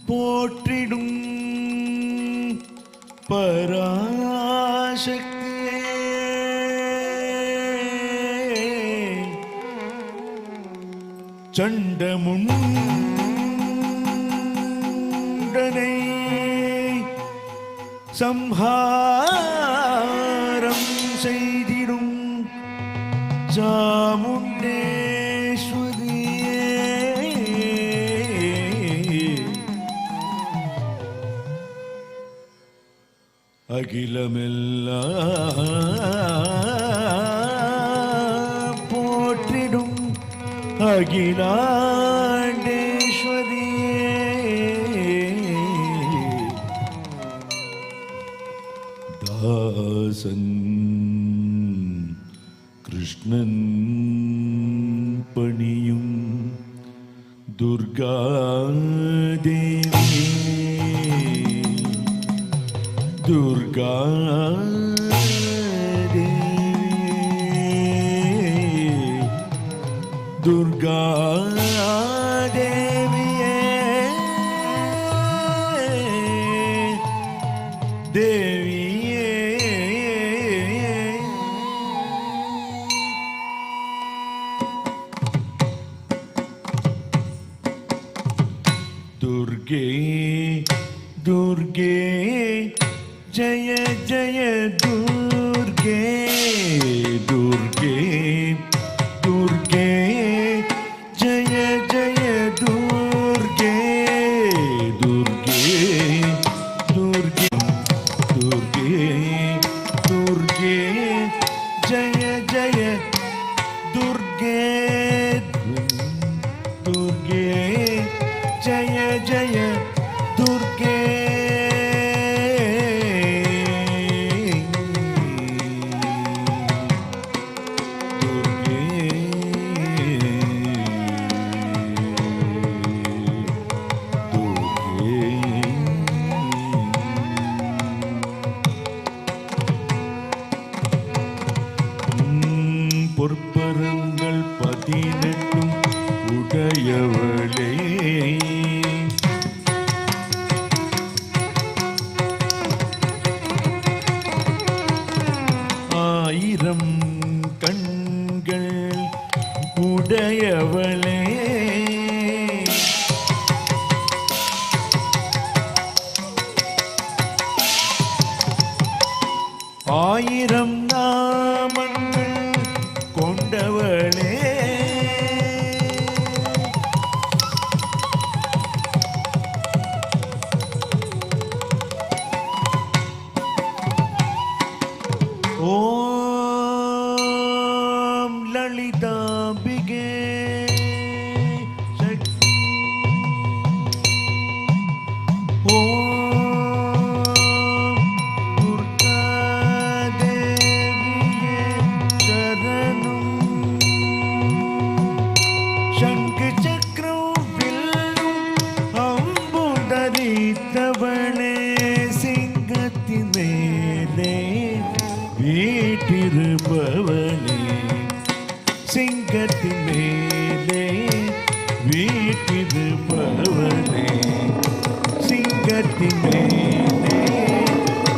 போற்றிடும் பராசக்தியே சண்டமுண்டனை சம்ஹாரம் செய்திடும் சாமுண்டேஸ்வரியே அகிலமெல்லாம் போற்றிடும் அகிலாண்டேஸ்வரியே தாசன் கிருஷ்ணன் பணியும் துர்காதேவி துர்காதேவியே தேவியே दुर्गे दुर्गे जय जय दुर्गे दुर्गे दुर्गे जय जय दुर्गे दुर्गे दुर्गे दुर्गे दुर्गे जय जय दुर्गे दुर्गे जय जय दुर्गे பொற்பரங்கள் 18 உடையவளே ஆயிரம் கண்கள் உடையவளே ஆயிரம் நாமங்கள் கொண்டவளே ஓம் லலிதாம்பிகே சக்தி ஓம் துர்காதேவியே சரணம் சங்கு சக்கரம் வில்லும் அம்பும் தரித்தவளே சிங்கத்தின் மேலே வீட்டிருப்பவளே சிங்கத்தின் மேலே வீட்டிருப்பவளே சிங்கத்தின் மேலே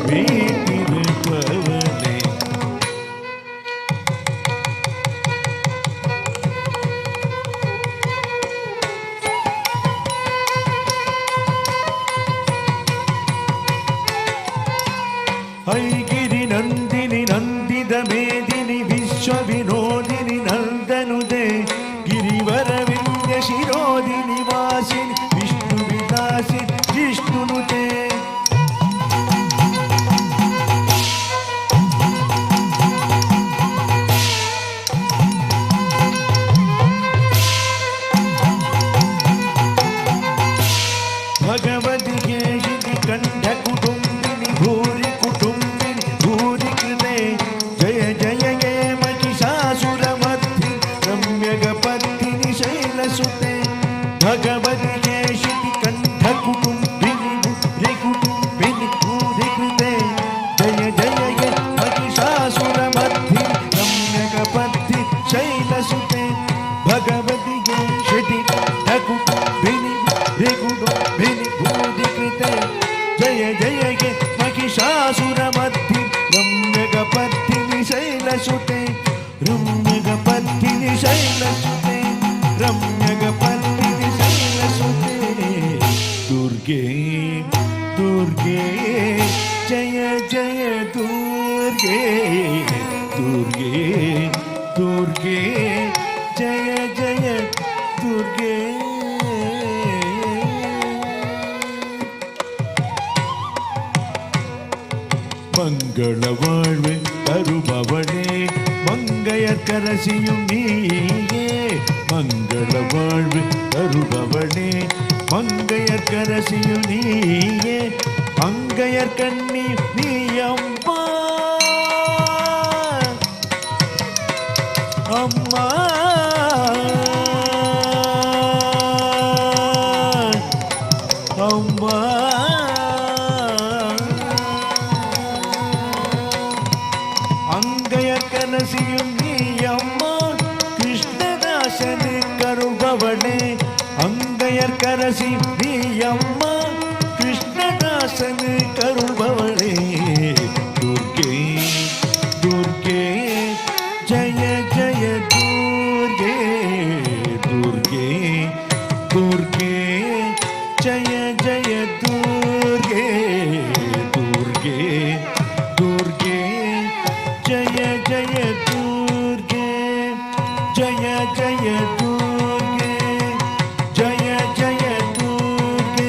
வீட்டிருப்பவளே ஐகிரி நந்தினி நந்தித மேதினி விஸ்வவினோதினி நந்தனுதே ಗಿರಿವರವಿಂದ ಶಿರೋದಿನಿ ವಾಸಿನಿ ವಿಷ್ಣು ವಿಲಾಸಿ ಜಿಷ್ಣುನುತೆ ಭಗವತಿಗೆ ಶಿತಿ ಕಂಠ ಕುಟುಂಬಿನಿ ಭೂರಿ ಕುಟುಂಬಿನಿ ಭೂರಿ ಕೃತೆ ಜಯ ಜಯ ಜಯ ಮಹಿಷಾಸುರ शैलसुते रम्यगपत्तिनि शैलसुते रम्यगपत्तिनि शैलसुते दुर्गे दुर्गे जय जय दुर्गे दुर्गे दुर्गे जय जय दुर्गे மங்கள வாழ்வு தருபவளே மங்கையர்க்கரசியும் நீயே மங்கள வாழ்வு தருபவளே மங்கையர்க்கரசியும் நீயே மங்கையர் கண்ணி நீ அம்மா அம்மா அம்மா அங்கையர்க்கரசியும் நீ அம்மா கிருஷ்ணதாசனு கருபவளே அங்கையர்க்கரசி நீ அம்மா கிருஷ்ணதாசனு கருபவளே துர்கே துர்கே ஜய ஜய துர்கே துர்கே துர்கே ஜய ஜய துர்கே துர்கே துர்கே जय जय दुर्गे जय जय दुर्गे जय जय दुर्गे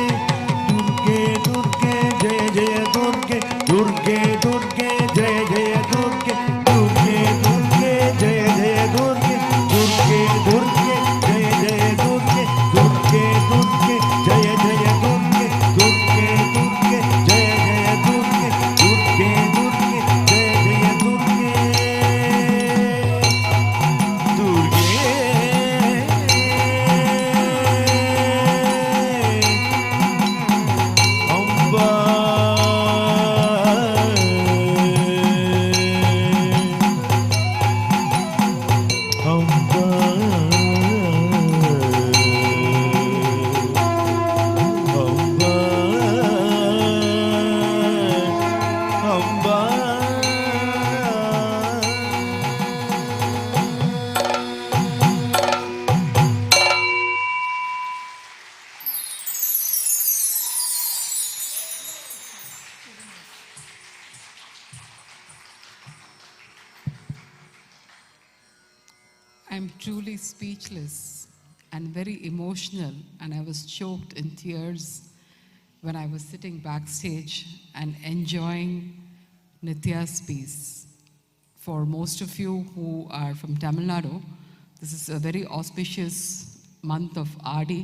दुर्गे दुर्गे जय जय दुर्गे दुर्गे दुर्गे जय जय दुर्गे दुर्गे दुर्गे जय जय दुर्गे दुर्गे दुर्गे जय जय दुर्गे दुर्गे दुर्गे जय जय दुर्गे दुर्गे दुर्गे जय जय दुर्गे दुर्गे दुर्गे जय जय दुर्गे Amba Amba Amba I'm truly speechless and very emotional, and I was choked in tears when I was sitting backstage and enjoying Nithya's piece. For most of you who are from Tamil Nadu, this is a very auspicious month of Adi,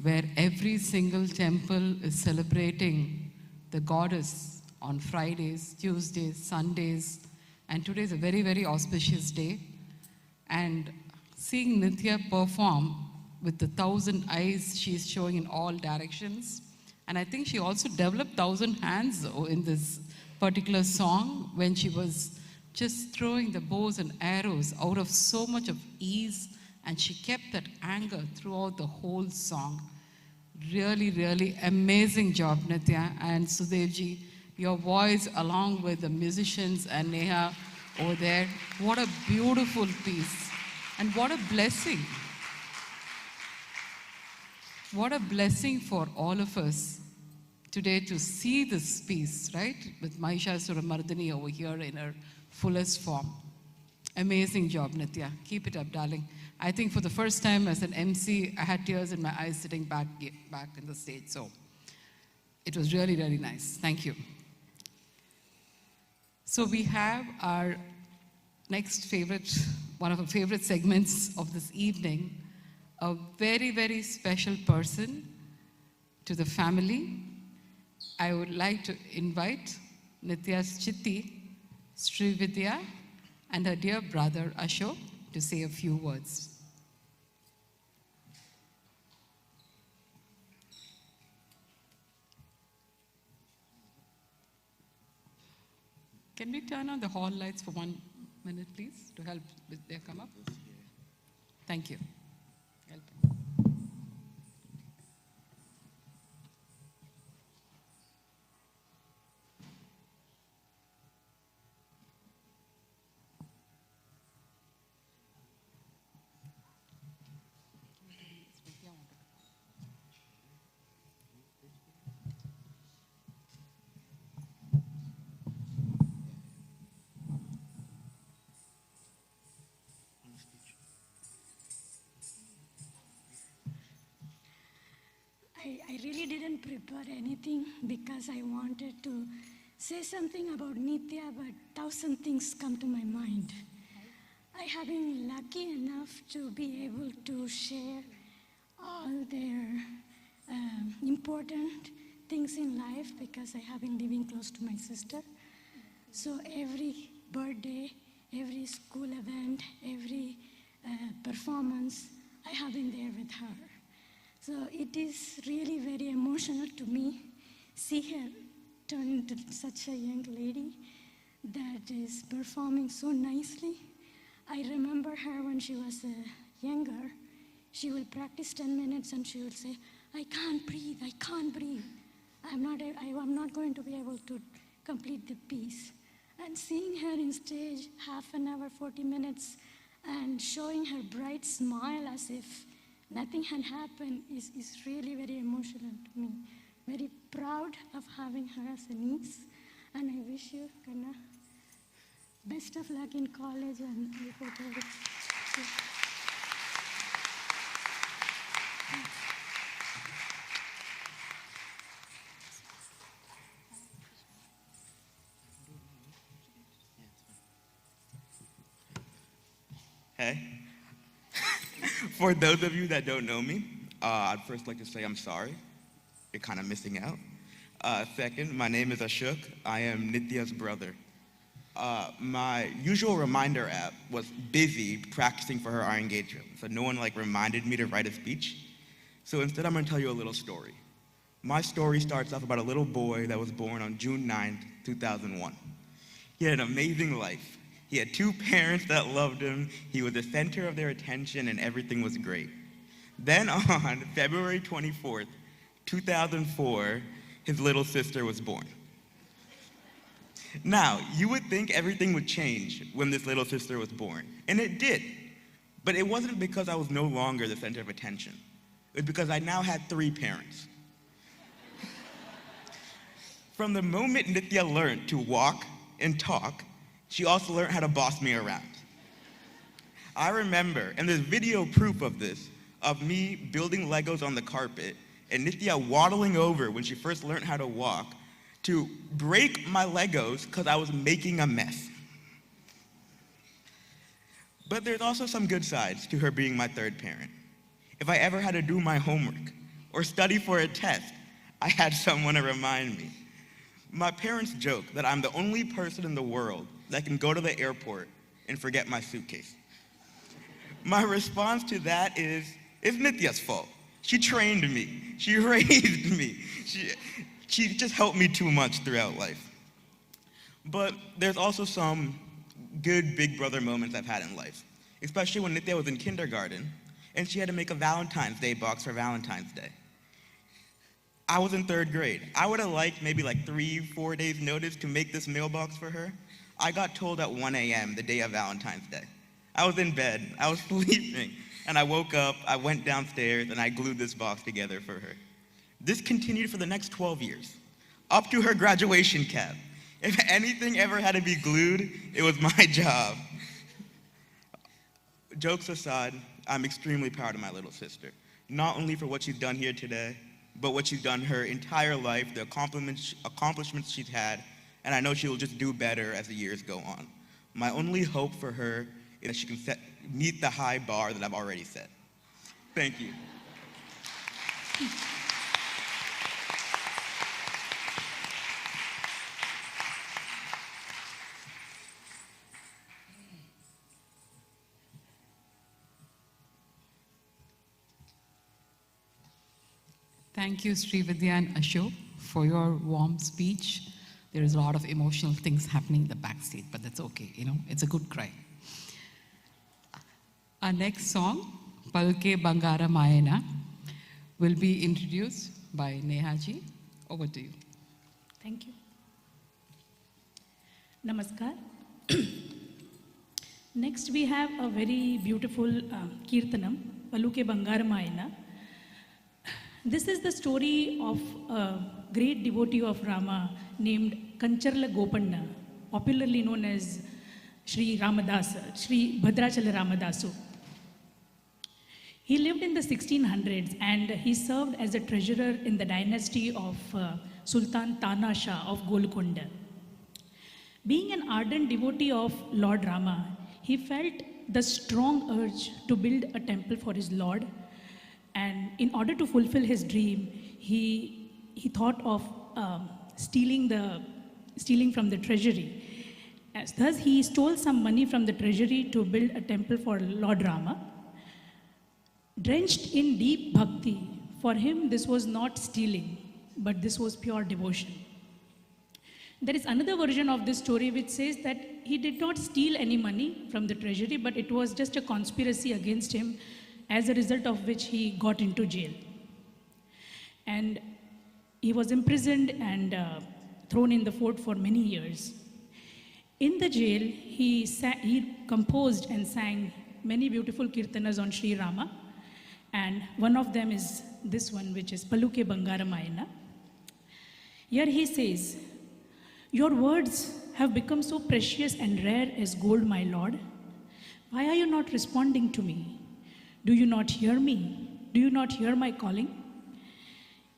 where every single temple is celebrating the goddess on Fridays, Tuesdays, Sundays, and today is a very, very auspicious day. And seeing Nithya perform with the 1,000 eyes she's showing in all directions, and I think she also developed 1,000 hands in this particular song when she was just throwing the bows and arrows out of so much of ease, and she kept that anger throughout the whole song. Really, really amazing job, Nithya. And Sudevji, your voice along with the musicians and Neha over there, what a beautiful piece. And what a blessing. What a blessing for all of us today to see this piece, right? With Mahisha Suramardini over here in her fullest form. Amazing job, Nithya. Keep it up, darling. I think for the first time as an MC, I had tears in my eyes sitting back in the stage. So it was really, really nice. Thank you. So we have our next favorite, one of our favorite segments of this evening, a very, very special person to the family. I would like to invite Nithya's Chitti, Srividya, and her dear brother Ashok to say a few words. Can we turn on the hall lights for 1 minute, please, to help with their come up? Thank you. Help. I really didn't prepare anything because I wanted to say something about Nitya, but 1,000 things come to my mind. I have been lucky enough to be able to share all their important things in life because I have been living close to my sister. So every birthday, every school event, every performance, I have been there with her. So it is really very emotional to me, see her turn into such a young lady that is performing so nicely. I remember her when she was younger. She will practice 10 minutes and she will say, I can't breathe, I can't breathe. I'm not going to be able to complete the piece. And seeing her in stage, half an hour, 40 minutes, and showing her bright smile as if nothing had happened is really very emotional to me. Very proud of having her as a niece. And I wish you, Kanna, best of luck in college and I hope everything. Hey. For those of you that don't know me, I'd first like to say I'm sorry. You're kind of missing out. Second, my name is Ashok. I am Nithya's brother. My usual reminder app was busy practicing for her Arangetram, so no one reminded me to write a speech. So instead, I'm going to tell you a little story. My story starts off about a little boy that was born on June 9th, 2001. He had an amazing life. He had 2 parents that loved him. He was the center of their attention, and everything was great. Then on February 24th, 2004, his little sister was born. Now, you would think everything would change when this little sister was born, and it did. But it wasn't because I was no longer the center of attention. It was because I now had 3 parents. From the moment Nithya learned to walk and talk, she also learned how to boss me around. I remember, and there's video proof of this, of me building Legos on the carpet and Nithya waddling over when she first learned how to walk to break my Legos because I was making a mess. But there's also some good sides to her being my 3rd parent. If I ever had to do my homework or study for a test, I had someone to remind me. My parents joke that I'm the only person in the world that can go to the airport and forget my suitcase. My response to that is, it's Nithya's fault. She trained me. She raised me. She just helped me too much throughout life. But there's also some good big brother moments I've had in life, especially when Nithya was in kindergarten and she had to make a Valentine's Day box for Valentine's Day. I was in 3rd grade. I would have liked maybe 3-4 days notice to make this mailbox for her. I got told at 1 a.m. the day of Valentine's Day. I was in bed, I was sleeping, and I woke up, I went downstairs, and I glued this box together for her. This continued for the next 12 years, up to her graduation cap. If anything ever had to be glued, it was my job. Jokes aside, I'm extremely proud of my little sister, not only for what she's done here today, but what she's done her entire life, the accomplishments she's had, and I know she will just do better as the years go on. My only hope for her is that she can meet the high bar that I've already set. Thank you. Thank you, Srividya and Ashok, for your warm speech. There is a lot of emotional things happening in the backstage, but that's okay, it's a good cry. Our next song, Palke Bangara Mayana, will be introduced by Nehaji. Over to you. Thank you. Namaskar. Next, we have a very beautiful Kirtanam, Paluke Bangaramayana. This is the story of a great devotee of Rama named Kancharla Gopanna, popularly known as Sri Ramadasa, Sri Bhadrachala Ramadasu. He lived in the 1600s and he served as a treasurer in the dynasty of Sultan Tana Shah of Golconda. Being an ardent devotee of Lord Rama, he felt the strong urge to build a temple for his Lord, and in order to fulfill his dream, he thought of stealing from the treasury. Thus, he stole some money from the treasury to build a temple for Lord Rama. Drenched in deep bhakti, for him this was not stealing, but this was pure devotion. There is another version of this story which says that he did not steal any money from the treasury, but it was just a conspiracy against him, as a result of which he got into jail. And he was imprisoned and thrown in the fort for many years. In the jail, he composed and sang many beautiful kirtanas on Sri Rama, and one of them is this one, which is Paluke Bangaramayana. Here he says, "Your words have become so precious and rare as gold, my Lord. Why are you not responding to me? Do you not hear me? Do you not hear my calling?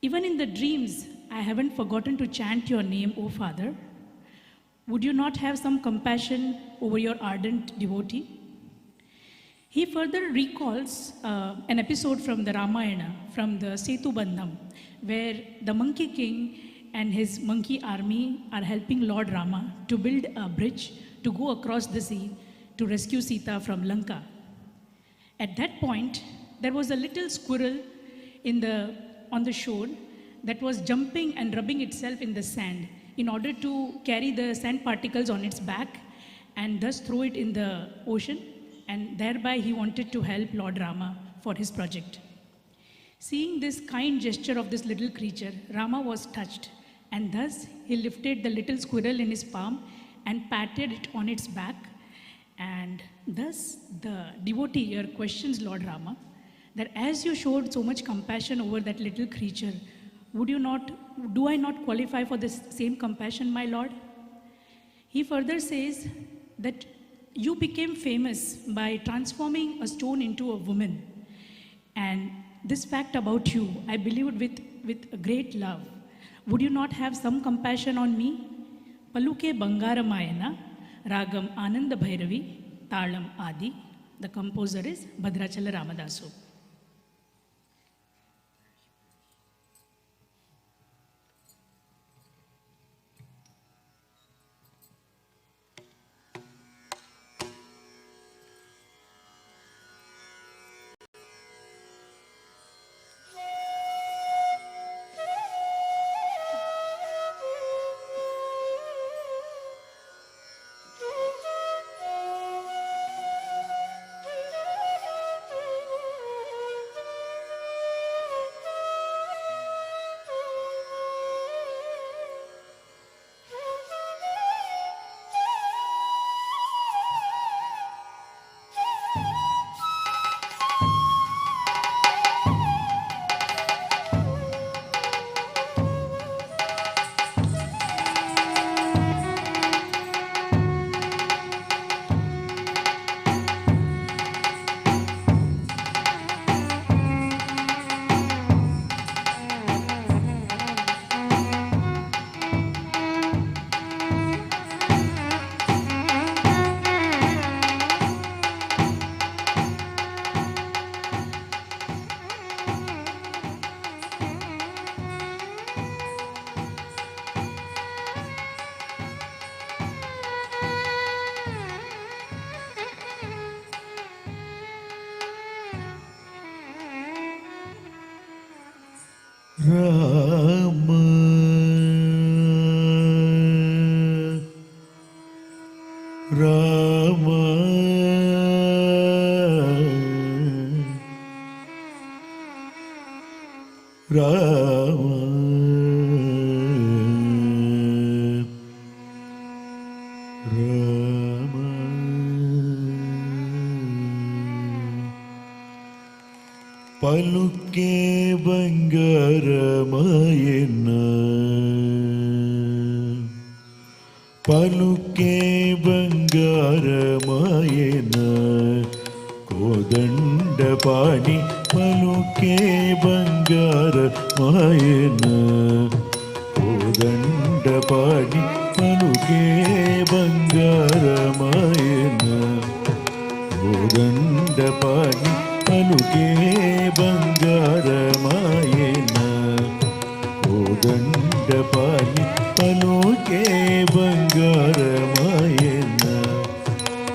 Even in the dreams, I haven't forgotten to chant your name, O Father. Would you not have some compassion over your ardent devotee?" He further recalls an episode from the Ramayana, from the Setu Bandham, where the Monkey King and his monkey army are helping Lord Rama to build a bridge to go across the sea to rescue Sita from Lanka. At that point, there was a little squirrel on the shore that was jumping and rubbing itself in the sand in order to carry the sand particles on its back and thus throw it in the ocean, and thereby he wanted to help Lord Rama for his project. Seeing this kind gesture of this little creature, Rama was touched, and thus he lifted the little squirrel in his palm and patted it on its back. And thus the devotee here questions Lord Rama that as you showed so much compassion over that little creature, do I not qualify for this same compassion, my Lord? He further says that you became famous by transforming a stone into a woman. And this fact about you, I believed with a great love. Would you not have some compassion on me? Paluke Bangaramayana, Ragam Ananda Bhairavi, Talam Adi. The composer is Bhadrachala Ramadasu. Rama, Rama, Rama, Rama. Paluke Bangaramayana, Paluke Bangaramayana, Kodandapani పలుకే బంగారమాయన కోదండపాణి పలుకే బంగారమాయన కోదండపాణి పలుకే బంగారమాయన కోదండపాణి పలుకే బంగారమాయన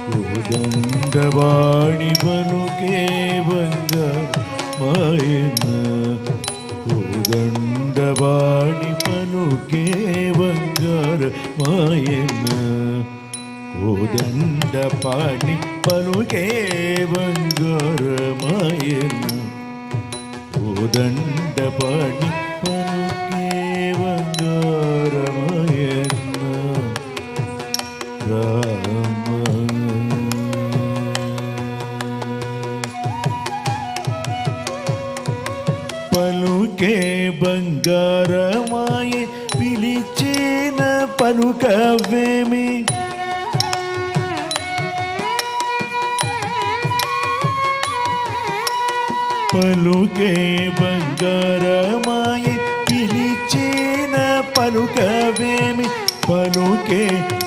కోదండపాణి పలుకే బంగారమాయన కోదండపాణి పలుకే బంగారమాయన కోదండపాణి పలుకే బంగారమాయన కోదండపాణి పలుకే బంగారమాయన రామ పలుకే బంగారమాయ పిలిచిన పలుకవేమి పలుకే బంగారమాయ పిలిచిన పలుకవేమి పలుకే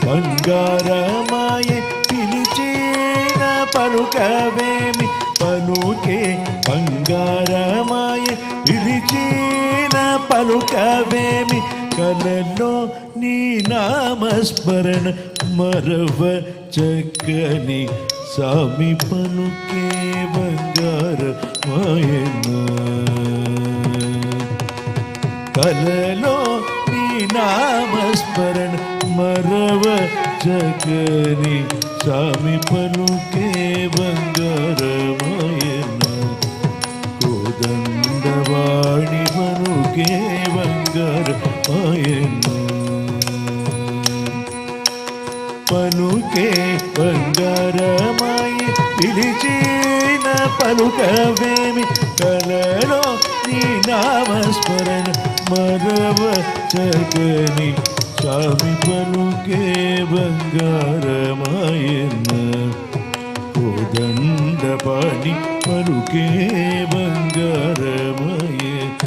బంగారమాయ పిలిచిన పలుకవేమి పలుకే బంగారమాయ పిలిచిన పలుకవేమి కలలో నీ నామస్మరణ మరవ చక్కని సామి పలుకే బంగారమాయన కలలో నీ నామస్మరణ మరవ చక్కని సామి పలుకే బంగారమాయన కోదండవాణి పలుకే బంగారమాయన పలుకే బంగారమాయ పిలిచిన పలుకవేమి కలలో నీ నామస్మరణ మరవ చక్కని స్వామి పలుకే బంగారమాయన కోదండపాణి పలుకే బంగారమాయన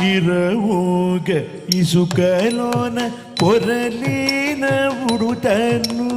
ఇరవోగ ఇసుకలోన పొరలిన ఉడుతను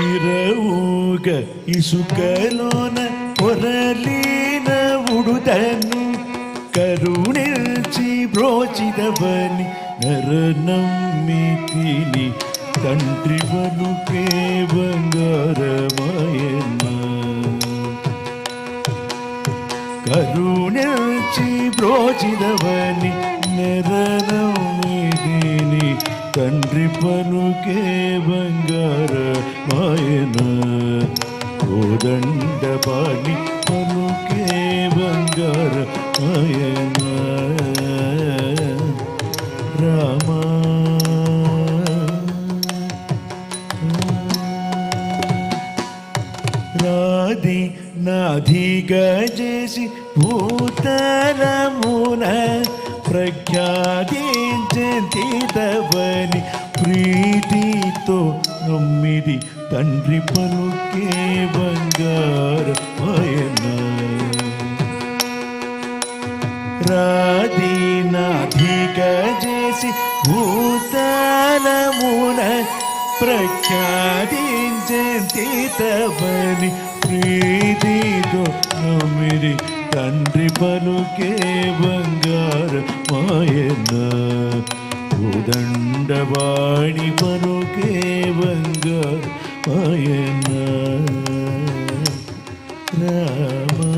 ఇరవుగ ఇసుకలోన పొరలిన ఉడుతను కరుణించి బ్రోచిదవని నరనమ్మితిని తండ్రి పలుకే బంగారమాయన కరుణించి బ్రోచిదవని నరనమ్మితిని తండ్రి పలుకే బంగారమాయన కోదండపాణి పలుకే బంగారమాయన రామా రాధి నాధిగా చేసి భూతరమున ప్రఖ్యాతించని ప్రీతితో నమ్మిది తండ్రి పలుకే బంగారమాయన రాధీనాధిగా చేసి భూతలమున ప్రఖ్యాతించని ప్రీతితో నమ్మిది తండ్రి పలుకే బంగారమాయన కోదండవాణి పలుకే బంగారమాయన రామా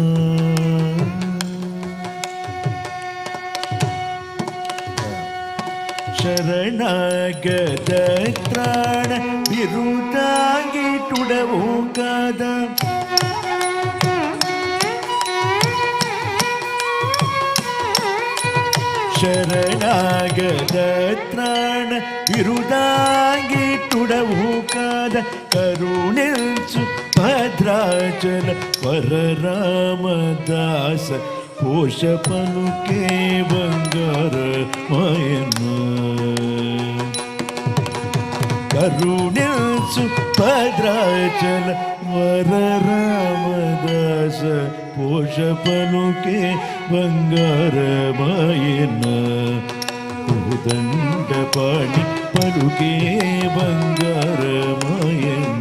శరణాగత త్రాణ విరుదాంగిటుడవు కాదా శరణాగత త్రాణ విరుదాంగిటుడవు కాదా కరుణించు భద్రాచల పరరామదాస పోష పలుకే బంగారమాయన కరుణించు భద్రాచల వరరామదాస పోష పలుకే బంగారమాయన కోదండపాణి పలుకే బంగారమాయన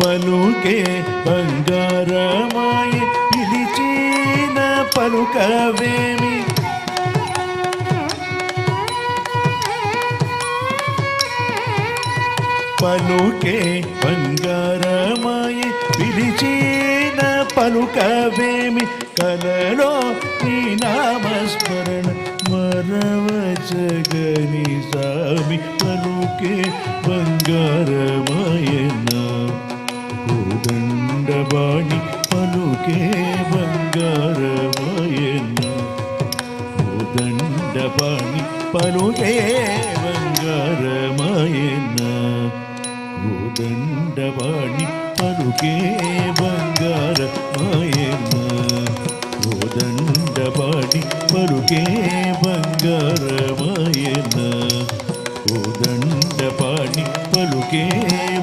పలుకే బంగారమాయ పిలిచిన పలుకవేమి పలుకే బంగారమాయ పిలిచిన పలుకవేమి కలలో నీ నామస్మరణ మరవచగని స్వామి పలుకే బంగారమాయన కోదండవాణి పలుకే బంగారమాయన కోదండవాణి పలుకే బంగారమాయన కోదండవాణి పలుకే బంగారమాయన కోదండవాణి పలుకే బంగారమాయన కోదండపాణి పలుకే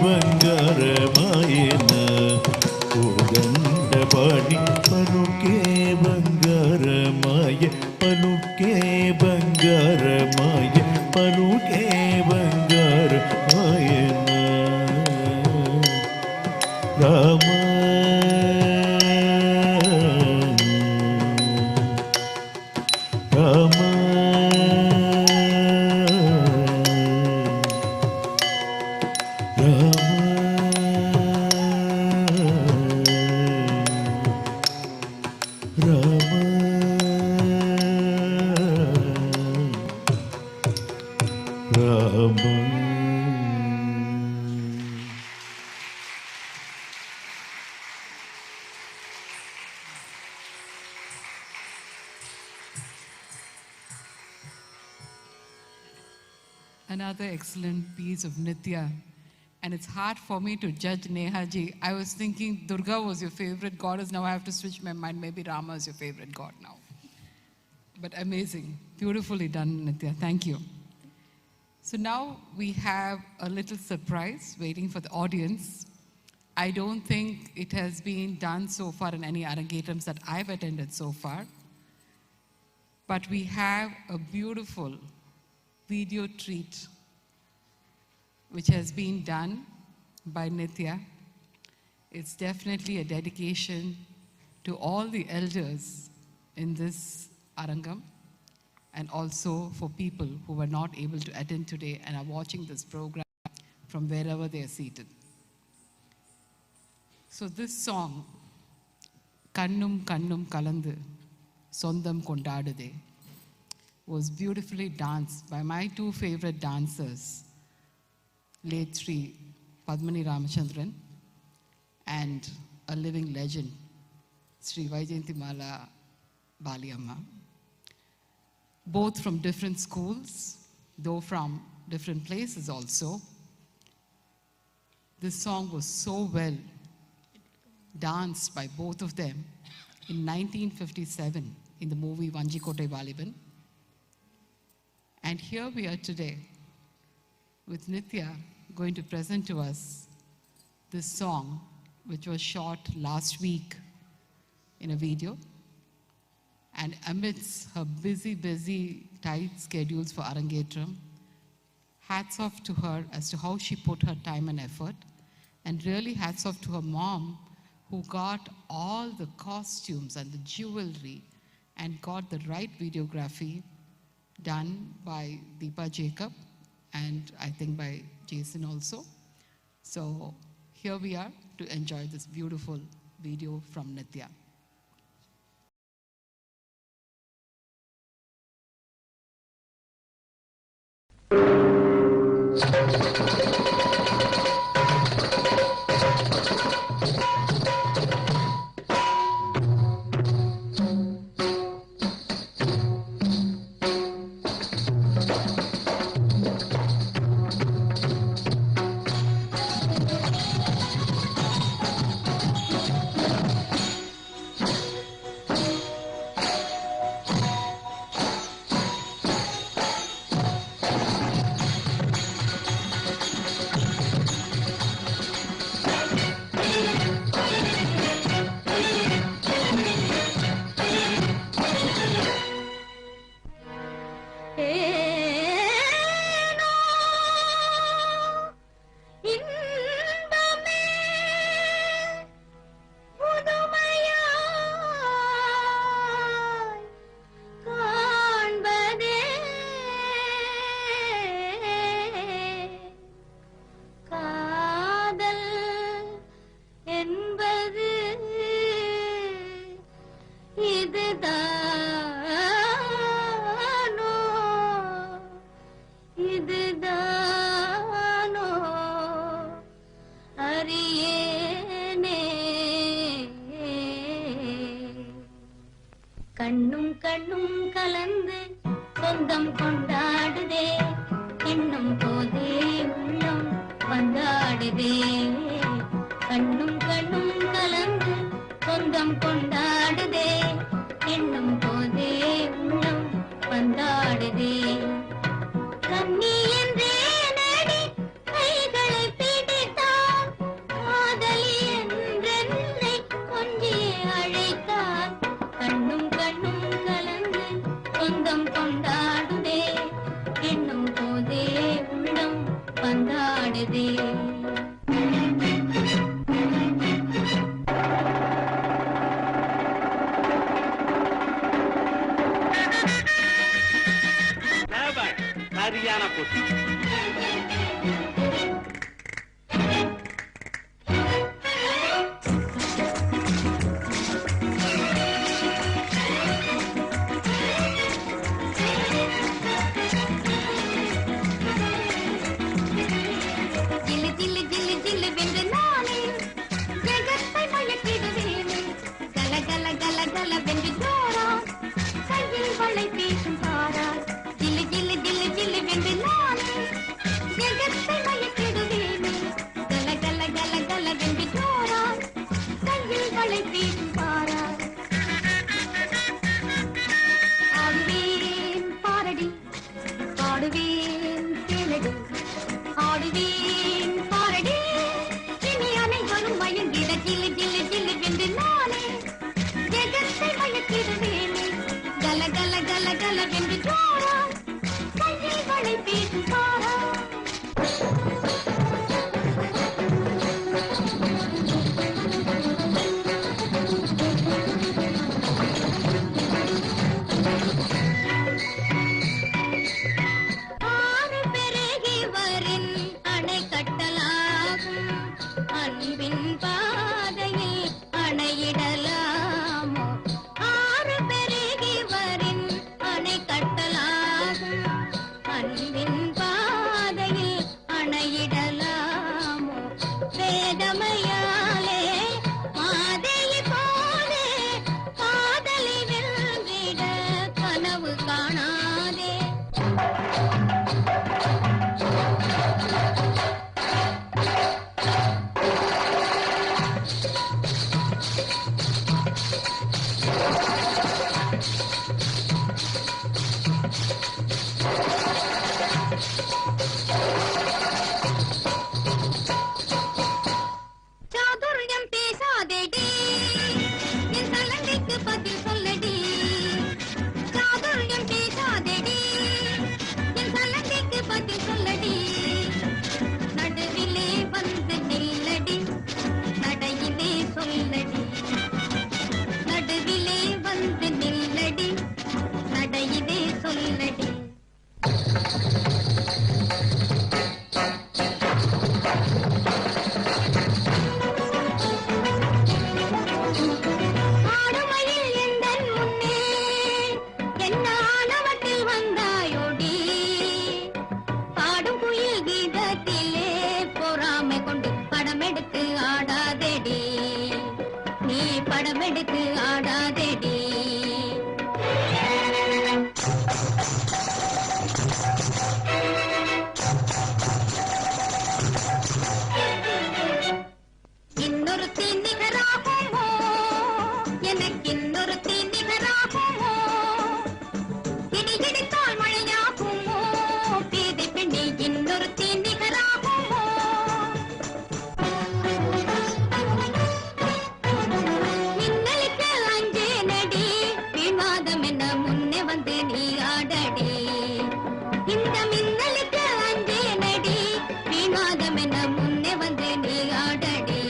బంగారమాయన కోదండపాణి పలుకే బంగారమాయ పలుకే బంగారమాయ పలుకే బంగారమాయన Rama Rama Another excellent piece of Nitya. And it's hard for me to judge Neha ji. I was thinking Durga was your favorite goddess. Now I have to switch my mind. Maybe Rama is your favorite god now. But amazing. Beautifully done, Nitya. Thank you. So now we have a little surprise waiting for the audience. I don't think it has been done so far in any Arangetrams that I've attended so far. But we have a beautiful video treat which has been done by Nitya. It's definitely a dedication to all the elders in this Arangam, and also for people who were not able to attend today and are watching this program from wherever they are seated. So this song, Kannum Kannum Kalandu, Sondam Kondadude, was beautifully danced by my two favorite dancers, late Sri Padmani Ramachandran and a living legend, Sri Vaijayanthimala Baliamma. Both from different schools, though from different places also. This song was so well danced by both of them in 1957 in the movie Vanjikotai Valiban. And here we are today with Nitya going to present to us this song, which was shot last week in a video. And amidst her busy, tight schedules for Arangetram, hats off to her as to how she put her time and effort. And really hats off to her mom, who got all the costumes and the jewelry and got the right videography done by Deepa Jacob and I think by Jason also. So here we are to enjoy this beautiful video from Nitya. கண்ணும் கண்ணும் கலந்து சொந்தம் கொண்டாடுதே என்னும் போதே உள்ளம் வந்தாடுதே கண்ணும் கண்ணும் கலந்து சொந்தம் கொண்டாடுதே என்னும் போதே உள்ளம் வந்தாடுதே கண்ணி என்றே நடி கைகளை பிடித்தான் காதலி என்றென்னை கொஞ்சி அழைத்தான் கண்ணும் கண்ணும் கலந்து சொந்தம் கொண்டாடுதே என்னும் போதே உள்ளம் வந்தாடுதே சரியான போட்டி படமெடுத்து ஆடாதேடி இன்னொருத்தி நிகராகுமோ எனக்கு இன்னொருத்தி நிகராகுமோ இடி இடித்தால் மழையாகுமோ பேதை பெண்ணே இன்னொருத்தி நிகராகுமோ மின்னலுக்கு அஞ்சேனடி விவாதம் என்ன முன்னே வந்து நீ ஆடடி இந்த மின்னலுக்கு அஞ்சேனடி விவாதம் என்ன முன்னே வந்து நீ ஆடடி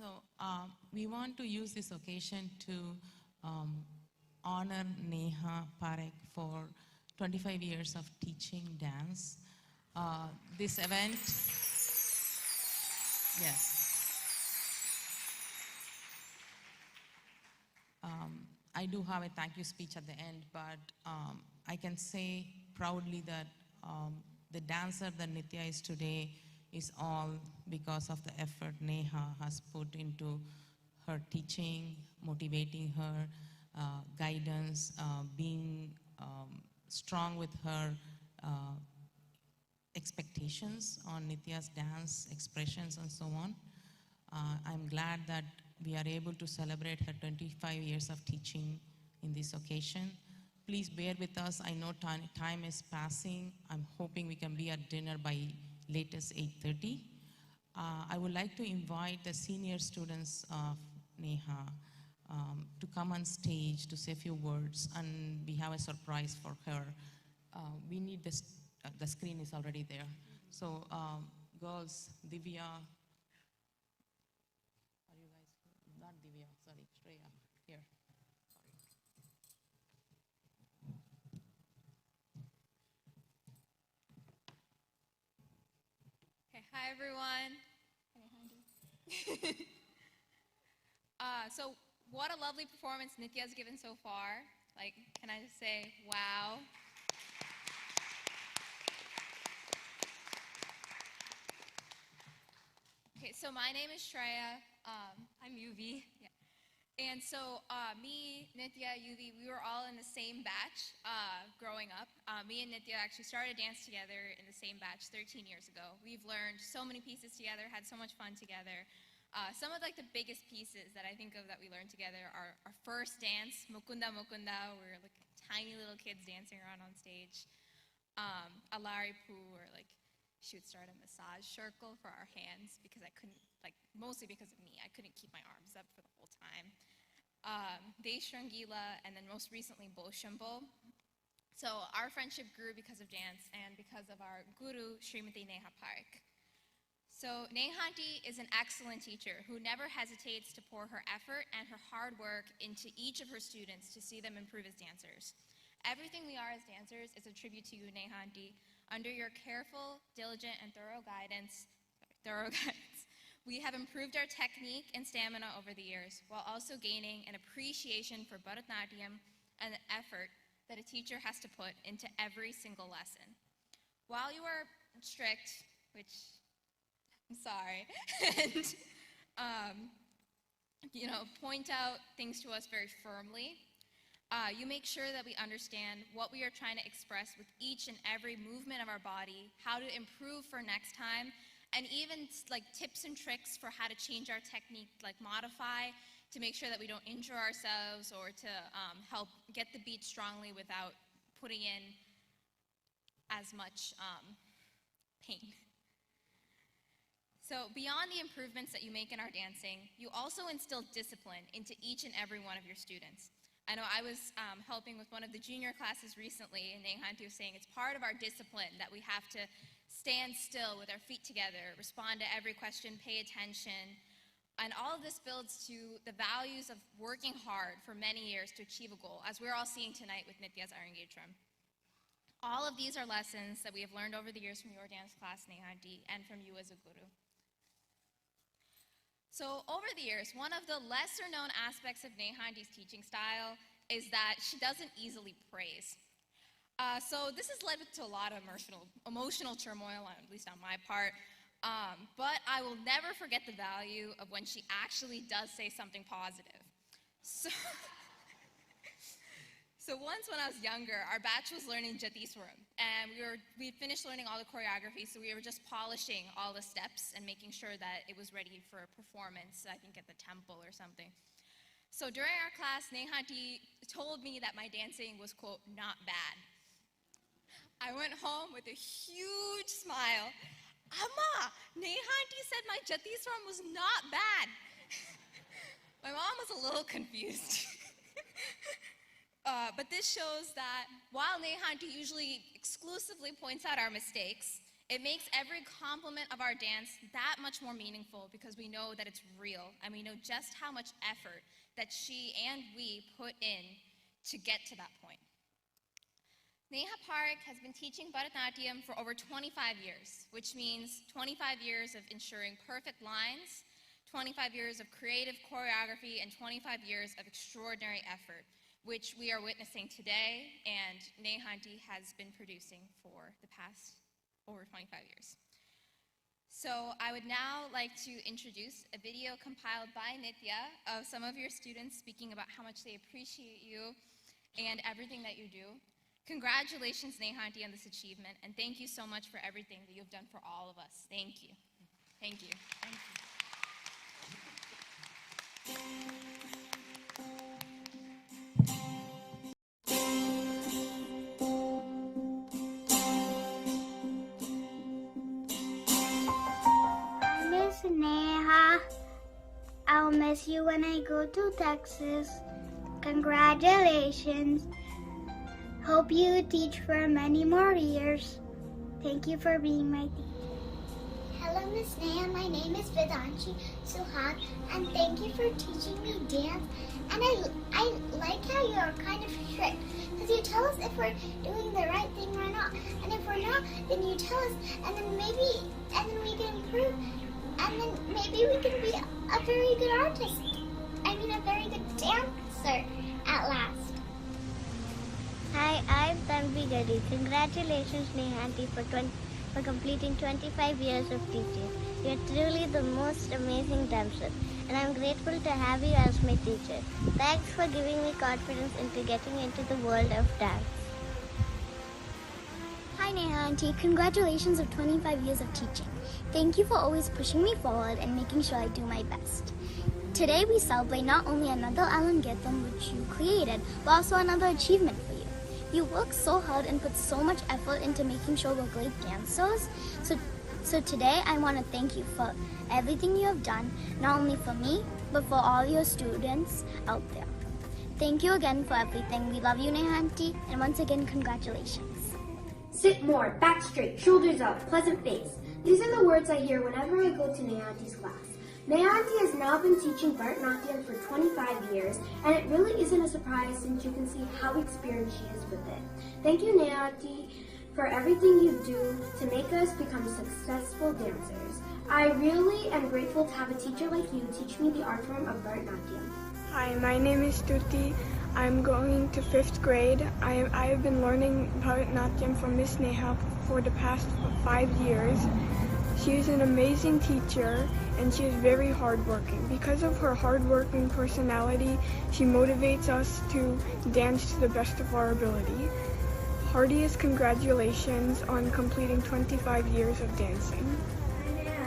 So we want to use this occasion to honor Neha Parekh for 25 years of teaching dance. This event, yes. I do have a thank you speech at the end, but I can say proudly that the dancer that Nitya is today is all because of the effort Neha has put into her teaching, motivating her, guidance, being strong with her expectations on Nitya's dance, expressions, and so on. I'm glad that we are able to celebrate her 25 years of teaching in this occasion. Please bear with us. I know time is passing. I'm hoping we can be at dinner by latest 8:30. I would like to invite the senior students of Neha to come on stage to say a few words, and we have a surprise for her. We need this, the screen is already there. So girls, Divya, are you guys, not Divya, sorry, Shreya, here. Okay, hi everyone. So what a lovely performance Nitya has given so far. Like, can I just say, wow. Okay, so my name is Shreya. I'm Yuvi. Yeah. And so me, Nitya, Yuvi, we were all in the same batch growing up. Me and Nitya actually started dance together in the same batch 13 years ago. We've learned so many pieces together, had so much fun together. Some of like the biggest pieces that I think of that we learned together are our first dance, Mukunda Mukunda. We were like tiny little kids dancing around on stage. Alari Poo, where like she would start a massage circle for our hands because I couldn't, like mostly because of me, I couldn't keep my arms up for the whole time. Deshrangila, and then most recently Bolshambo. So our friendship grew because of dance and because of our guru, Srimati Neha Parekh. So Nehanti is an excellent teacher who never hesitates to pour her effort and her hard work into each of her students to see them improve as dancers. Everything we are as dancers is a tribute to you, Nehanti. Under your careful, diligent, and thorough guidance, we have improved our technique and stamina over the years, while also gaining an appreciation for Bharatanatyam and the effort that a teacher has to put into every single lesson. While you are strict, which I'm sorry. And, point out things to us very firmly. You make sure that we understand what we are trying to express with each and every movement of our body, how to improve for next time, and even like tips and tricks for how to change our technique, like modify to make sure that we don't injure ourselves or to help get the beat strongly without putting in as much pain. So beyond the improvements that you make in our dancing, you also instill discipline into each and every one of your students. I know I was helping with one of the junior classes recently, and Nehanti was saying it's part of our discipline that we have to stand still with our feet together, respond to every question, pay attention. And all of this builds to the values of working hard for many years to achieve a goal, as we're all seeing tonight with Nithy Arun. All of these are lessons that we have learned over the years from your dance class, Nehanti, and from you as a guru. So over the years, one of the lesser known aspects of Nehanti's teaching style is that she doesn't easily praise. So this has led to a lot of emotional turmoil, at least on my part. But I will never forget the value of when she actually does say something positive. So once when I was younger, our batch was learning Jatiswaram, and we finished learning all the choreography, so we were just polishing all the steps and making sure that it was ready for a performance, I think at the temple or something. So during our class, Nehanti told me that my dancing was, quote, not bad. I went home with a huge smile. Amma, Nehanti said my Jatiswaram was not bad. My mom was a little confused. But this shows that while Nehanti usually exclusively points out our mistakes, it makes every compliment of our dance that much more meaningful because we know that it's real and we know just how much effort that she and we put in to get to that point. Neha Parekh has been teaching Bharatanatyam for over 25 years, which means 25 years of ensuring perfect lines, 25 years of creative choreography, and 25 years of extraordinary effort, which we are witnessing today, and Nehanti has been producing for the past over 25 years. So I would now like to introduce a video compiled by Nitya of some of your students speaking about how much they appreciate you and everything that you do. Congratulations, Nehanti, on this achievement, and thank you so much for everything that you've done for all of us. Thank you. Thank you. Thank you. Miss Neha, I'll miss you when I go to Texas. Congratulations. Hope you teach for many more years. Thank you for being my teacher. Hello, Miss Neha. My name is Vedanshi Suhag, and thank you for teaching me dance. And I like how you're kind of strict, because you tell us if we're doing the right thing or not. And if we're not, then you tell us, and then we can improve, and then maybe we can be a very good artist. I mean, a very good dancer at last. Hi, I'm Tanvi Gadi. Congratulations, Nehanti, for completing 25 years of teaching. You're truly the most amazing dancer, and I'm grateful to have you as my teacher. Thanks for giving me confidence into getting into the world of dance. Hi, Nehanti. Congratulations of 25 years of teaching. Thank you for always pushing me forward and making sure I do my best. Today we celebrate not only another Arun Arangetram which you created, but also another achievement for you. You work so hard and put so much effort into making sure we're great dancers. So today I want to thank you for everything you have done, not only for me, but for all your students out there. Thank you again for everything. We love you, Nehanti, and once again, congratulations. Sit more, back straight, shoulders up, pleasant face. These are the words I hear whenever I go to Nehanti's class. Nehanti has now been teaching Bharatanatyam for 25 years, and it really isn't a surprise since you can see how experienced she is with it. Thank you, Nehanti, for everything you do to make us become successful dancers. I really am grateful to have a teacher like you teach me the art form of Bharatanatyam. Hi, my name is Tuti. I'm going to 5th grade. I have been learning Bharatanatyam from Miss Neha for the past 5 years. She is an amazing teacher and she is very hardworking. Because of her hardworking personality, she motivates us to dance to the best of our ability. Heartiest congratulations on completing 25 years of dancing.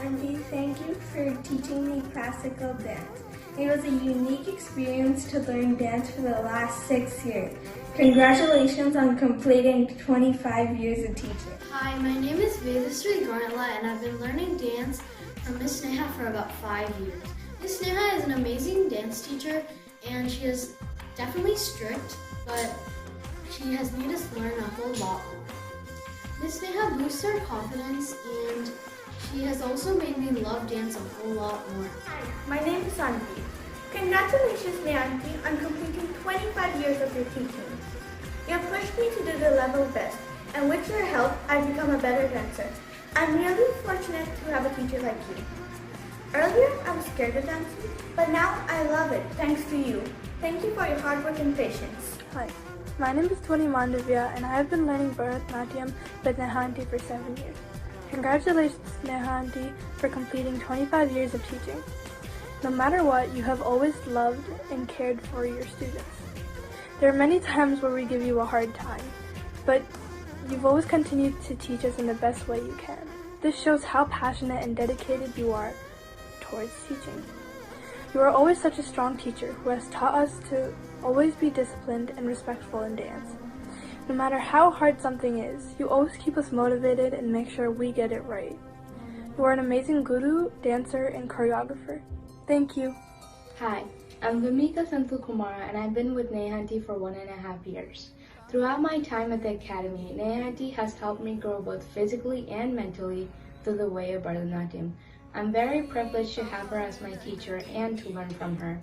Auntie, thank you for teaching me classical dance. It was a unique experience to learn dance for the last 6 years. Congratulations on completing 25 years of teaching. Hi, my name is Vedasri Garnala and I've been learning dance from Miss Neha for about 5 years. Miss Neha is an amazing dance teacher and she is definitely strict, but she has made us learn a whole lot more. Miss Neha boosts our confidence and she has also made me love dance a whole lot more. Hi, my name is Sanvi. Congratulations, Nyanti, on completing 25 years of your teaching. You have pushed me to do the level best, and with your help, I've become a better dancer. I'm really fortunate to have a teacher like you. Earlier, I was scared of dancing, but now I love it, thanks to you. Thank you for your hard work and patience. Hi, my name is Tony Mandavia and I have been learning Bharatanatyam with Neha Aunty for 7 years. Congratulations, Neha Aunty, for completing 25 years of teaching. No matter what, you have always loved and cared for your students. There are many times where we give you a hard time, but you've always continued to teach us in the best way you can. This shows how passionate and dedicated you are towards teaching. You are always such a strong teacher who has taught us to always be disciplined and respectful in dance. No matter how hard something is, you always keep us motivated and make sure we get it right. You are an amazing guru, dancer, and choreographer. Thank you. Hi, I'm Vimika Santhulkumara and I've been with Neha Aunty for 1.5 years. Throughout my time at the Academy, Neha Aunty has helped me grow both physically and mentally through the way of Bharatanatyam. I'm very privileged to have her as my teacher and to learn from her.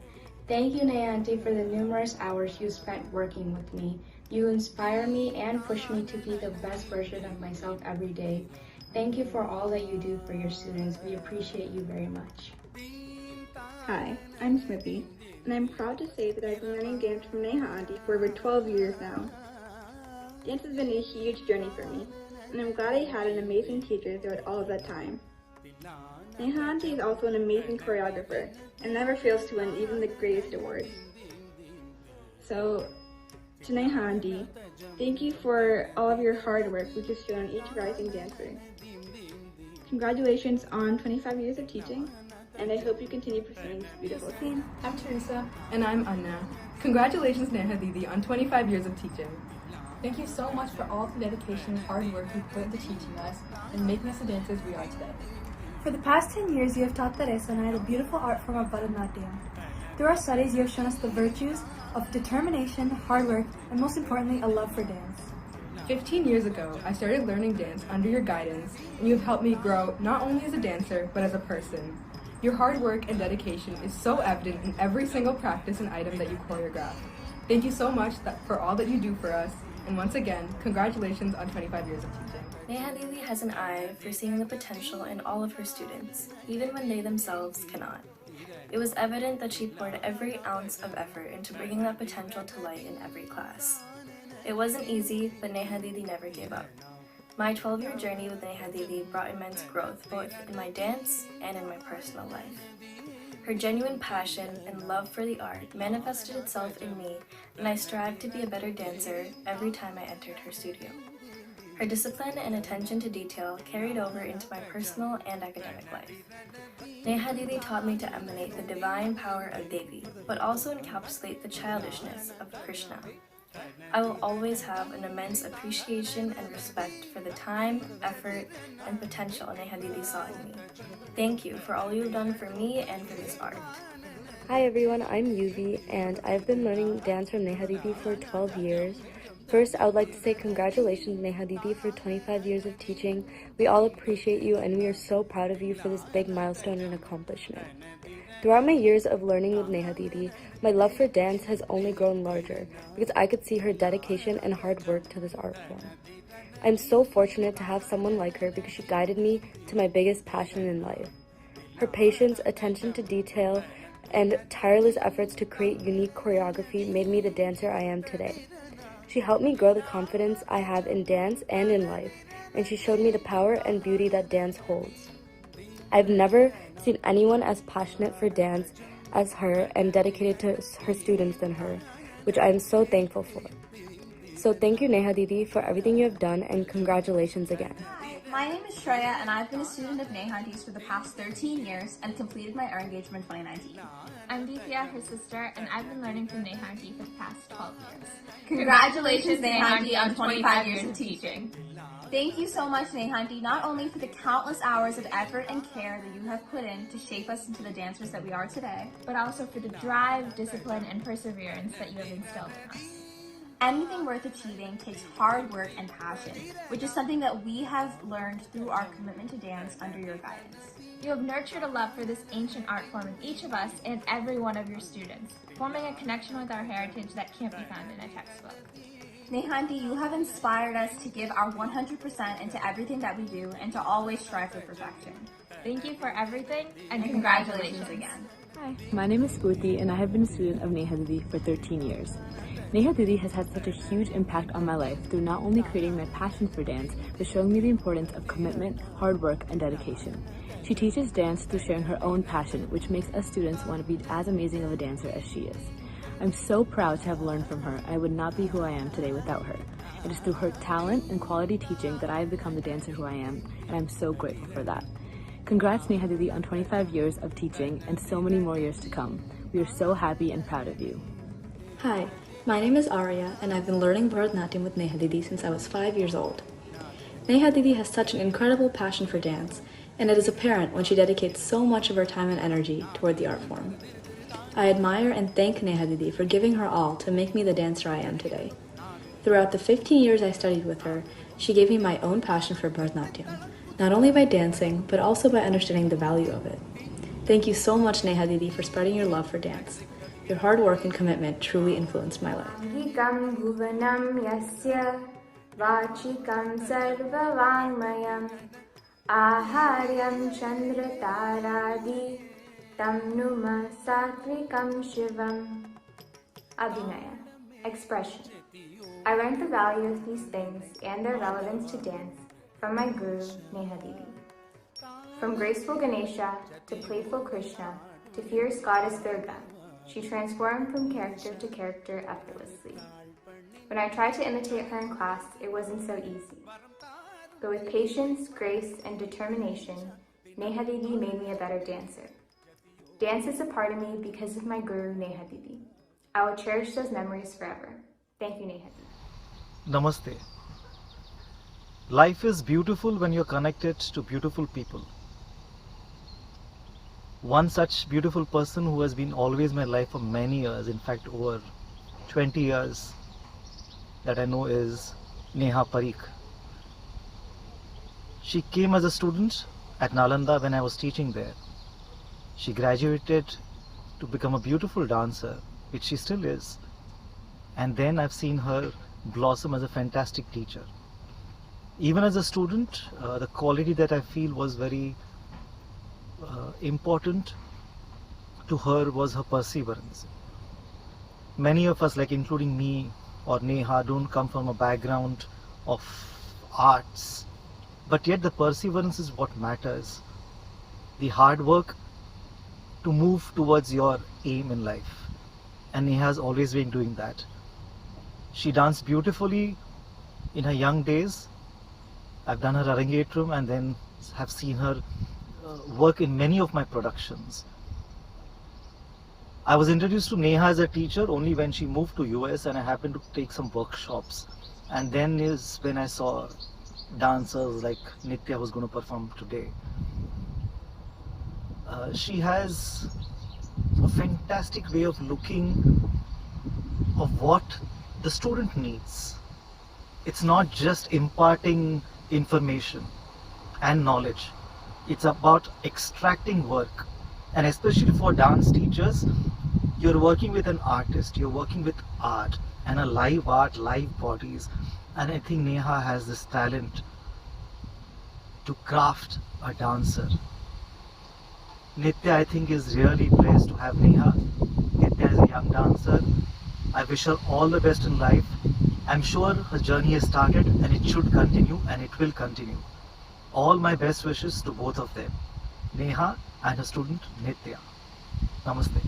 Thank you, Neha Aunty, for the numerous hours you spent working with me. You inspire me and push me to be the best version of myself every day. Thank you for all that you do for your students. We appreciate you very much. Hi, I'm Smriti, and I'm proud to say that I've been learning dance from Neha Aunty for over 12 years now. Dance has been a huge journey for me, and I'm glad I had an amazing teacher throughout all of that time. Neha Aunty is also an amazing choreographer, and never fails to win even the greatest awards. So, to Neha Aunty, thank you for all of your hard work which is shown each rising dancer. Congratulations on 25 years of teaching, and I hope you continue pursuing this beautiful theme. I'm Teresa, and I'm Anna. Congratulations, Neha Didi, on 25 years of teaching. Thank you so much for all the dedication and hard work you put into teaching us and making us the dancers we are today. For the past 10 years, you have taught Teresa and I the beautiful art form of Bharatanatyam. Through our studies, you have shown us the virtues of determination, hard work, and most importantly, a love for dance. 15 years ago, I started learning dance under your guidance, and you have helped me grow not only as a dancer, but as a person. Your hard work and dedication is so evident in every single practice and item that you choreograph. Thank you so much for all that you do for us, and once again, congratulations on 25 years of teaching. Neha Didi has an eye for seeing the potential in all of her students, even when they themselves cannot. It was evident that she poured every ounce of effort into bringing that potential to light in every class. It wasn't easy, but Neha Didi never gave up. My 12-year journey with Neha Didi brought immense growth both in my dance and in my personal life. Her genuine passion and love for the art manifested itself in me, and I strived to be a better dancer every time I entered her studio. Her discipline and attention to detail carried over into my personal and academic life. Neha Didi taught me to emanate the divine power of Devi, but also encapsulate the childishness of Krishna. I will always have an immense appreciation and respect for the time, effort, and potential Neha Didi saw in me. Thank you for all you've done for me and for this art. Hi everyone, I'm Yuvi, and I've been learning dance from Neha Didi for 12 years. First, I would like to say congratulations, Neha Didi, for 25 years of teaching. We all appreciate you, and we are so proud of you for this big milestone and accomplishment. Throughout my years of learning with Neha Didi, my love for dance has only grown larger because I could see her dedication and hard work to this art form. I'm so fortunate to have someone like her because she guided me to my biggest passion in life. Her patience, attention to detail, and tireless efforts to create unique choreography made me the dancer I am today. She helped me grow the confidence I have in dance and in life, and she showed me the power and beauty that dance holds. I've never seen anyone as passionate for dance as her and dedicated to her students than her, which I am so thankful for. So thank you, Neha Didi, for everything you have done, and congratulations again. Hi, my name is Shreya, and I've been a student of Neha Didi's for the past 13 years and completed my Arungetram in 2019. I'm Vidya, her sister, and I've been learning from Neha Didi for the past 12 years. Congratulations, Neha Didi, on 25 years of teaching. Thank you so much, Neha Didi, not only for the countless hours of effort and care that you have put in to shape us into the dancers that we are today, but also for the drive, discipline, and perseverance that you have instilled in us. Anything worth achieving takes hard work and passion, which is something that we have learned through our commitment to dance under your guidance. You have nurtured a love for this ancient art form in each of us and every one of your students, forming a connection with our heritage that can't be found in a textbook. Neha Didi, you have inspired us to give our 100% into everything that we do and to always strive for perfection. Thank you for everything, and congratulations again. Hi, my name is Spurti, and I have been a student of Neha Didi for 13 years. Neha Didi has had such a huge impact on my life through not only creating my passion for dance, but showing me the importance of commitment, hard work, and dedication. She teaches dance through sharing her own passion, which makes us students want to be as amazing of a dancer as she is. I'm so proud to have learned from her, and I would not be who I am today without her. It is through her talent and quality teaching that I have become the dancer who I am, and I'm so grateful for that. Congrats, Neha Didi, on 25 years of teaching and so many more years to come. We are so happy and proud of you. Hi, my name is Arya, and I've been learning Bharatanatyam with Neha Didi since I was 5 years old. Neha Didi has such an incredible passion for dance, and it is apparent when she dedicates so much of her time and energy toward the art form. I admire and thank Neha Didi for giving her all to make me the dancer I am today. Throughout the 15 years I studied with her, she gave me my own passion for Bharatanatyam, not only by dancing, but also by understanding the value of it. Thank you so much, Neha Didi, for spreading your love for dance. Your hard work and commitment truly influenced my life. Angikam bhuvanam yasya vachikam sarvavangmayam aharyam chandra taradi tam numa satvikam shivam. Abhinaya, expression. I learned the value of these things and their relevance to dance from my guru, Neha Didi. From graceful Ganesha to playful Krishna to fierce goddess Durga, she transformed from character to character effortlessly. When I tried to imitate her in class, it wasn't so easy. But with patience, grace, and determination, Neha Didi made me a better dancer. Dance is a part of me because of my guru, Neha Didi. I will cherish those memories forever. Thank you, Neha Didi. Namaste. Life is beautiful when you're connected to beautiful people. One such beautiful person who has been always my life for many years, in fact over 20 years that I know, is Neha Parikh. She came as a student at Nalanda when I was teaching there. She graduated to become a beautiful dancer, which she still is. And then I've seen her blossom as a fantastic teacher. Even as a student, the quality that I feel was very important to her was her perseverance. Many of us, like including me or Neha, don't come from a background of arts, but yet the perseverance is what matters. The hard work to move towards your aim in life, and Neha has always been doing that. She danced beautifully in her young days. I've done her Arangetram and then have seen her work in many of my productions. I was introduced to Neha as a teacher only when she moved to US, and I happened to take some workshops. And then is when I saw dancers like Nitya, who's going to perform today. She has a fantastic way of looking of what the student needs. It's not just imparting information and knowledge. It's about extracting work. And especially for dance teachers, you're working with an artist, you're working with art, and a live art, live bodies. And I think Neha has this talent to craft a dancer. Nitya, I think, is really blessed to have Neha. Nitya is a young dancer. I wish her all the best in life. I'm sure her journey has started, and it should continue, and it will continue. All my best wishes to both of them. Neha and her student Nitya. Namaste.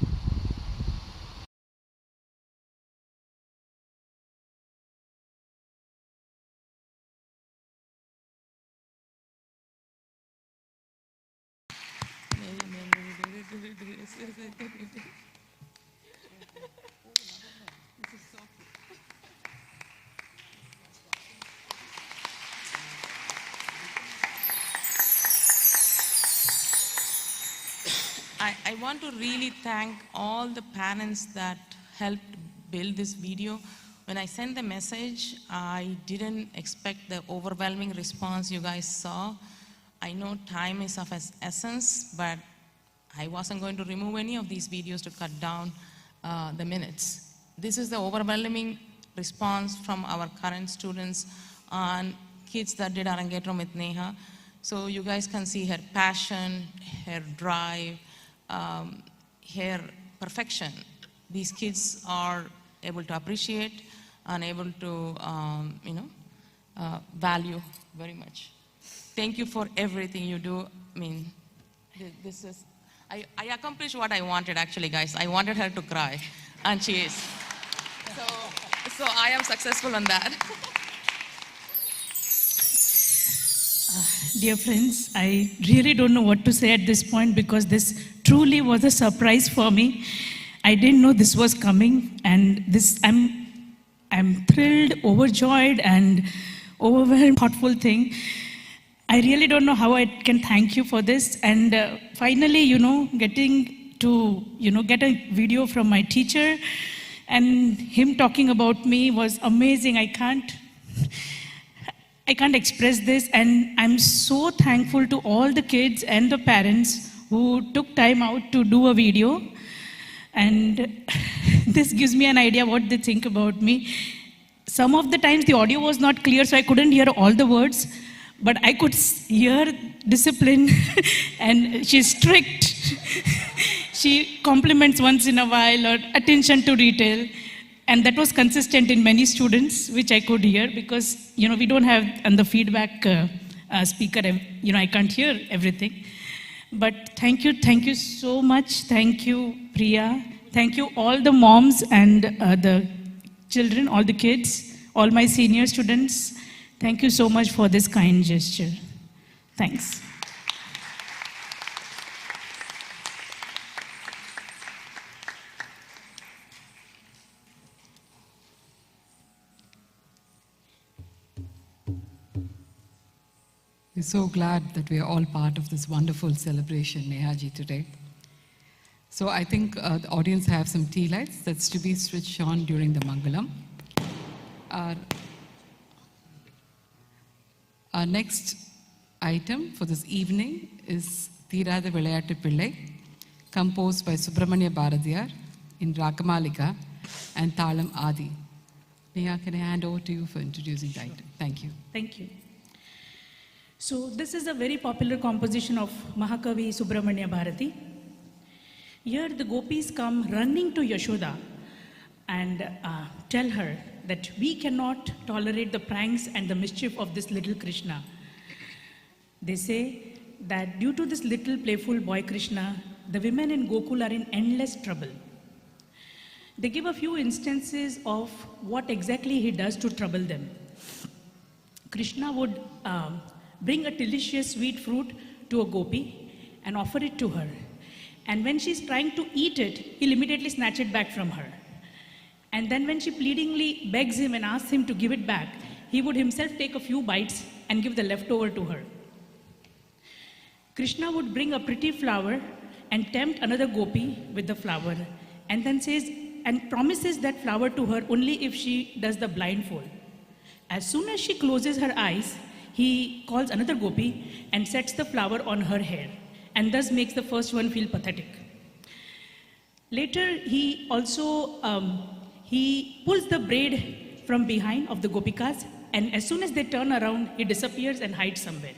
I want to really thank all the parents that helped build this video. When I sent the message, I didn't expect the overwhelming response you guys saw. I know time is of essence, but I wasn't going to remove any of these videos to cut down the minutes. This is the overwhelming response from our current students on kids that did Arangetram with Neha. So you guys can see her passion, her drive, her perfection. These kids are able to appreciate and able to, value very much. Thank you for everything you do. I mean, this is, I accomplished what I wanted actually, guys. I wanted her to cry, and she is. So I am successful on that. Dear friends, I really don't know what to say at this point because this truly was a surprise for me. I didn't know this was coming, and I'm thrilled, overjoyed, and overwhelmed, thoughtful thing. I really don't know how I can thank you for this. And finally, getting to, get a video from my teacher and him talking about me was amazing. I can't express this, and I'm so thankful to all the kids and the parents who took time out to do a video. And this gives me an idea what they think about me. Some of the times the audio was not clear, so I couldn't hear all the words, but I could hear discipline, and she's strict. She compliments once in a while, or attention to detail. And that was consistent in many students, which I could hear because, we don't have on the feedback speaker, I can't hear everything. But thank you so much. Thank you, Priya. Thank you all the moms and the children, all the kids, all my senior students. Thank you so much for this kind gesture. Thanks. We're so glad that we are all part of this wonderful celebration, Neha-ji, today. So I think the audience have some tea lights that's to be switched on during the Mangalam. Our next item for this evening is Theerada Vilayattu Pillai, composed by Subramanya Bharadiyar in Ragamalika and Thalam Adi. Neha, can I hand over to you for introducing the item? Thank you. Thank you. So this is a very popular composition of Mahakavi Subramanya Bharati. Here the gopis come running to Yashoda and tell her that we cannot tolerate the pranks and the mischief of this little Krishna. They say that due to this little playful boy Krishna, the women in Gokul are in endless trouble. They give a few instances of what exactly he does to trouble them. Krishna would bring a delicious sweet fruit to a gopi and offer it to her. And when she's trying to eat it, he'll immediately snatch it back from her. And then when she pleadingly begs him and asks him to give it back, he would himself take a few bites and give the leftover to her. Krishna would bring a pretty flower and tempt another gopi with the flower, and then says and promises that flower to her only if she does the blindfold. As soon as she closes her eyes, he calls another gopi and sets the flower on her hair, and thus makes the first one feel pathetic. Later, he also he pulls the braid from behind of the gopikas, and as soon as they turn around, he disappears and hides somewhere.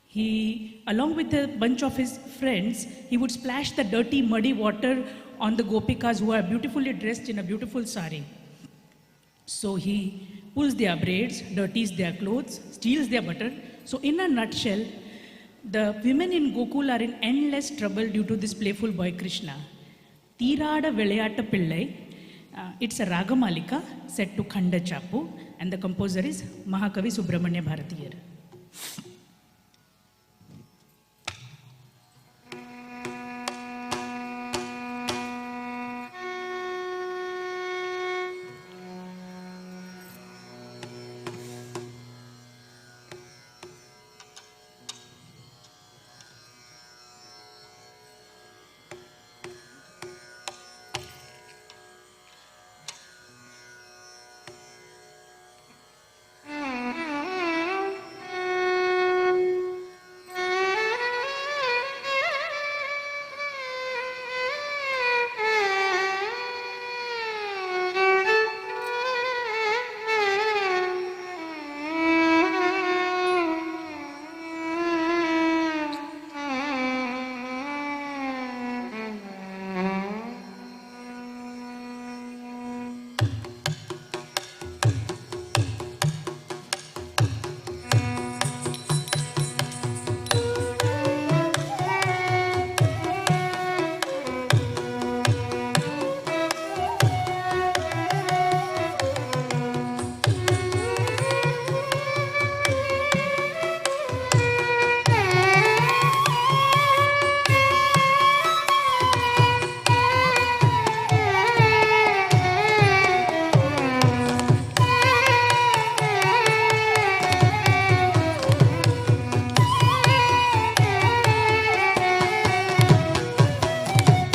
He, along with a bunch of his friends, he would splash the dirty, muddy water on the gopikas who are beautifully dressed in a beautiful sari. So he pulls their braids, dirties their clothes, steals their butter. So in a nutshell, The women in Gokul are in endless trouble due to this playful boy Krishna. Tirada Velayata Pillai, it's a Ragamalika set to Khanda Chapu, and the composer is Mahakavi Subramanya Bharatiyar.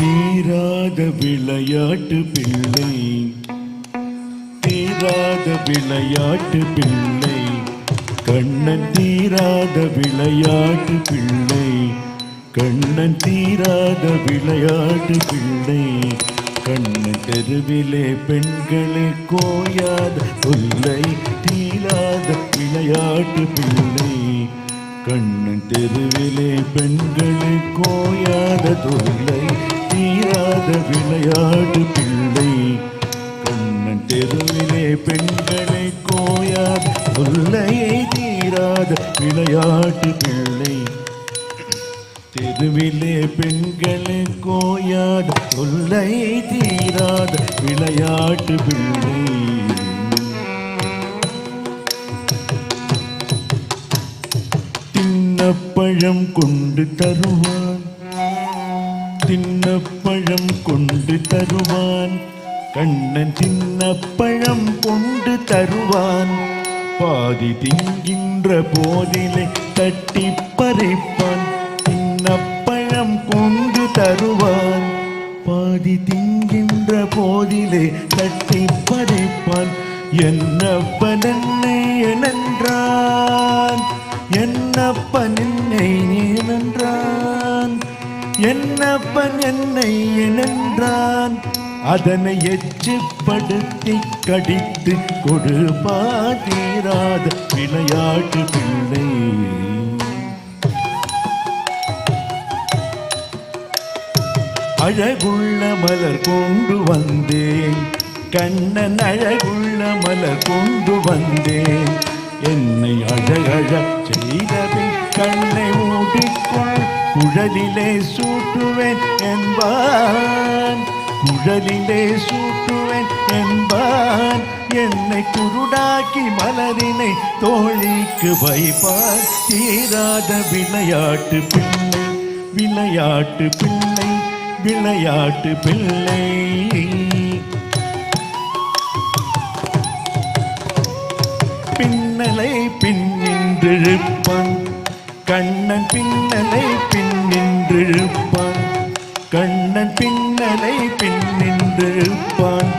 தீராத விளையாட்டு பிள்ளை, தீராத விளையாட்டு பிள்ளை, கண்ணன் தீராத விளையாட்டு பிள்ளை, கண்ணன் தீராத விளையாட்டு பிள்ளை, கண்ணன் தெருவிலே பெண்களை கோயாத தொல்லை தீராத விளையாட்டு பிள்ளை, கண்ணன் தெருவிலே பெண்களை கோயாத தொல்லை தீராத விளையாட்டு பிள்ளை, கண்ணன் தெருவிலே பெண்களை கோயாத தொல்லையை தீராத விளையாட்டு பிள்ளை, தெருவிலே பெண்களை கோயாத தொல்லையை தீராத விளையாட்டு பிள்ளை. தின்னப்பழம் கொண்டு தருவான், தின்னப்பழம் கொண்டு தருவான், கண்ணன் தின்னப்பழம் கொண்டு தருவான், பாதி திங்கின்ற போதிலே தட்டி பறிப்பான், தின்னப்பழம் கொண்டு தருவான், பாதி திங்கின்ற போதிலே தட்டி பறிப்பான், என்னப்பன் என்னை எனன்றான், என்னப்பன் என்னை ஏனென்றான், என்னப்பன் என்னை ஏனென்றான், அதனை எச்சுப்படுத்தி கடித்து கொடுப்பான் தீராத விளையாட்டு பிள்ளை. அழகுள்ள மலர் கொண்டு வந்தேன், கண்ணன் அழகுள்ள மலர் கொண்டு வந்தேன், என்னை அழகழ செய்தபின் கண்ணை மூடிக்கொள் குழலிலே சூட்டுவேன் என்பான், குழலிலே சூட்டுவேன் என்பான், என்னை குருடாக்கி மலரினை தோழிக்கு வைப்பான் தீராத விளையாட்டு பிள்ளை, விளையாட்டு பிள்ளை, விளையாட்டு பிள்ளை. பின்னலை பின்னின்றிருப்பான், கண்ணன் பின்னலை பின்னின்றிருப்பான், கண்ணன் பின்னலை பின்னின்றிருப்பான்,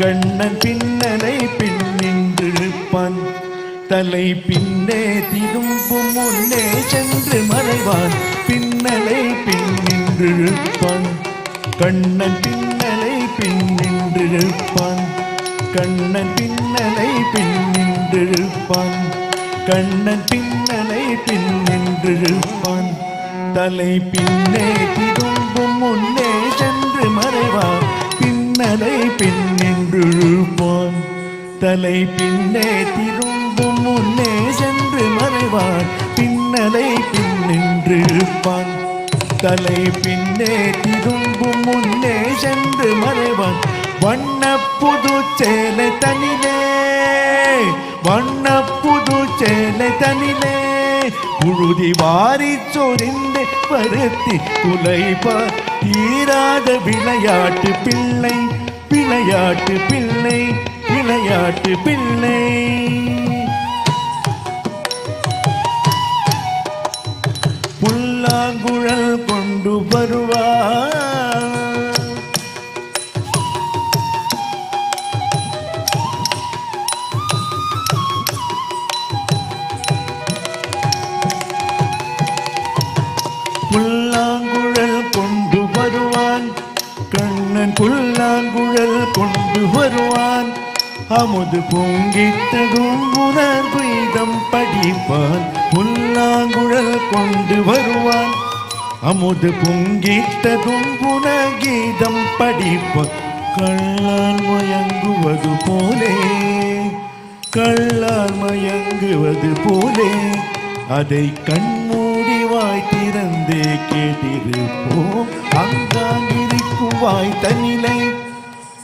கண்ணன் பின்னலை பின்னின்றிருப்பான், தலை பின்னே திரும்பும் முன்னே சென்று மறைவான், பின்னலை பின்னின்றிருப்பான், கண்ணன் பின்னலை பின்னின்றிருப்பான், கண்ணன் பின்னலை பின்னின்றிருப்பான், கண்ணன் பின்னலை பின்னின்றிருப்பான், தலை பின்னே திரும்பும் முன்னே சென்று மறைவான், பின்னலை பின்னின்றிருப்பான், தலை பின்னே திரும்பும் முன்னே சென்று மறைவான், பின்னலை பின்னே நின்றிருப்பான். தலை பின்னே திரும்பும் முன்னே சென்று மறைவான். வண்ண புது சேலை தனிலே, வண்ண புது சேலை தனிலே, புழுதி வாரி சொரிந்து பருத்தி குலைப்பார். தீராத விளையாட்டு பிள்ளை, விளையாட்டு பிள்ளை, விளையாட்டு பிள்ளை. புல்லாங்குழல் கொண்டு வருவார். புல்லாங்குழல் கொண்டு வருவான். கண்ணன் புல்லாங்குழல் கொண்டு வருவான். அமுது பொங்கித்ததும் உணர்வீதம் படிப்பான். புல்லாங்குழல் கொண்டு வருவான். அமுது பொங்கித்ததும் புனகீதம் படிப்பான். கள்ளால் மயங்குவது போலே, கள்ளால் மயங்குவது போலே, அதை கண்மூடி வாய் திறந்தே கேட்டிருப்போம். அங்காங்கிருக்கும் வாய் தனிலே,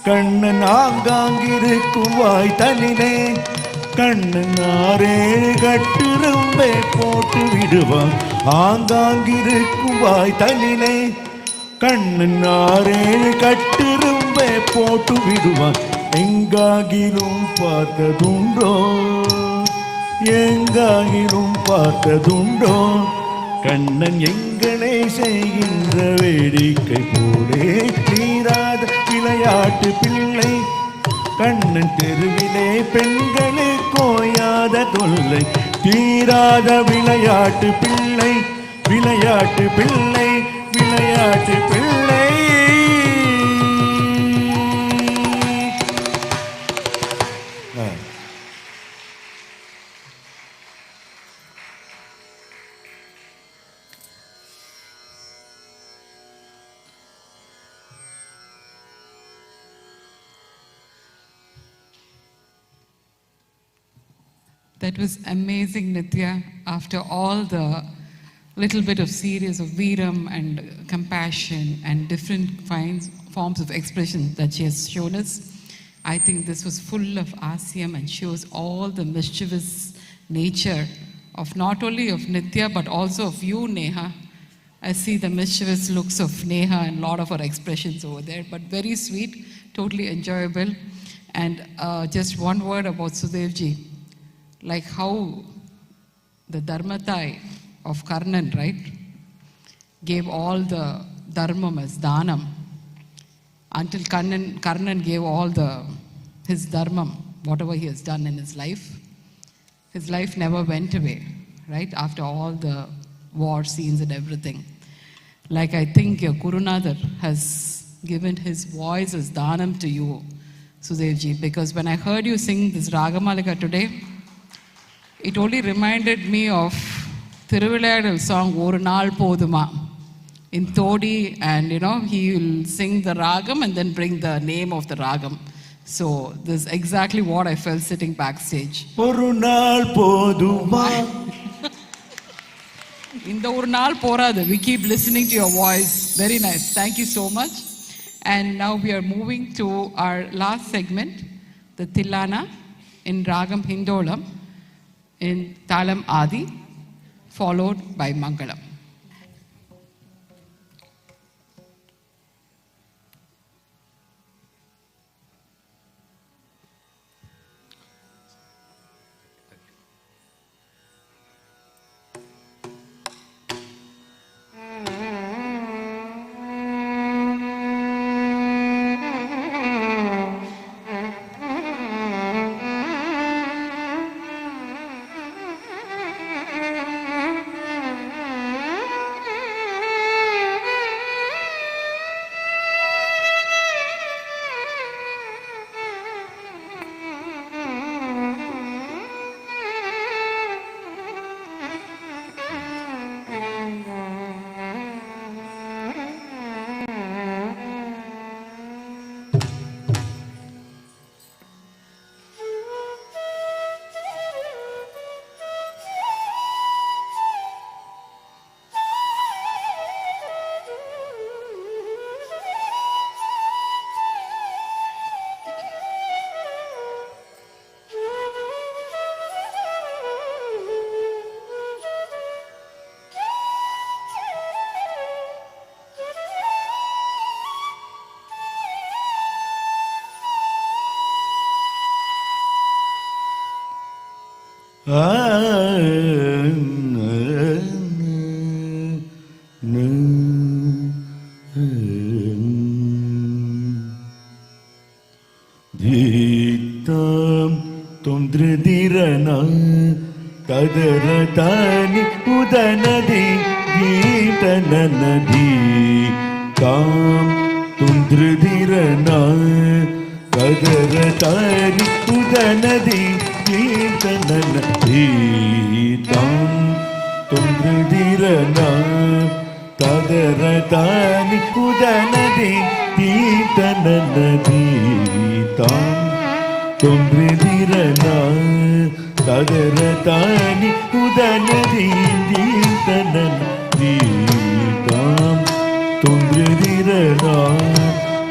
கண்ணன் ஆங்காங்கிருக்கும் வாய் தனிலே, கண்ணன் 6 கட்டுரும்பை போட்டு விடுவான். ஆங்காங்கிருக்கும் வாய் தனிலே, கண்ணன் 6 கட்டுரும்பை போட்டு விடுவான். எங்காகிலும் பார்த்ததுண்டோ, எங்காகிலும் பார்த்ததுண்டோ, கண்ணன் எங்களை செய்கின்ற வேடிக்கை போலே. தீராத விளையாட்டு பிள்ளை, கண்ணன் தெருவிலே பெண்களே கோயாத தொல்லை. தீராத விளையாட்டு பிள்ளை, விளையாட்டு பிள்ளை, விளையாட்டு பிள்ளை. That was amazing, Nithya. After all the little bit of series of Veeram and compassion and different forms of expression that she has shown us, I think this was full of ASYAM and shows all the mischievous nature of not only of Nithya but also of you, Neha. I see the mischievous looks of Neha and a lot of her expressions over there, but very sweet, totally enjoyable. And just one word about Sudevji. Like how the Dharmatai of Karnan, right, gave all the dharmam as dhanam. Until Karnan gave all his dharmam, whatever he has done in his life never went away, right, after all the war scenes and everything. Like I think your Gurunadhar has given his voice as dhanam to you, Sudevji, because when I heard you sing this Ragamalika today, it only reminded me of Thiruvilayadal song Oru Naal Poduma in Todi, and he will sing the ragam and then bring the name of the ragam. So this is exactly what I felt sitting backstage. Oru Naal Poduma. In the Oru Naal Poradu, we keep listening to your voice. Very nice. Thank you so much. And now we are moving to our last segment, the Tilana in Ragam Hindolam, in Talam Adi, followed by Mangalam. Dhitam Tundridirana Kadaratani Udanadi Gitananadi Tam Tundridirana Kadaratani Udanadi Gitananadi Tam Tundridirana Kadaratani Udanadi Gitananadi Tam Tundridirana Kadaratani Udanadi Gitananadi Tam Tundridirana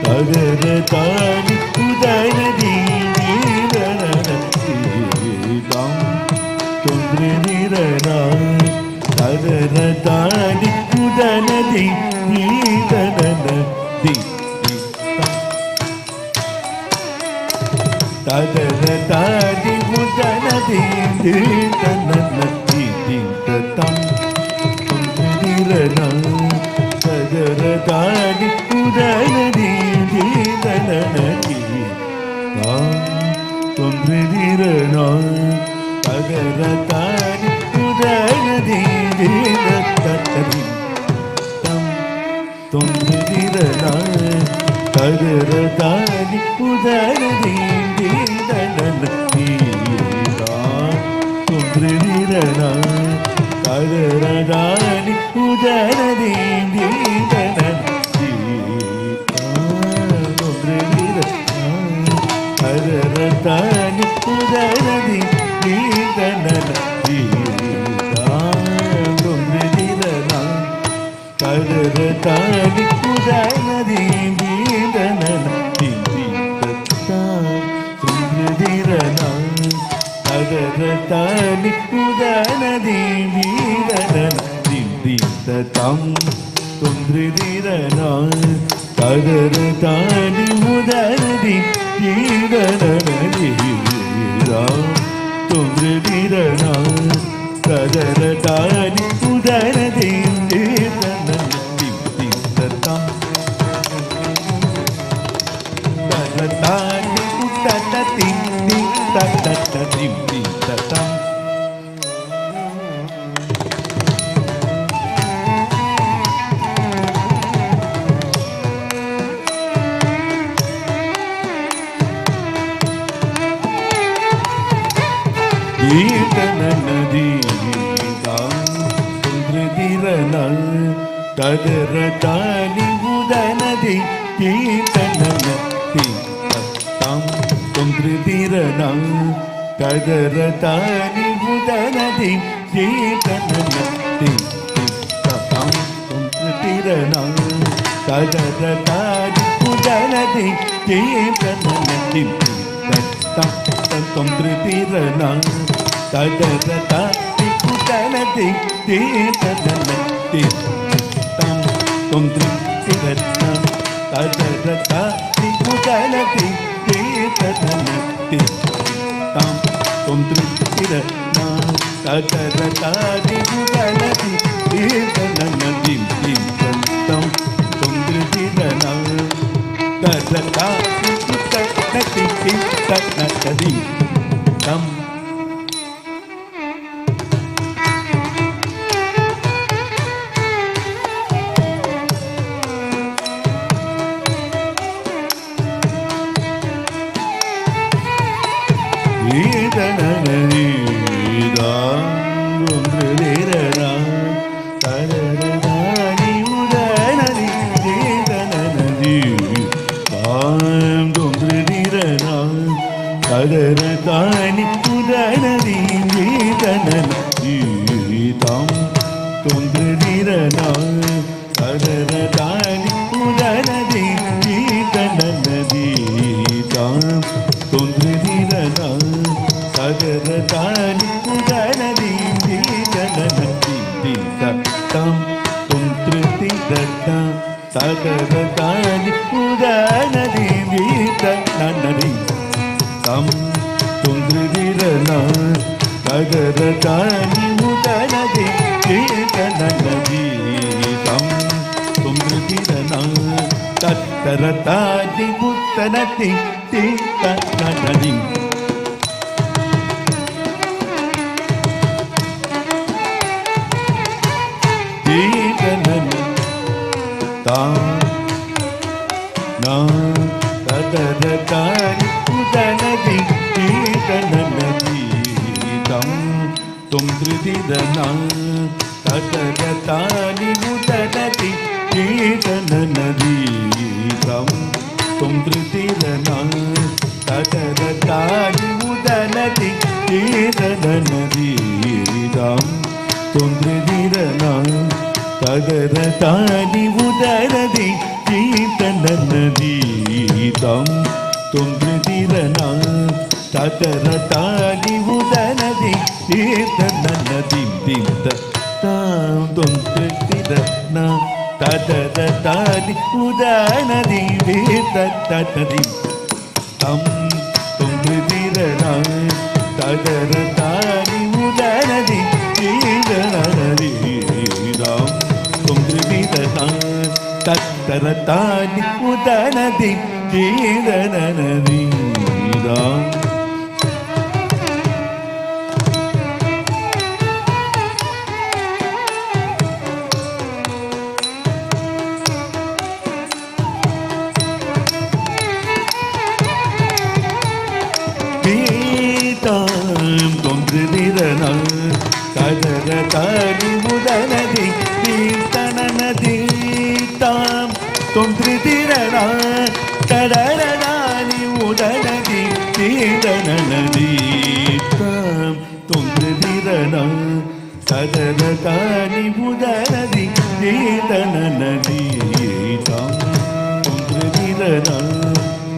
Kadaratani Udanadi Gitananadi Tam Tundridirana Kadaratani Udanadi Gitananadi Kadaratani Udanadi Gitananadi Tam Tundridirana Kadaratani Udanadi Gitananadi Tam Tundridirana Kadaratani Udanadi Gitananadi Tam Tundridirana Kadaratani Udanadi Gitananadi Tam Tundridirana Kadaratani Udanadi Gitananadi Tam Tundridirana Kadaratani Udanadi Gitananadi Tam Tundridirana Kadaratani Udanadi Gitananadi Tam Tundridirana Kadaratani Udanadi Gitananadi Tam Tundridirana Kadaratani Udanadi Gitananadi Tam Tundridirana Kadaratani Udanadi Gitananadi Tam Kadaratani Udanadi Gitananadi Tam Gitananadi Tam Tundridirana Kadaratani Udanadi Gitananadi Tam Tundridirana Kadaratani Udanadi Gitananadi Tam Tundridirana Kadaratani Udanadi Gitananadi Tam Tundridirana Kadaratani Udanadi Gitananadi Tam Tundridirana Kadaratani Udanadi Gitananadi Tam Tundridirana Kadaratani Udanadi Gitananadi Tam Tundridirana Kadaratani Udanadi Gitananadi Tam Gitananadi Tam Tundridirana Kadaratani Udanadi Gitananadi Tam Tundridirana Kadaratani Udanadi Gitananadi Tam Tundridirana Kadaratani Udanadi Gitananadi Tam Tundridirana Kadaratani Udanadi Gitananadi Tam Tundridirana Kadaratani Udanadi Gitananadi Tam Tundridirana ததரதானி உதனதி தீதனதீதம் தும்ருதிரனா தத்தரதாதி புத்தனதி தீதனதி தீதனன தாம் நா ததரதானி உதனதி தீதனதீதம் தும்ருதிரனா ததரதானி உதனதி தீதனதீதம் தும்ருதிரனா ததரதானி உதனதி தீதனதீதம் தும்ருதிரனா ததரதானி உதனதி தீதனதீதம் தும்ருதிரனா ததரதானி உதனதி தீதனதீதம் தும்ருதிரனா ததரதானி உதனதி தீதனதீதம் தும்ருதிரனா ததரதானி உதனதி தீதனதீதம் தும்ருதிரனா தத்தரதானி உதனதி தீதனதீதம் தொன்றுதிரனா ததரதானி உதனதி தீர்த்தனதீதாம் தொன்றுதிரனா ததரதானி உதனதி தீர்த்தனதீதாம் தொன்றுதிரனா ததரதானி உதனதி தீர்த்தனதீதாம் தொன்றுதிரனா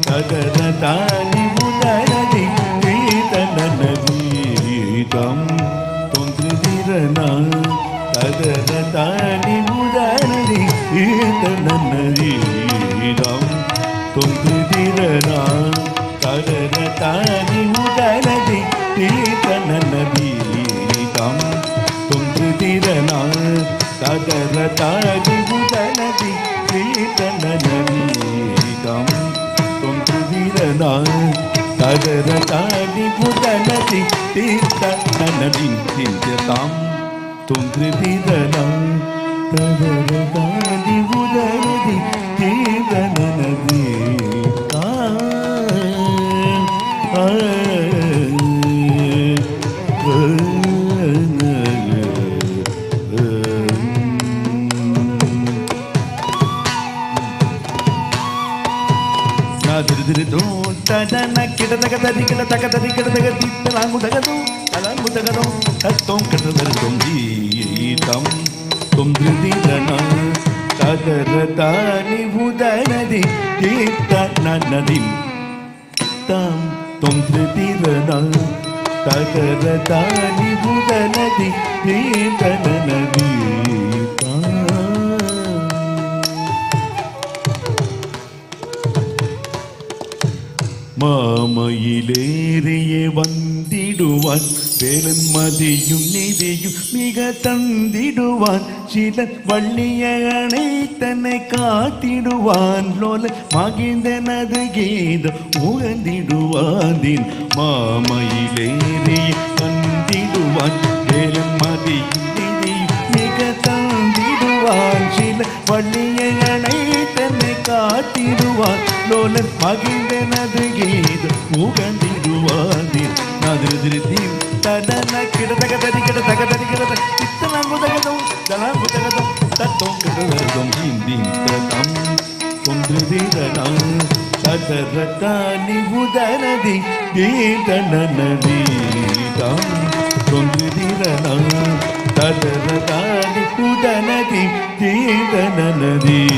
ததரதானி உதனதி தீர்த்தனதீதம் தொன்றுதிரனா ததரதானி உதனதி தீர்த்தனதீதம் தொன்றுதிரனா ததரதானி உதனதி தீர்த்தனதீதம் தொன்றுதிரனா ததரதானி உதனதி தீர்த்தனதீதம் தொன்றுதிரனா ததரதானி உதனதி தீர்த்தனதீதம் தொன்றுதிரனா ததரதானி உதனதி ததன கிடதகதரி கிடதகதரி கிடதகதி தலாங்குதகது தலாங்குதகது தத்தோம் கிடதரும் ஜீதம் தும்ருதிரனா ததரதானி உதனதி தீர்த்தனதி தம் தும்ருதிரனா ததரதானி உதனதி தீர்த்தனதி மாமையிலேறியே வந்திடுவான் பெருமதியும் நிதியும் மிக தந்திடுவான் சில வள்ளிய அணைத்தனை காத்திடுவான் லோல மகிழ்ந்தனது கீதம் உகந்திடுவான் மாமையிலேறியே வந்திடுவான் பெருமதியும் நிதியும் மிக தந்திடுவான் சில வள்ளிய அணைத்தனை காத்திடுவான் லோலன் மகிழ்ந்தனது கீதம் உகந்திடுவான் நதிருதிருத்தீம் தடன கிடதகதரி கிடதகதரி கிடத இத்தனாங்குதகதம் தலாங்குதகதம் தத்தோம் கிடதகம் ஹிந்திம் ததம் தொன்றுதிரனா ததரதானி உதனதி தீதனதீதம் தொன்றுதிரனா ததரதானி உதனதி தீதனதீதம்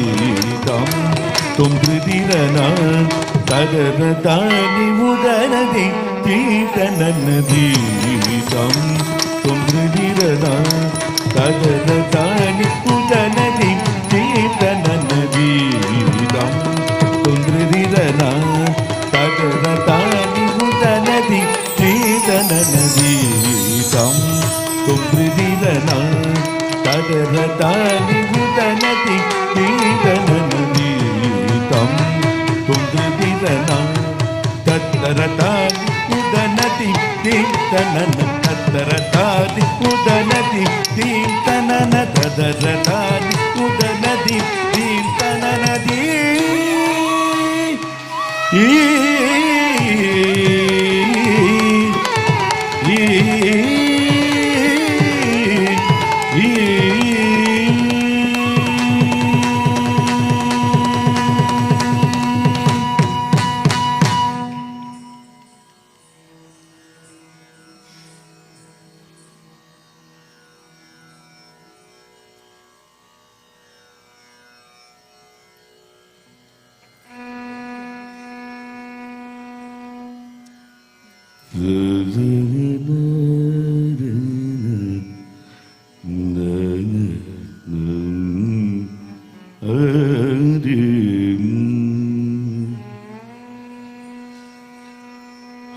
தொன்றுதிரனா ததரதானி உதனதி தீர்த்தனதீதம் தொன்றுதிரனா ததரதானி உதனதி தீர்த்தனதீதம் தொன்றுதிரனா ததரதானி உதனதி தீர்த்தனதீதம் tanana tataratadi udanadi din tanana tataratadi udanadi din tananadi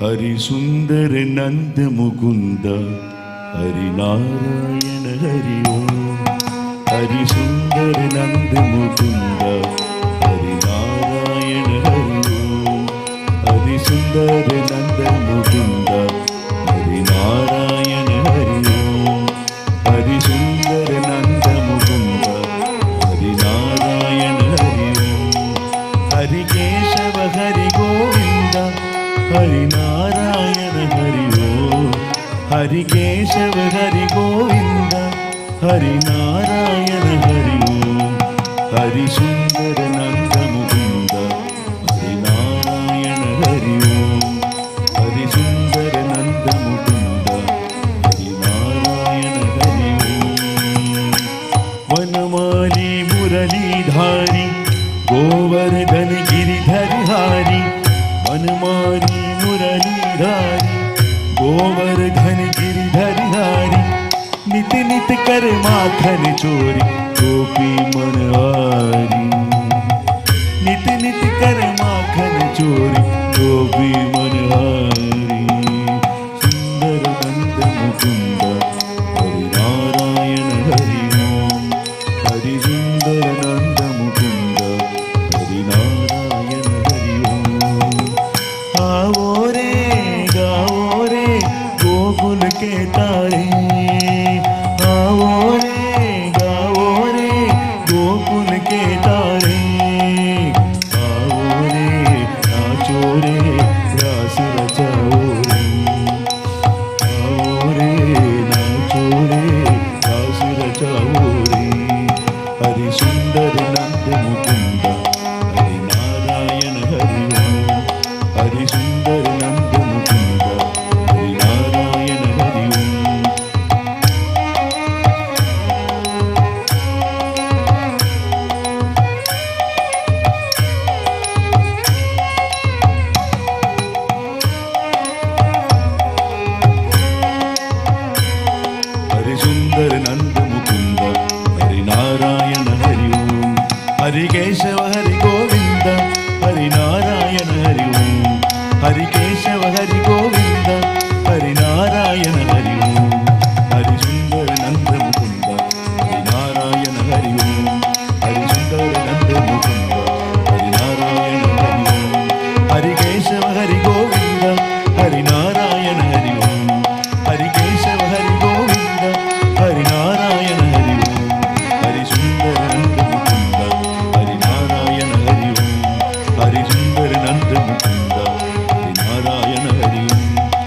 Hari सुंदर नंद मुकुंद हरि नारायण हरि ओम हरि सुंदर नंद मुकुंद हरि नारायण हरि ओम हरि सुंदर नंद मुकुंद हरि नारायण हरि ओम हरि सुंदर नंद मुकुंद हरि नारायण हरि ओम हरि केशव हरि गोविंद हरि नारायण हरि ओम हरि केशव हरि गोविंद हरि नारायण हरि ओम हरि सुंदर नंद मुकुंद हरि नारायण हरि ओम हरि सुंदर नंद मुकुंद हरि नारायण हरि ओम वनमाली मुरलीधारी गोवर्धन गिरिधरहारी वनमाली मुरलीधारी गोवर्धन गिरिधरहारी नित नित कर माखन चोरी गोपी मनहारी नित नित कर माखन चोरी गोपी मनहारी सुंदर नंद मुकुंद हरि नारायण हरि ओम हरि सुंदर नंद मुकुंद हरि नारायण हरि ओम आओ रे गाओ रे गोकुल के तारे आओ रे गाओ रे गोकुल के तारे आओ रे नाचो रे रास रचाओ रे आओ रे नाचो रे रास रचाओ रे हरि सुंदर नंद मुकुंद हरि नारायण हरि ओम हरि सुंदर नंद मुकुंद हरि नारायण हरि ओम हरि सुंदर नंद मुकुंद हरि नारायण हरि ओम हरि केशव हरि गोविंद हरि नारायण हरि ओम हरि केशव हरि गोविंद हरि नारायण हरि ओम हरि सुंदर नंद मुकुंद हरि नारायण हरि ओम हरि सुंदर नंद मुकुंद हरि नारायण हरि ओम हरि केशव हरि गोविंद हरि नारायण हरि ओम हरि केशव हरि गोविंद हरि नारायण हरि ओम हरि सुंदर नंद मुकुंद हरि नारायण हरि ओम हरि सुंदर नंद मुकुंद हरि नारायण हरि ओम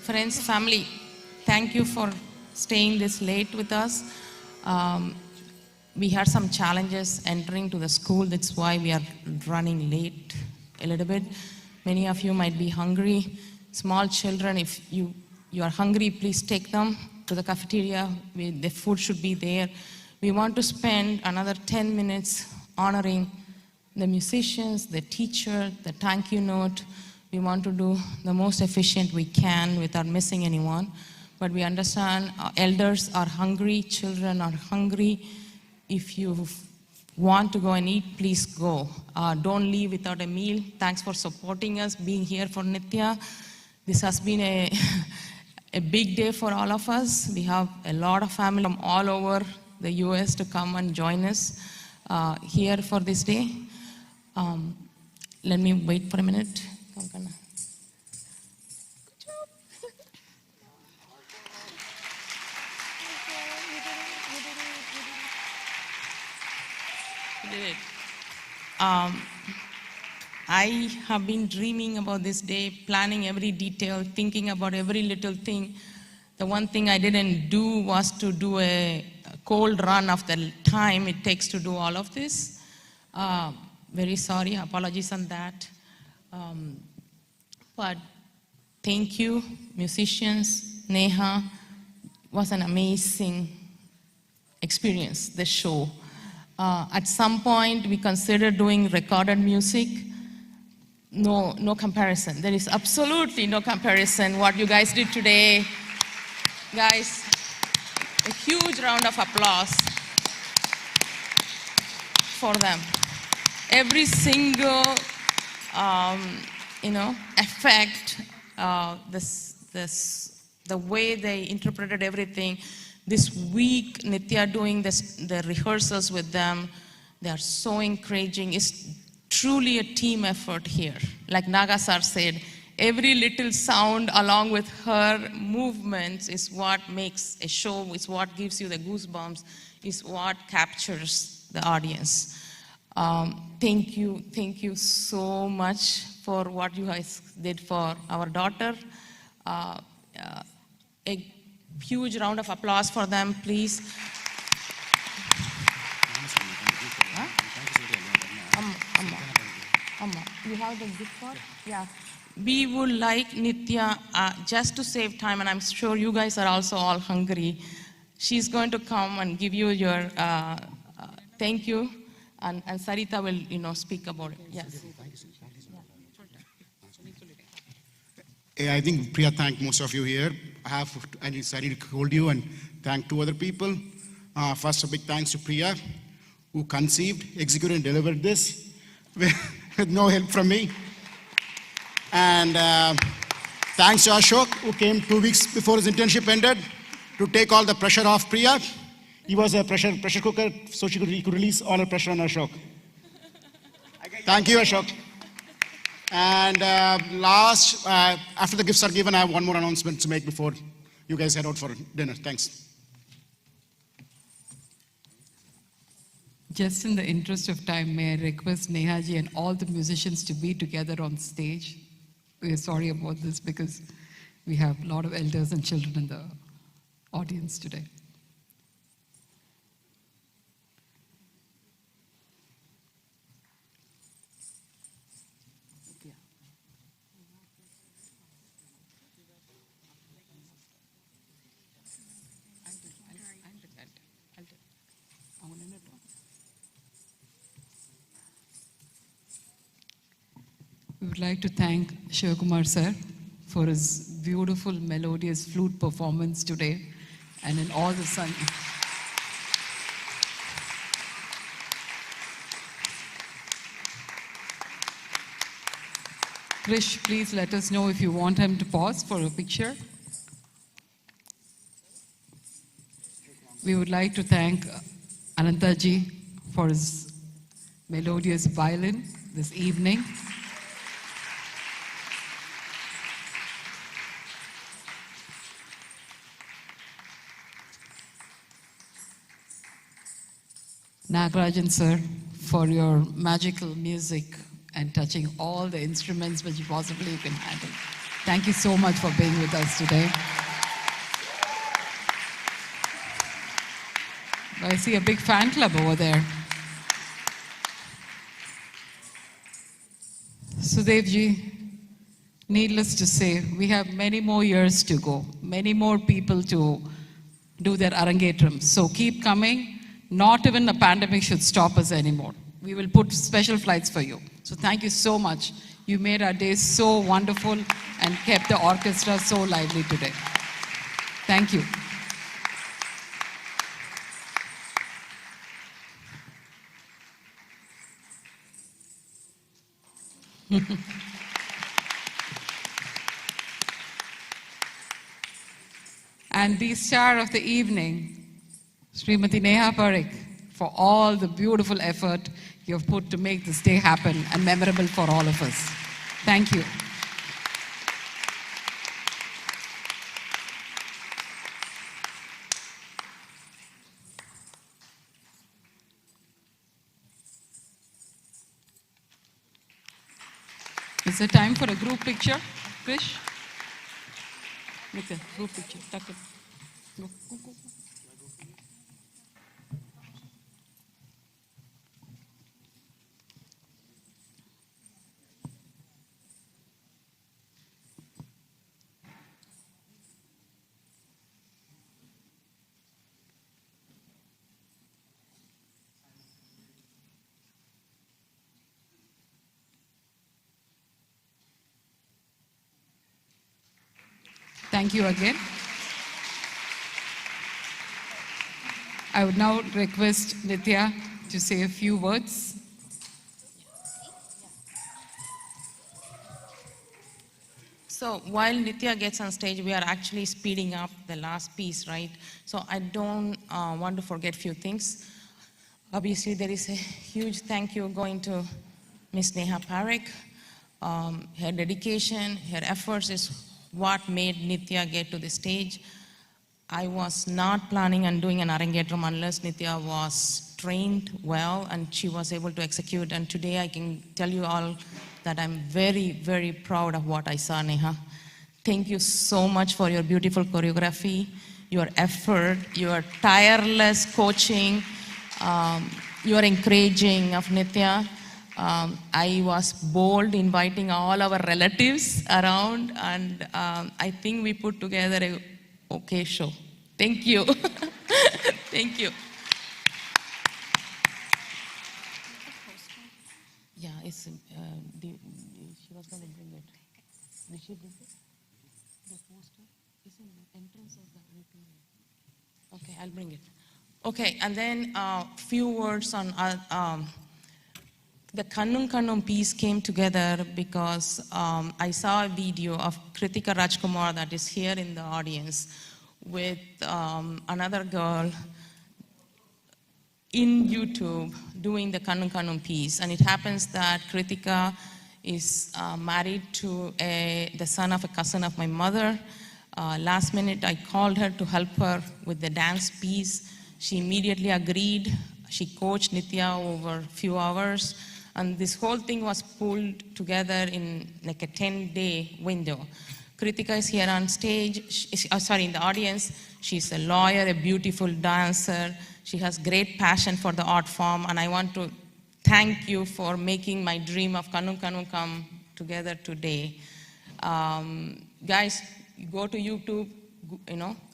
Friends, family, thank you for staying this late with us. We had some challenges entering to the school. That's why we are running late a little bit. Many of you might be hungry. Small children, if you are hungry, please take them to the cafeteria. The food should be there. We want to spend another 10 minutes honoring the musicians, the teacher, the thank you note. We want to do the most efficient we can without missing anyone. But we understand elders are hungry, children are hungry. If you want to go and eat, please go. Don't leave without a meal. Thanks for supporting us, being here for Nitya. This has been a big day for all of us. We have a lot of family from all over the US to come and join us here for this day. Let me wait for a minute. I have been dreaming about this day, planning every detail, thinking about every little thing. The one thing I didn't do was to do a cold run of the time it takes to do all of this. Very sorry, apologies on that. But thank you, musicians. Neha, was an amazing experience, the show. At some point, we considered doing recorded music. No comparison. There is absolutely no comparison what you guys did today. Guys, a huge round of applause for them. Every single, effect, the way they interpreted everything. This week, Nitya doing the rehearsals with them, they are so encouraging. It's truly a team effort here. Like Naga sir said, every little sound along with her movements is what makes a show, is what gives you the goosebumps, is what captures the audience. Thank you so much for what you guys did for our daughter. A huge round of applause for them, please. You have the gift card? Yeah. We would like Nitya, just to save time, and I'm sure you guys are also all hungry, she's going to come and give you your thank you, and Sarita will speak about it. Yes. I think Priya thanked most of you here. I need to hold you and thank two other people. First, a big thanks to Priya, who conceived, executed, and delivered this with no help from me. And thanks to Ashok, who came 2 weeks before his internship ended to take all the pressure off Priya. He was a pressure cooker, so he could release all the pressure on Ashok. Thank you, Ashok. And last, after the gifts are given, I have one more announcement to make before you guys head out for dinner. Thanks. Just in the interest of time, may I request Nehaji and all the musicians to be together on stage. We are sorry about this because we have a lot of elders and children in the audience today. We would like to thank Shivakumar sir for his beautiful melodious flute performance today and in all the sun. Krish, please let us know if you want him to pause for a picture. We would like to thank Anantaji for his melodious violin this evening. Nagarajan sir, for your magical music and touching all the instruments which possibly you can handle. Thank you so much for being with us today. I see a big fan club over there. Sudevji, needless to say, we have many more years to go, many more people to do their Arangetram. So keep coming. Not even the pandemic should stop us anymore. We will put special flights for you. So thank you so much. You made our days so wonderful and kept the orchestra so lively today. Thank you. And the star of the evening, Srimati Neha Parekh, for all the beautiful effort you have put to make this day happen and memorable for all of us. Thank you. Is it time for a group picture, Krish? Look at group picture. Tuck it. Go, go, go. Thank you again. I would now request Nithya to say a few words. So while Nithya gets on stage, we are actually speeding up the last piece, right? So I don't want to forget a few things. Obviously, there is a huge thank you going to Miss Neha Parekh. Her dedication, her efforts is what made Nithya get to the stage. I was not planning on doing an Arangetram unless Nithya was trained well and she was able to execute. And today I can tell you all that I'm very, very proud of what I saw, Neha. Thank you so much for your beautiful choreography, your effort, your tireless coaching, your encouraging of Nithya. I was bold inviting all our relatives around, and I think we put together a okay show. Thank you. Thank you. Yeah, it's, she was going to bring it. Did she bring it? The poster is in the entrance of the auditorium. Okay, I'll bring it. Okay, and then a few words on the Kannum Kannum piece came together because I saw a video of Kritika Rajkumar that is here in the audience with another girl in YouTube doing the Kannum Kannum piece. And it happens that Kritika is married to the son of a cousin of my mother. Last minute I called her to help her with the dance piece. She immediately agreed. She coached Nithya over a few hours. And this whole thing was pulled together in like a 10-day window. Kritika is here on stage, in the audience. She's a lawyer, a beautiful dancer. She has great passion for the art form, and I want to thank you for making my dream of Kannum Kannum come together today. Guys, go to YouTube,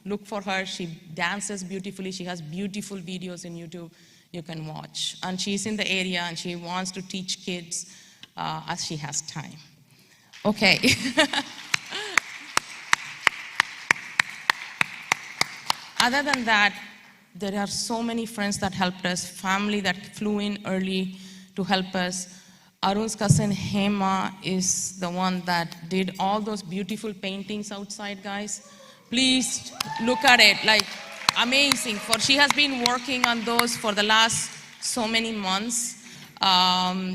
look for her. She dances beautifully. She has beautiful videos in YouTube you can watch. And she's in the area and she wants to teach kids as she has time. Okay. Other than that, there are so many friends that helped us, family that flew in early to help us. Arun's cousin Hema is the one that did all those beautiful paintings outside, guys. Please look at it, like amazing. She has been working on those for the last so many months.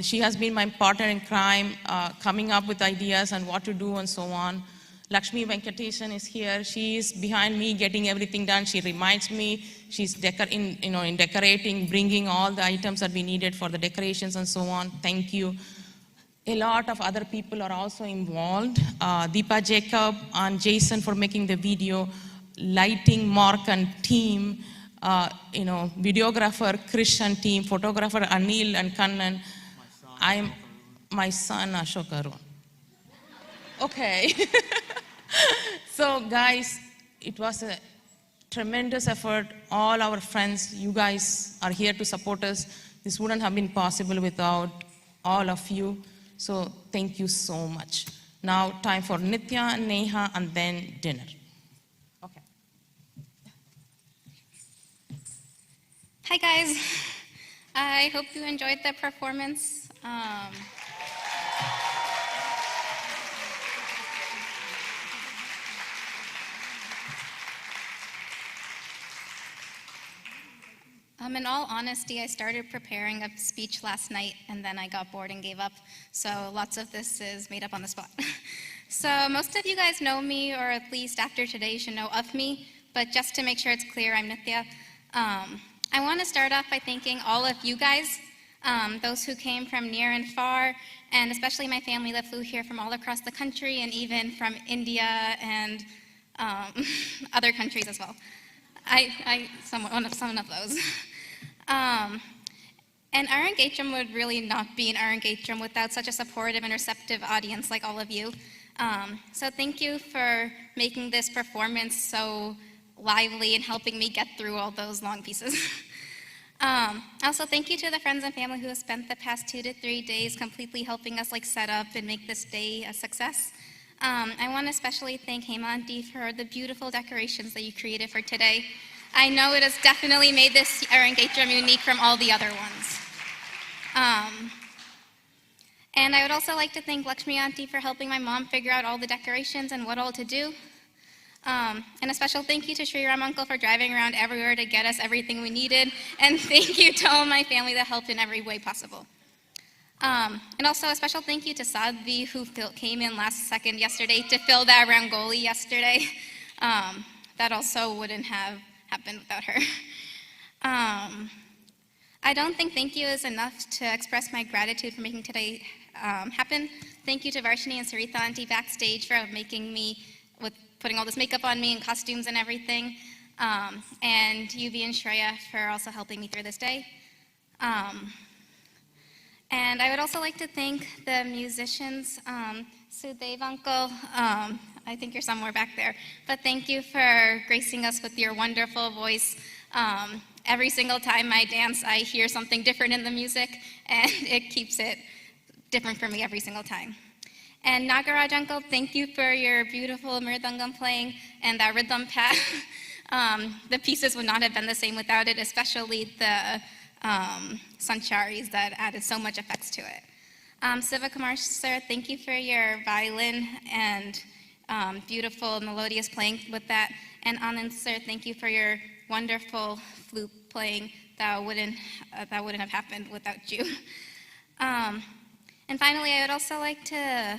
She has been my partner in crime, coming up with ideas and what to do and so on. Lakshmi Venkatesan is here. She is behind me getting everything done. She reminds me. She's in decorating, bringing all the items that we needed for the decorations and so on. Thank you. A lot of other people are also involved. Deepa Jacob and Jason for making the video, lighting, Mark and team, videographer Krish and team, photographer Anil and Kannan. My son Ashok Arun. Okay. So guys, it was a tremendous effort. All our friends, you guys are here to support us. This wouldn't have been possible without all of you. So thank you so much. Now time for Nithya, Neha, and then dinner. Okay. Hi guys. I hope you enjoyed the performance. In all honesty, I started preparing a speech last night and then I got bored and gave up. So lots of this is made up on the spot. So most of you guys know me, or at least after today you should know of me, but just to make sure it's clear, I'm Nithya. I want to start off by thanking all of you guys, those who came from near and far, and especially my family that flew here from all across the country and even from India and other countries as well. One of those. And Arun Arangetram would really not be an Arun Arangetram without such a supportive and receptive audience like all of you. So thank you for making this performance so lively and helping me get through all those long pieces. Also, thank you to the friends and family who have spent the past 2 to 3 days completely helping us set up and make this day a success. I want to especially thank Hemanti for the beautiful decorations that you created for today. I know it has definitely made this Arun Arangetram unique from all the other ones. And I would also like to thank Lakshmi Auntie for helping my mom figure out all the decorations and what all to do. And a special thank you to Sri Ram Uncle for driving around everywhere to get us everything we needed. And thank you to all my family that helped in every way possible. And also a special thank you to Sadhvi, who came in last second yesterday to fill that rangoli yesterday. That also wouldn't have happened without her. I don't think thank you is enough to express my gratitude for making today happen. Thank you to Varshini and Saritha Auntie backstage for putting all this makeup on me and costumes and everything. And Yuvi and Shreya for also helping me through this day. And I would also like to thank the musicians, Sudev Uncle, I think you're somewhere back there, but thank you for gracing us with your wonderful voice. Every single time I dance, I hear something different in the music, and it keeps it different for me every single time. And Nagaraj Uncle, thank you for your beautiful mridangam playing and that rhythm pad. The pieces would not have been the same without it, especially the sancharis that added so much effects to it. Sivakumar sir, thank you for your violin and beautiful melodious playing with that. And Anand sir, thank you for your wonderful flute playing that wouldn't have happened without you. And finally, I would also like to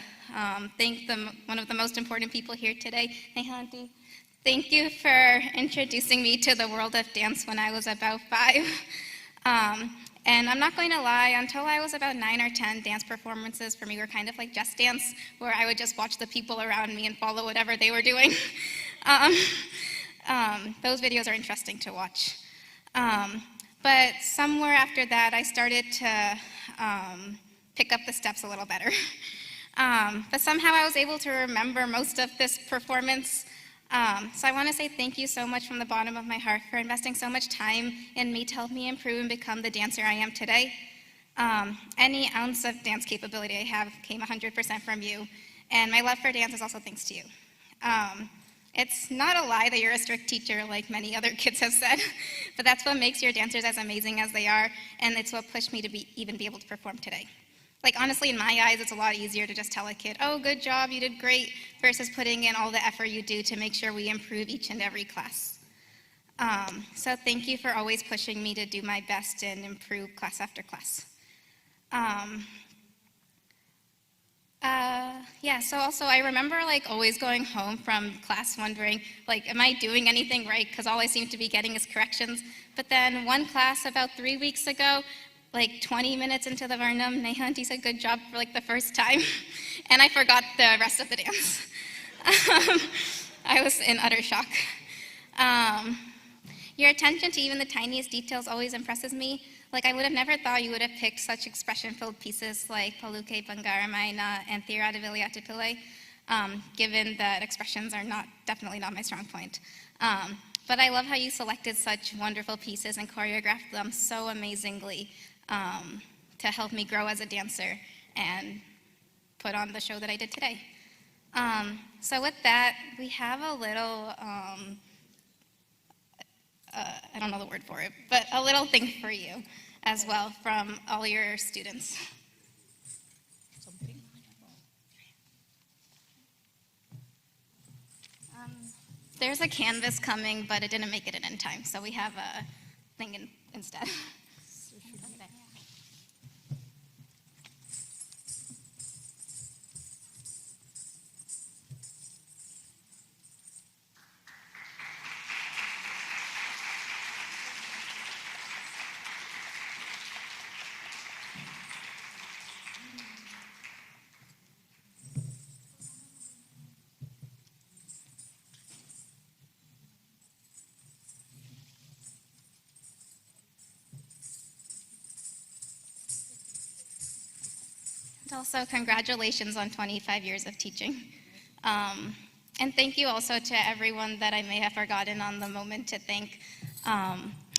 thank one of the most important people here today, Nehanti. Thank you for introducing me to the world of dance when I was about 5. And I'm not going to lie, until I was about 9 or 10, dance performances for me were kind of like Just Dance, where I would just watch the people around me and follow whatever they were doing. Those videos are interesting to watch. But somewhere after that, I started to pick up the steps a little better. But somehow I was able to remember most of this performance. So I want to say thank you so much from the bottom of my heart for investing so much time in me to help me improve and become the dancer I am today. Any ounce of dance capability I have came 100% from you, and my love for dance is also thanks to you. It's not a lie that you're a strict teacher like many other kids have said, but that's what makes your dancers as amazing as they are, and it's what pushed me to even be able to perform today. Like, honestly, in my eyes, it's a lot easier to just tell a kid, oh, good job, you did great, versus putting in all the effort you do to make sure we improve each and every class. So thank you for always pushing me to do my best and improve class after class. So also I remember always going home from class wondering, am I doing anything right? Because all I seem to be getting is corrections. But then one class about 3 weeks ago, like 20 minutes into the Varnam, Nehanti said good job for like the first time, and I forgot the rest of the dance. I was in utter shock. Your attention to even the tiniest details always impresses me. Like, I would have never thought you would have picked such expression-filled pieces like Paluke Bangaramaina and Tira de Viliatipile, given that expressions are definitely not my strong point. But I love how you selected such wonderful pieces and choreographed them so amazingly to help me grow as a dancer and put on the show that I did today. So with that, we have a little, I don't know the word for it, but a little thing for you as well from all your students. There's a canvas coming, but it didn't make it in time, so we have a thing instead. Also, congratulations on 25 years of teaching. And thank you also to everyone that I may have forgotten on the moment to thank.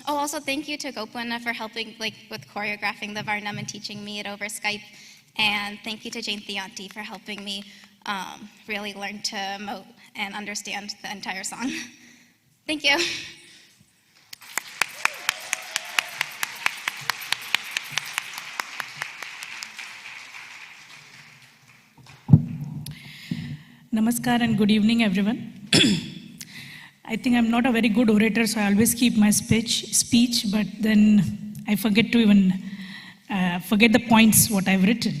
Also thank you to Gopwana for helping with choreographing the Varnam and teaching me it over Skype. And thank you to Jainti Auntie for helping me really learn to mote and understand the entire song. Thank you. Namaskar and good evening, everyone. I think I'm not a very good orator, so I always keep my speech, but then I forget to even forget the points what I've written.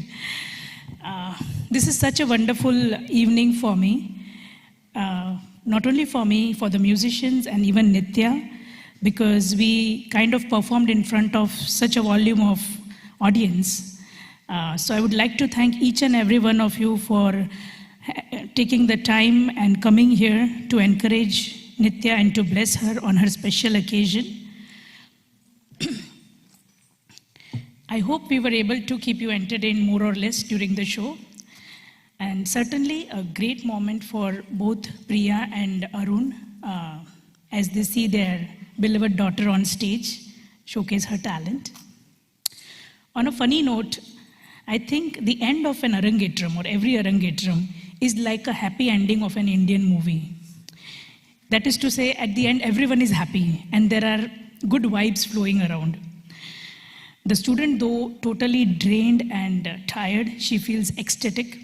This is such a wonderful evening for me, not only for me, for the musicians and even Nitya, because we kind of performed in front of such a volume of audience. So I would like to thank each and every one of you for taking the time and coming here to encourage Nitya and to bless her on her special occasion. I hope we were able to keep you entertained more or less during the show. And certainly a great moment for both Priya and Arun as they see their beloved daughter on stage showcase her talent. On a funny note, I think the end of an Arangetram or every Arangetram is like a happy ending of an Indian movie. That is to say, at the end, everyone is happy and there are good vibes flowing around. The student, though totally drained and tired, she feels ecstatic.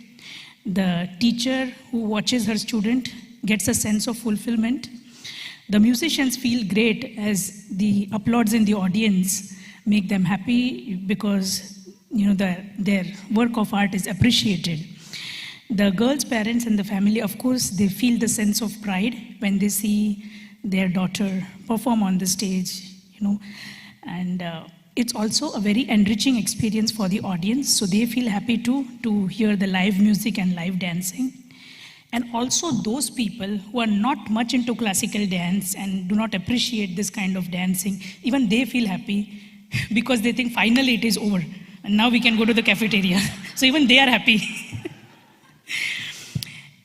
The teacher who watches her student gets a sense of fulfillment. The musicians feel great as the applauds in the audience make them happy because their work of art is appreciated. The girl's parents and the family, of course, they feel the sense of pride when they see their daughter perform on the stage, and it's also a very enriching experience for the audience, so they feel happy too to hear the live music and live dancing. And also those people who are not much into classical dance and do not appreciate this kind of dancing, even they feel happy because they think finally it is over and now we can go to the cafeteria. So even they are happy.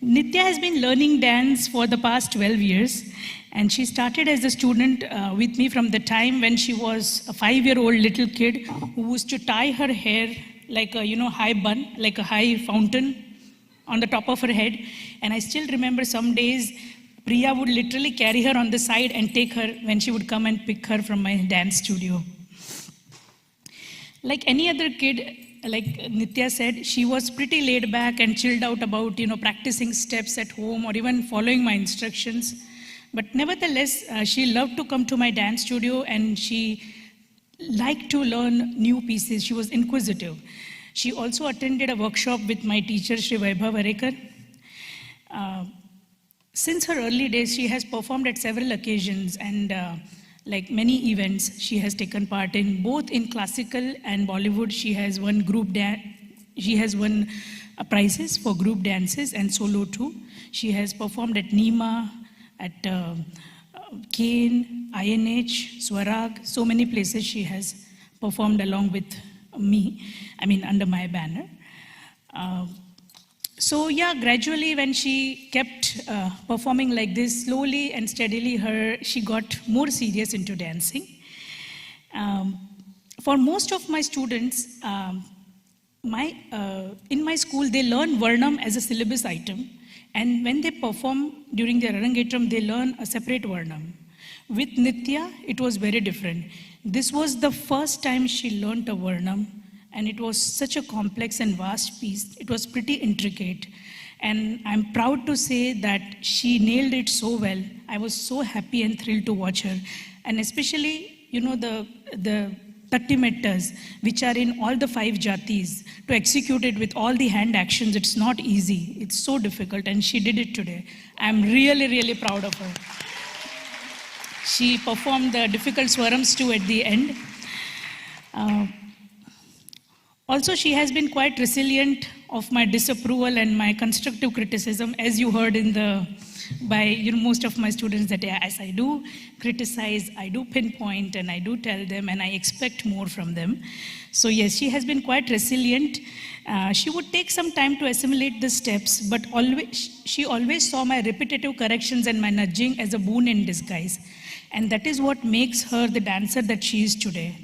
Nitya has been learning dance for the past 12 years, and she started as a student with me from the time when she was a 5-year-old little kid who used to tie her hair like a high bun, like a high fountain on the top of her head. And I still remember some days Priya would literally carry her on the side and take her when she would come and pick her from my dance studio. Like any other kid, like Nitya said, she was pretty laid back and chilled out about, practicing steps at home or even following my instructions. But nevertheless, she loved to come to my dance studio and she liked to learn new pieces. She was inquisitive. She also attended a workshop with my teacher, Shri Vaibhav Arekar. Since her early days, she has performed at several occasions and like many events she has taken part in, both in classical and Bollywood. She has won prizes for group dances and solo too. She has performed at Nima, at Kane, INH, Swarag, so many places she has performed along with me, under my banner. So yeah, gradually when she kept performing like this, slowly and steadily she got more serious into dancing. For most of my students, in my school, they learn Varnam as a syllabus item, and when they perform during their Arangetram, they learn a separate Varnam. With Nitya, it was very different. This was the first time she learned a Varnam, and it was such a complex and vast piece. It was pretty intricate, and I'm proud to say that she nailed it so well. I was so happy and thrilled to watch her, and especially, the Tattimettas, which are in all the 5 jatis, to execute it with all the hand actions, it's not easy. It's so difficult, and she did it today. I'm really, really proud of her. She performed the difficult swarams too at the end. Also, she has been quite resilient of my disapproval and my constructive criticism, as you heard by most of my students, that as I do criticize, I do pinpoint, and I do tell them, and I expect more from them. So yes, she has been quite resilient. She would take some time to assimilate the steps, but she always saw my repetitive corrections and my nudging as a boon in disguise. And that is what makes her the dancer that she is today.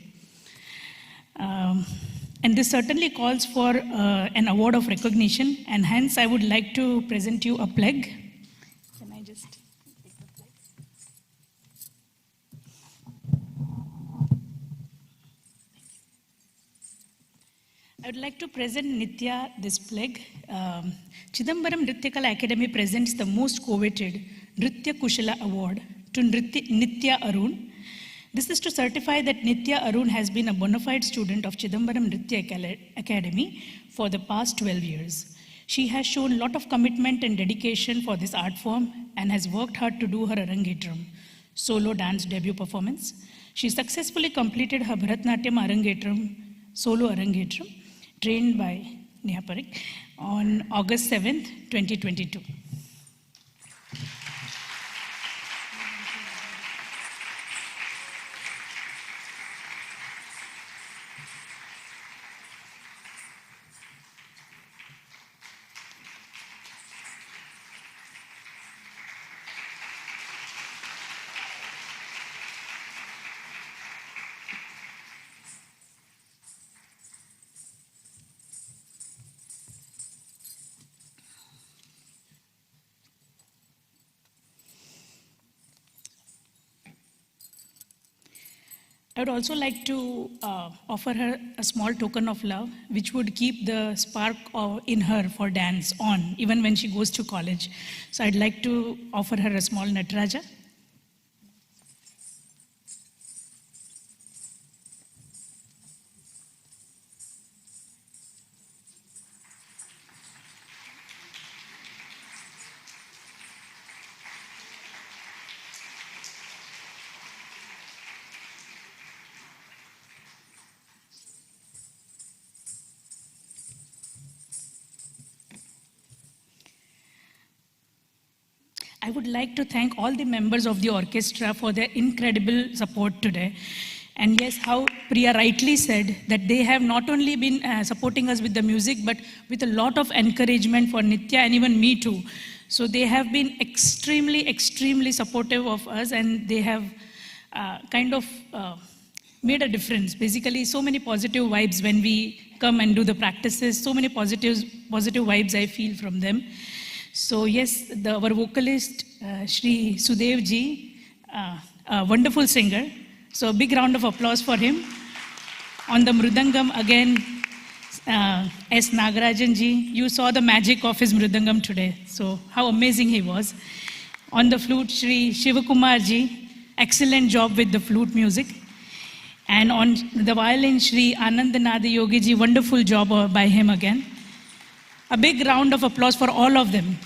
And this certainly calls for an award of recognition, and hence I would like to present you a plaque. Can I just take the plaque? I would like to present Nitya this plaque. Chidambaram Nrityakala Academy presents the most coveted Nritya Kushala Award to Nithy Arun. This is to certify that Nithy Arun has been a bona fide student of Chidambaram Nritya Academy for the past 12 years. She has shown a lot of commitment and dedication for this art form and has worked hard to do her Arangetram solo dance debut performance. She successfully completed her Bharatnatyam Arangetram solo Arangetram, trained by Neha Parekh, on August 7th, 2022. I would also like to offer her a small token of love, which would keep the spark in her for dance on, even when she goes to college. So I'd like to offer her a small Nataraja. I would like to thank all the members of the orchestra for their incredible support today. And yes, how Priya rightly said, that they have not only been supporting us with the music, but with a lot of encouragement for Nitya and even me too. So they have been extremely, extremely supportive of us, and they have made a difference. Basically, so many positive vibes when we come and do the practices, so many positive vibes I feel from them. So yes, our vocalist, Shri Sudev ji, a wonderful singer. So a big round of applause for him. On the mridangam again, S. Nagarajan ji, you saw the magic of his mridangam today. So how amazing he was. On the flute, Shri Shivakumar ji, excellent job with the flute music. And on the violin, Shri Anandanadi Yogi ji, wonderful job by him again. A big round of applause for all of them.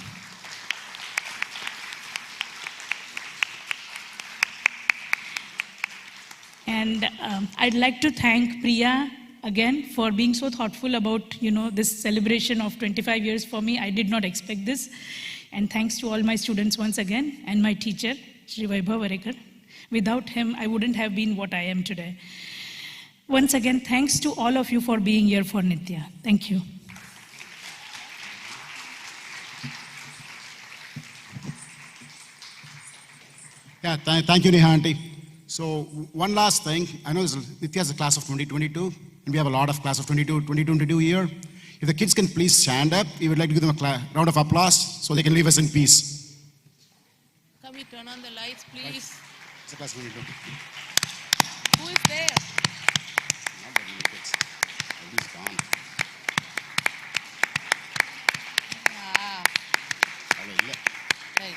I'd like to thank Priya again for being so thoughtful about, this celebration of 25 years for me. I did not expect this. And thanks to all my students once again, and my teacher, Shri Vaibhav Varekar. Without him, I wouldn't have been what I am today. Once again, thanks to all of you for being here for Nitya. Thank you. Yeah, thank you, Neha Aunty. So one last thing. I know Nitya is a class of 2022, and we have a lot of class of 2022 here. If the kids can please stand up, we would like to give them a round of applause so they can leave us in peace. Can we turn on the lights, please? It's a class 22. Who is there? Not that many kids. Everybody's gone. Right.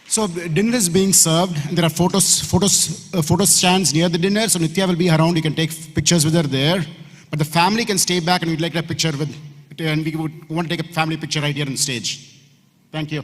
So dinner is being served, and there are photo stands near the dinner. So Nitya will be around. You can take pictures with her there. But the family can stay back, and we'd like to have a picture with, and we want to take a family picture right here on stage. Thank you.